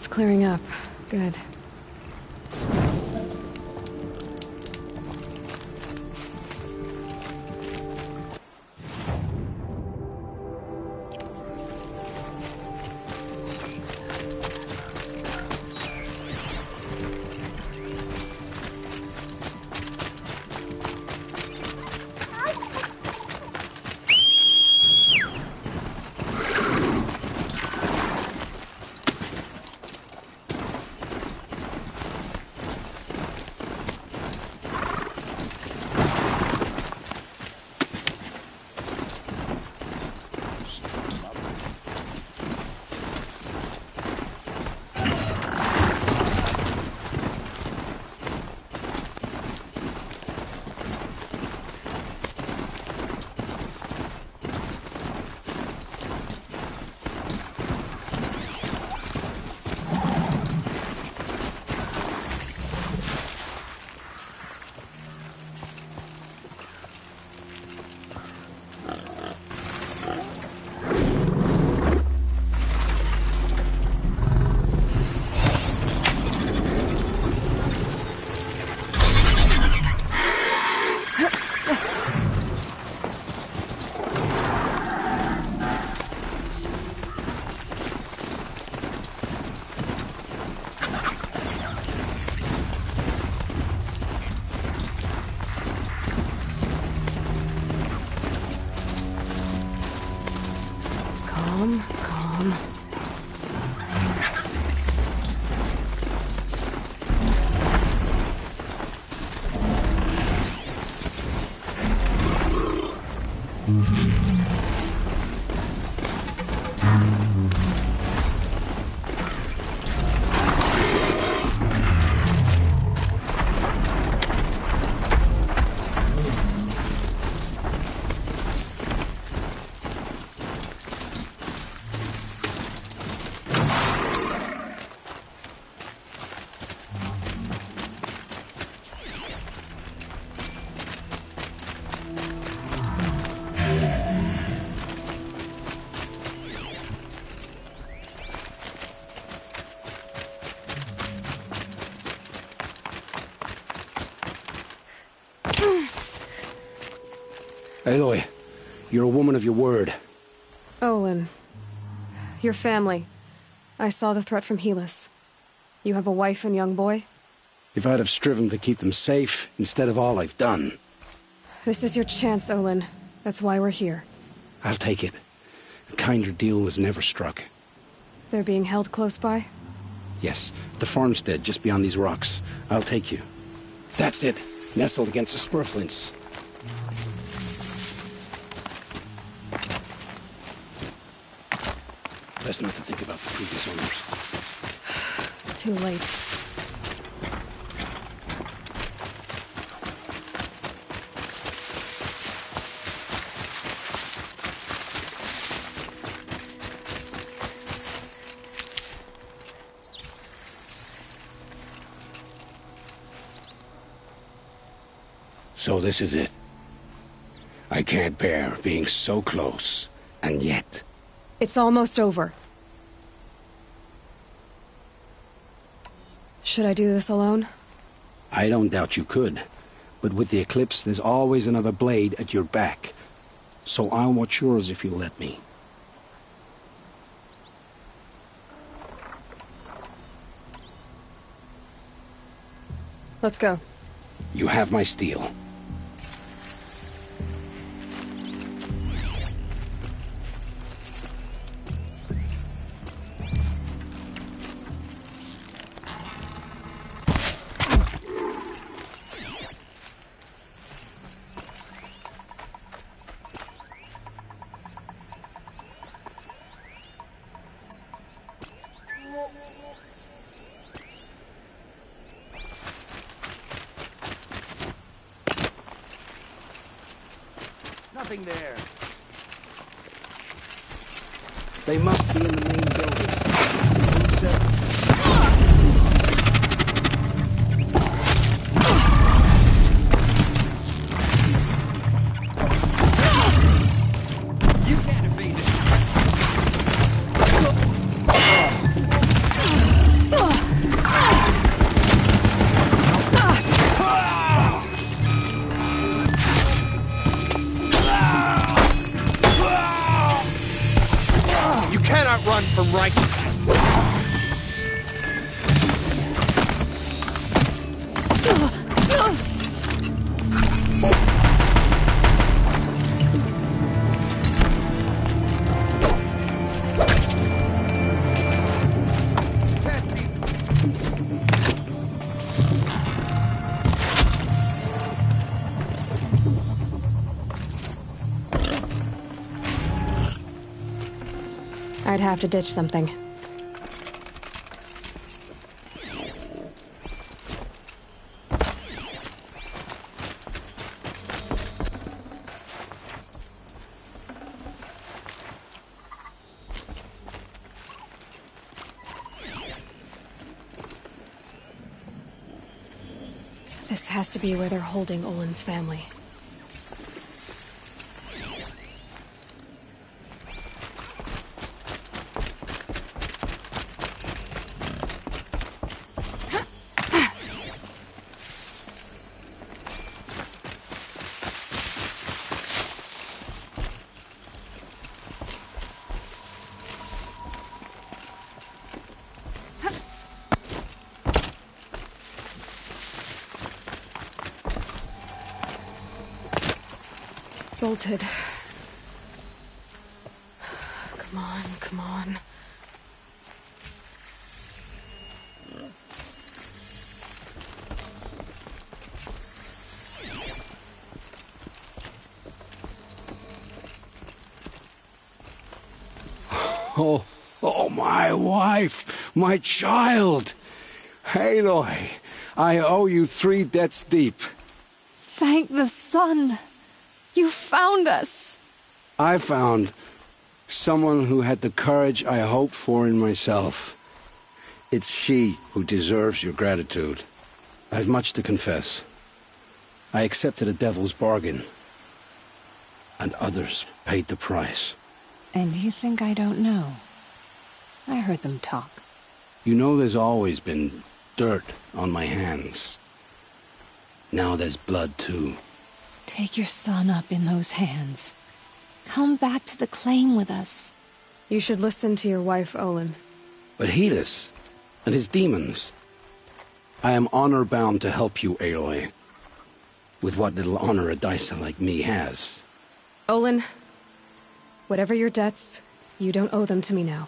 It's clearing up. Good. Calm. Aloy, you're a woman of your word. Olin. Your family. I saw the threat from Helis. You have a wife and young boy? If I'd have striven to keep them safe, instead of all I've done. This is your chance, Olin. That's why we're here. I'll take it. A kinder deal was never struck. They're being held close by? Yes, the farmstead just beyond these rocks. I'll take you. That's it. Nestled against the spurflints. Best not to think about the previous owners. Too late. So this is it. I can't bear being so close, and yet... It's almost over. Should I do this alone? I don't doubt you could. But with the Eclipse, there's always another blade at your back. So I'll watch yours if you let me. Let's go. You have my steel. Nothing there. They must be in the main building. You can't evade it. I'd have to ditch something. This has to be where they're holding Olin's family. Bolted. Come on, come on. Oh, my wife, my child. Aloy, I owe you 3 debts deep. Thank the sun. You found us. I found someone who had the courage I hoped for in myself. It's she who deserves your gratitude. I've much to confess. I accepted a devil's bargain, and others paid the price. And you think I don't know? I heard them talk. You know there's always been dirt on my hands. Now there's blood, too. Take your son up in those hands. Come back to the claim with us. You should listen to your wife, Olin. But Helis and his demons. I am honor-bound to help you, Aloy. With what little honor a Dysa like me has. Olin, whatever your debts, you don't owe them to me now.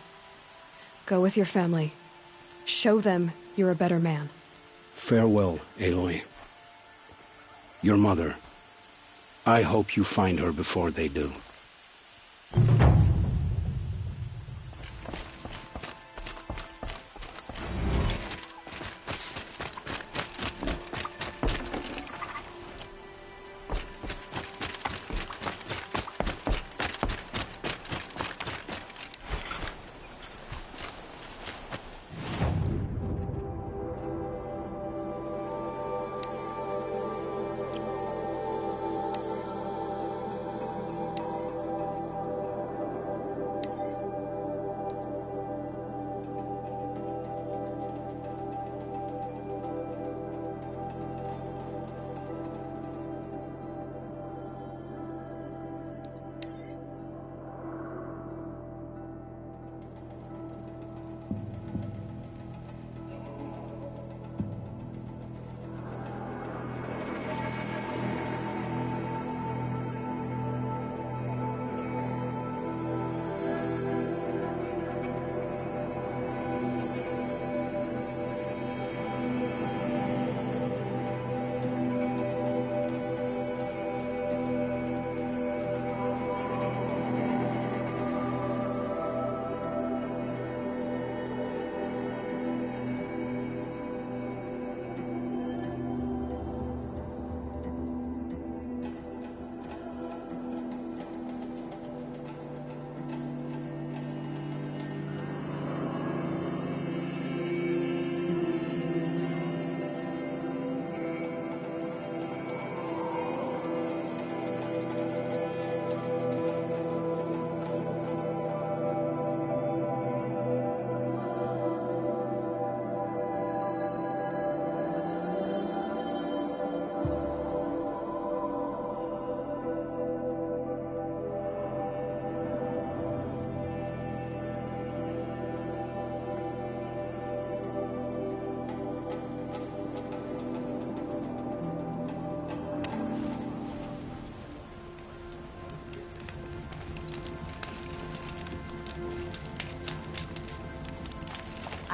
Go with your family. Show them you're a better man. Farewell, Aloy. Your mother. I hope you find her before they do.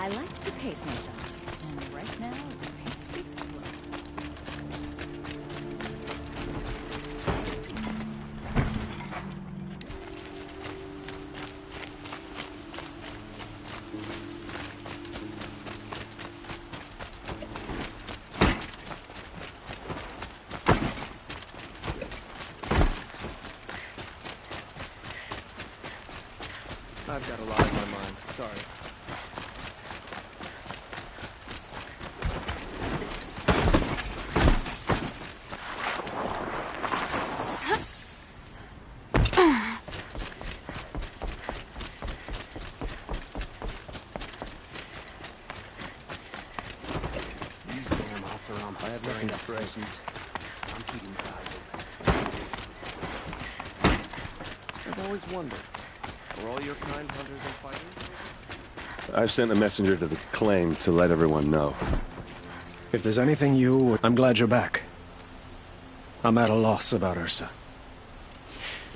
I like to pace myself, and right now, the pace is slow. I've got a lot on my mind. Sorry. These damn Oseram I have nothing to trade. I'm keeping my eyes open. I've always wondered. Are all your kind hunters and fighters? I've sent a messenger to the claim to let everyone know. If there's anything I'm glad you're back. I'm at a loss about Ursa.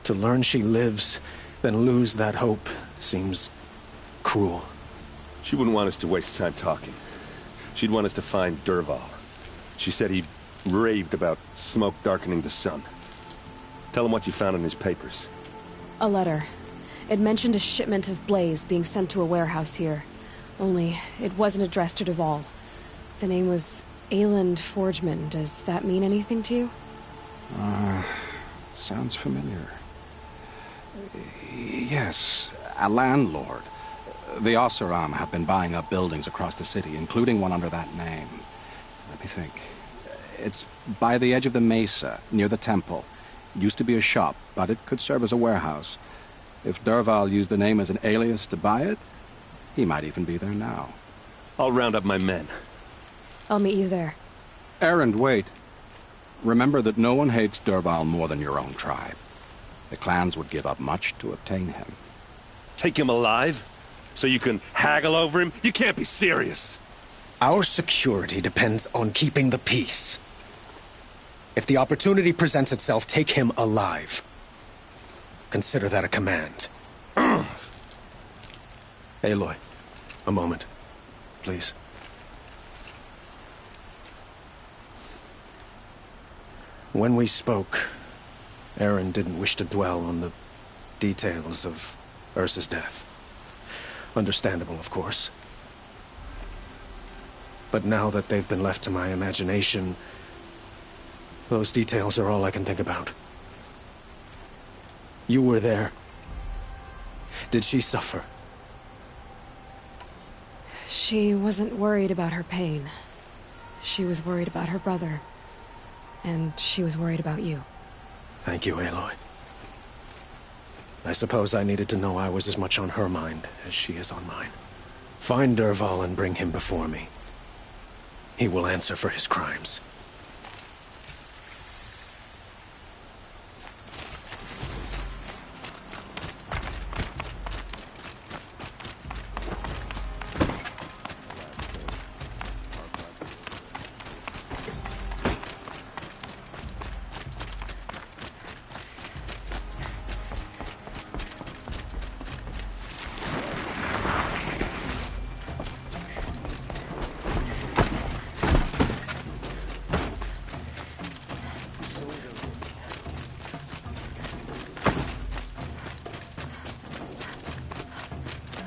To learn she lives, then lose that hope, seems cruel. She wouldn't want us to waste time talking. She'd want us to find Dervahl. She said he raved about smoke darkening the sun. Tell him what you found in his papers. A letter. It mentioned a shipment of Blaze being sent to a warehouse here. Only, it wasn't addressed to Dervahl. The name was Ayland Forgeman. Does that mean anything to you? Sounds familiar. Yes, a landlord. The Oseram have been buying up buildings across the city, including one under that name. Let me think. It's by the edge of the mesa, near the temple. It used to be a shop, but it could serve as a warehouse. If Dervahl used the name as an alias to buy it, he might even be there now. I'll round up my men. I'll meet you there. Erend, wait. Remember that no one hates Dervahl more than your own tribe. The clans would give up much to obtain him. Take him alive? So you can haggle over him? You can't be serious. Our security depends on keeping the peace. If the opportunity presents itself, take him alive. Consider that a command. Aloy, a moment, please. When we spoke, Erend didn't wish to dwell on the details of Ursa's death. Understandable, of course. But now that they've been left to my imagination, those details are all I can think about. You were there. Did she suffer? She wasn't worried about her pain. She was worried about her brother. And she was worried about you. Thank you, Aloy. I suppose I needed to know I was as much on her mind as she is on mine. Find Dervahl and bring him before me. He will answer for his crimes.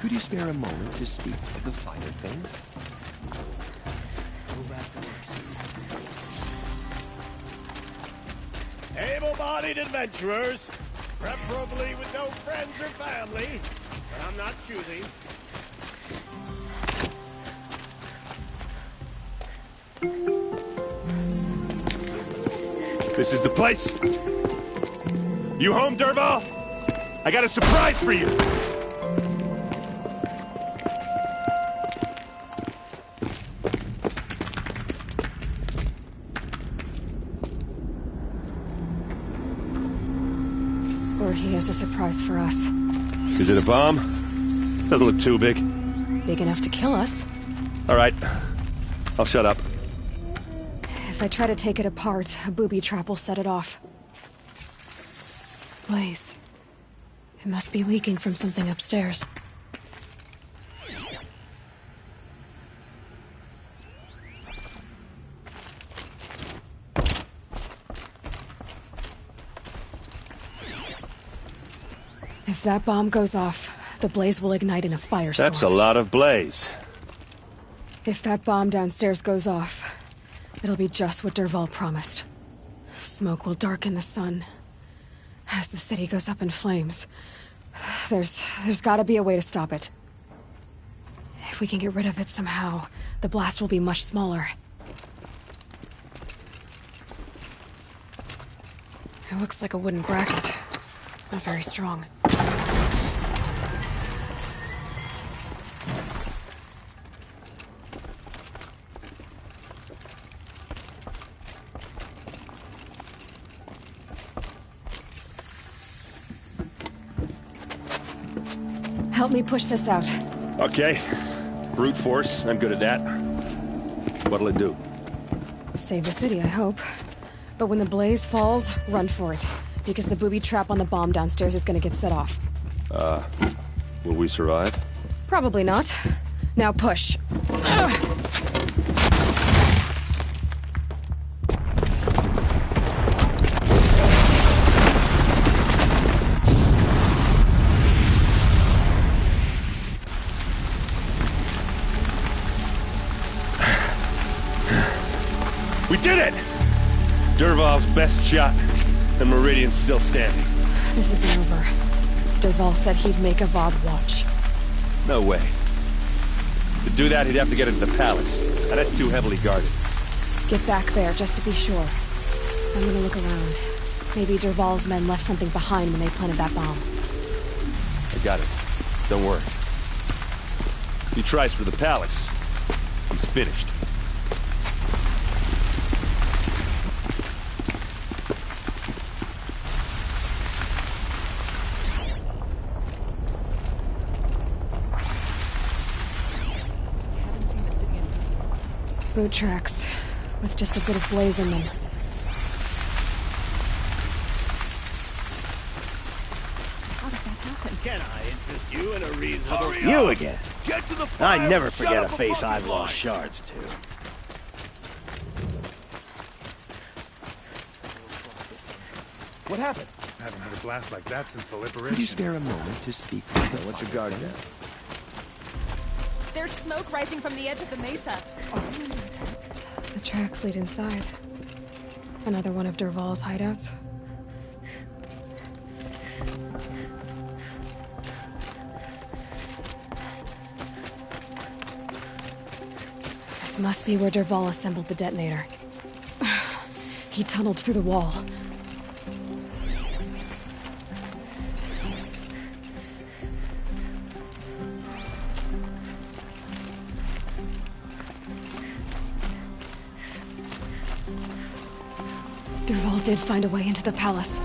Could you spare a moment to speak of the finer things? Able-bodied adventurers, preferably with no friends or family, but I'm not choosy. This is the place. You home, Dervahl? I got a surprise for you. Or he has a surprise for us. Is it a bomb? Doesn't look too big. Big enough to kill us. All right. I'll shut up. If I try to take it apart, a booby trap will set it off. Blaze. It must be leaking from something upstairs. If that bomb goes off, the blaze will ignite in a firestorm. That's a lot of blaze. If that bomb downstairs goes off, it'll be just what Dervahl promised. Smoke will darken the sun. As the city goes up in flames, there's gotta be a way to stop it. If we can get rid of it somehow, the blast will be much smaller. It looks like a wooden bracket. Not very strong. Help me push this out. Okay. Brute force, I'm good at that. What'll it do? Save the city, I hope. But when the blaze falls, run for it. Because the booby trap on the bomb downstairs is gonna get set off. Will we survive? Probably not. Now push. We did it! Dervahl's best shot. The Meridian's still standing. This isn't over. Dervahl said he'd make Avad watch. No way. To do that, he'd have to get into the palace. And that's too heavily guarded. Get back there, just to be sure. I'm gonna look around. Maybe Dervahl's men left something behind when they planted that bomb. I got it. Don't worry. He tries for the palace. He's finished. Boot tracks, with just a bit of blaze in them. How did that happen? Can I interest you in a reasonable... Hurry You up! again. Get to the fire I never and shut forget a up the face fucking I've line. lost shards to. What happened? I haven't had a blast like that since the liberation. Could you spare a moment to speak with the What's your guard friends? There's smoke rising from the edge of the mesa. The tracks lead inside. Another one of Dervahl's hideouts. This must be where Dervahl assembled the detonator. He tunneled through the wall. Dervahl did find a way into the palace.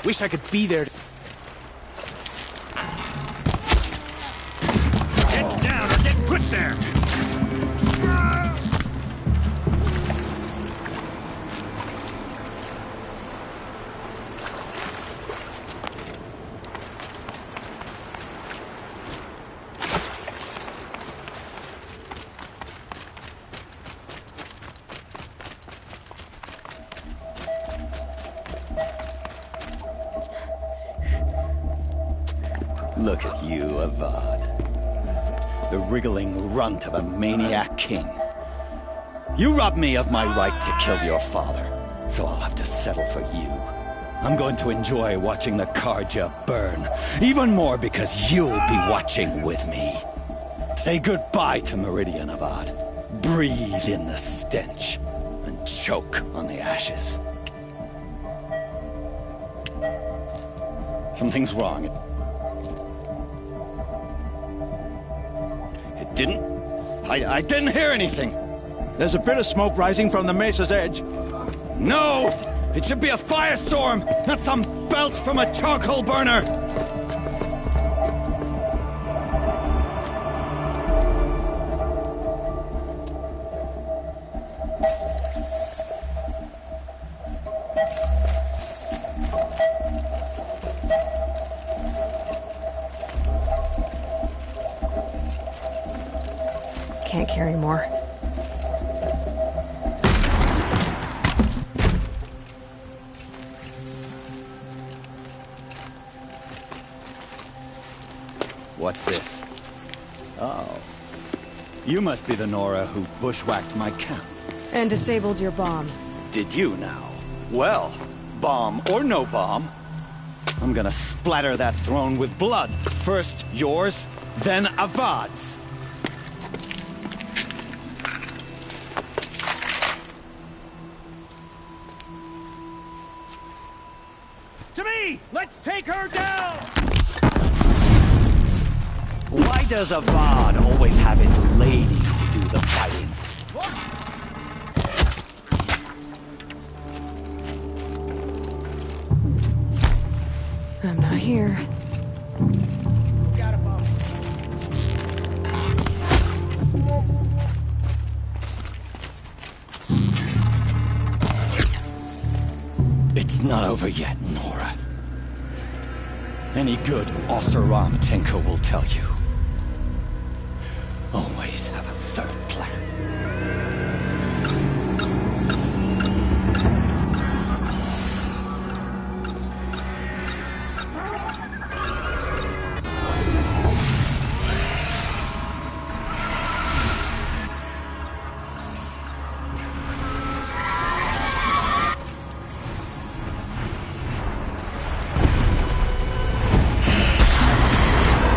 Wish I could be there. Get down or get put there! Look at you, Avad. The wriggling runt of a maniac king. You robbed me of my right to kill your father, so I'll have to settle for you. I'm going to enjoy watching the Carja burn. Even more because you'll be watching with me. Say goodbye to Meridian, Avad. Breathe in the stench. And choke on the ashes. Something's wrong. It didn't... I didn't hear anything. There's a bit of smoke rising from the mesa's edge. No! It should be a firestorm, not some belch from a charcoal burner! Can't carry more. What's this? Oh. You must be the Nora who bushwhacked my camp. And disabled your bomb. Did you now? Well, bomb or no bomb, I'm gonna splatter that throne with blood. First yours, then Avad's. To me! Let's take her down! Why does Avad always have his ladies do the fighting? I'm not here. It's not over yet, Nora. Any good Oseram tinker will tell you. Always have a third plan.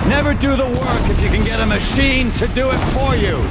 Never do the work if you can get a machine to do it for you.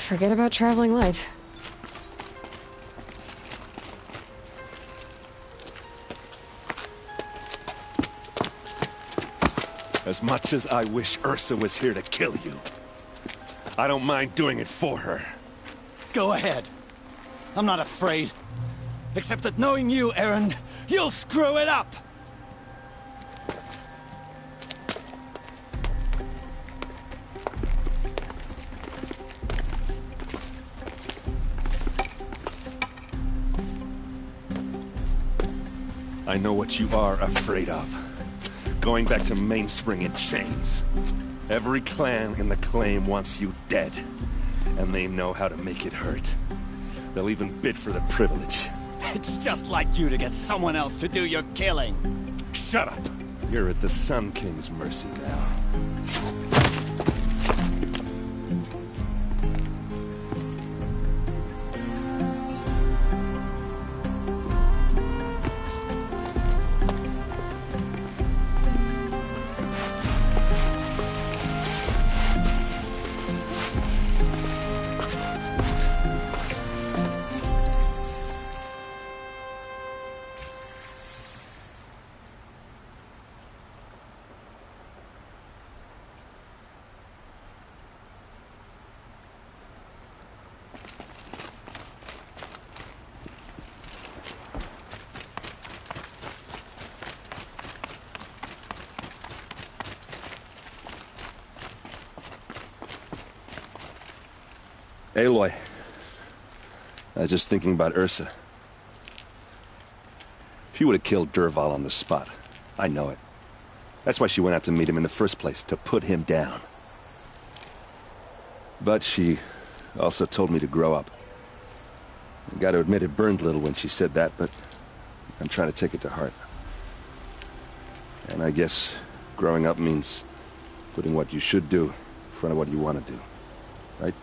Forget about traveling light. As much as I wish Ursa was here to kill you, I don't mind doing it for her. Go ahead. I'm not afraid. Except that knowing you, Erend, you'll screw it up! I know what you are afraid of. Going back to Mainspring in chains. Every clan in the Claim wants you dead. And they know how to make it hurt. They'll even bid for the privilege. It's just like you to get someone else to do your killing. Shut up! You're at the Sun King's mercy now. Aloy, I was just thinking about Ursa. She would have killed Dervahl on the spot. I know it. That's why she went out to meet him in the first place, to put him down. But she also told me to grow up. I gotta admit it burned a little when she said that, but I'm trying to take it to heart. And I guess growing up means putting what you should do in front of what you want to do. Right?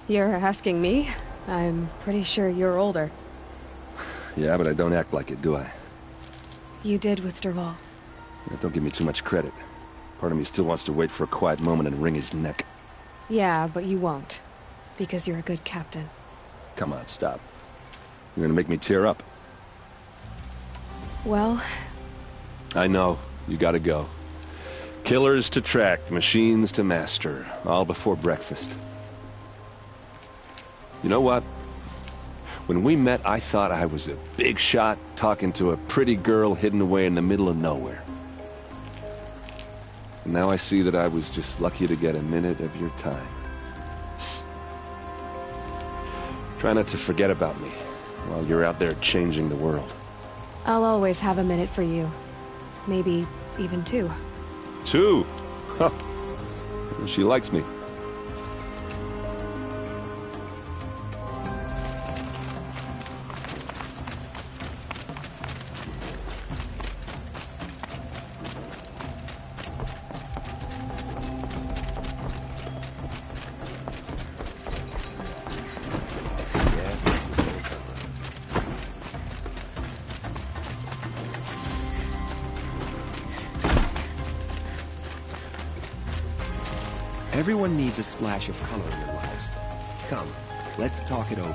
You're asking me? I'm pretty sure you're older. Yeah, but I don't act like it, do I? You did with Dervahl. Yeah, don't give me too much credit. Part of me still wants to wait for a quiet moment and wring his neck. Yeah, but you won't. Because you're a good captain. Come on, stop. You're gonna make me tear up. Well... I know. You gotta go. Killers to track, machines to master. All before breakfast. You know what? When we met, I thought I was a big shot talking to a pretty girl hidden away in the middle of nowhere. And now I see that I was just lucky to get a minute of your time. Try not to forget about me while you're out there changing the world. I'll always have a minute for you. Maybe even two. Two? Huh. She likes me. Everyone needs a splash of color in their lives. Come, let's talk it over.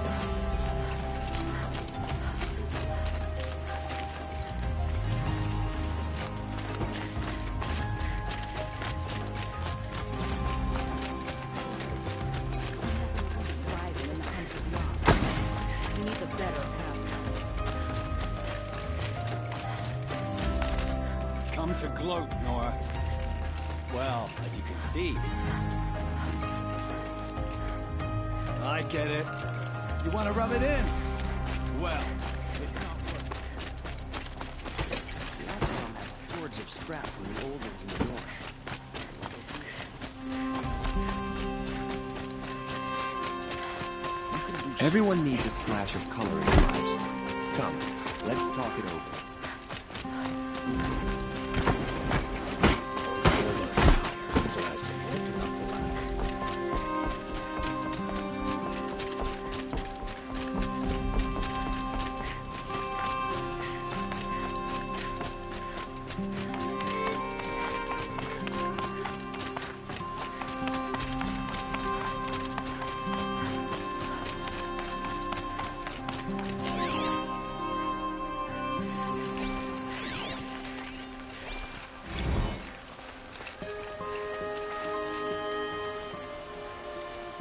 He needs a better pastor. Come to gloat, Nora. Well, as you can see... I get it. You want to rub it in? Well, it not work. The Oseram had hordes of scrap from the old ones in the north. Everyone needs a splash of color in their lives. Come, let's talk it over.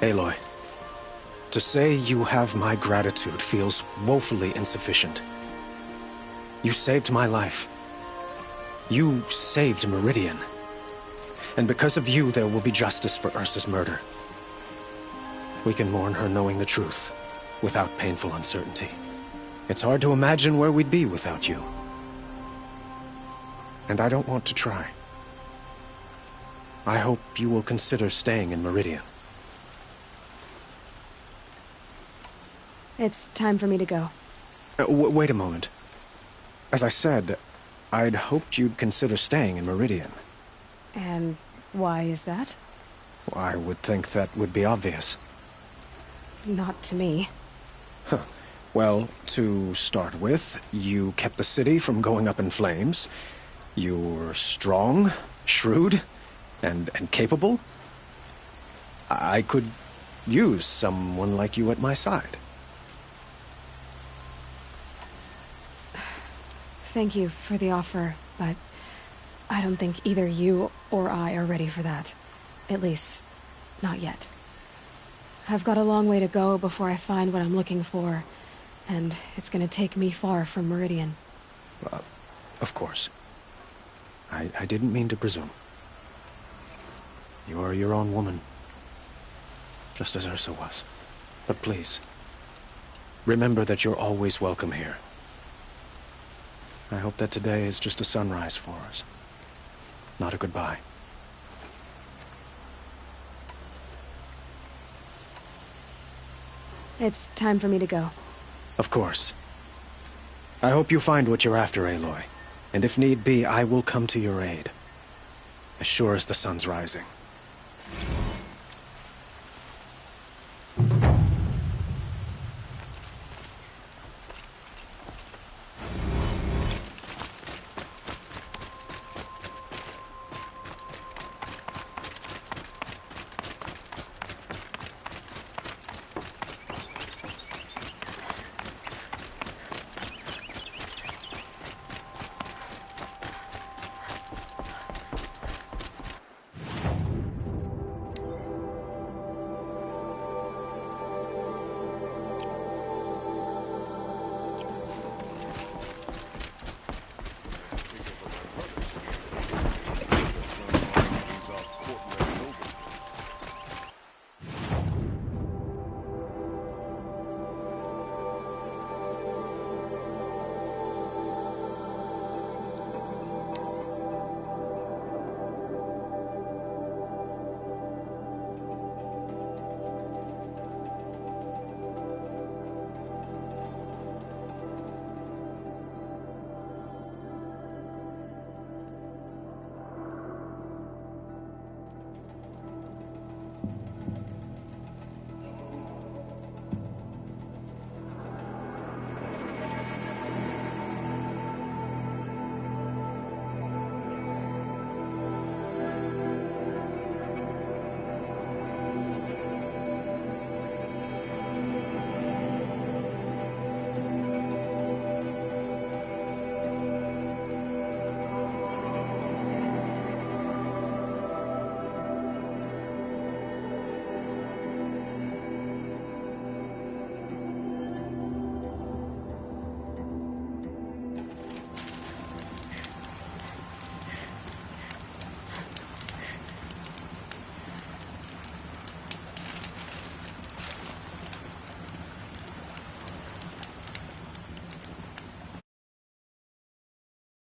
Aloy, to say you have my gratitude feels woefully insufficient. You saved my life. You saved Meridian. And because of you, there will be justice for Ursa's murder. We can mourn her knowing the truth, without painful uncertainty. It's hard to imagine where we'd be without you. And I don't want to try. I hope you will consider staying in Meridian. It's time for me to go. Wait a moment. As I said, I'd hoped you'd consider staying in Meridian. And why is that? I would think that would be obvious. Not to me. Huh. Well, to start with, you kept the city from going up in flames. You're strong, shrewd, and capable. I could use someone like you at my side. Thank you for the offer, but I don't think either you or I are ready for that. At least, not yet. I've got a long way to go before I find what I'm looking for, and it's gonna take me far from Meridian. Of course. I didn't mean to presume. You are your own woman, just as Ursa was. But please, remember that you're always welcome here. I hope that today is just a sunrise for us, not a goodbye. It's time for me to go. Of course. I hope you find what you're after, Aloy. And if need be, I will come to your aid. As sure as the sun's rising.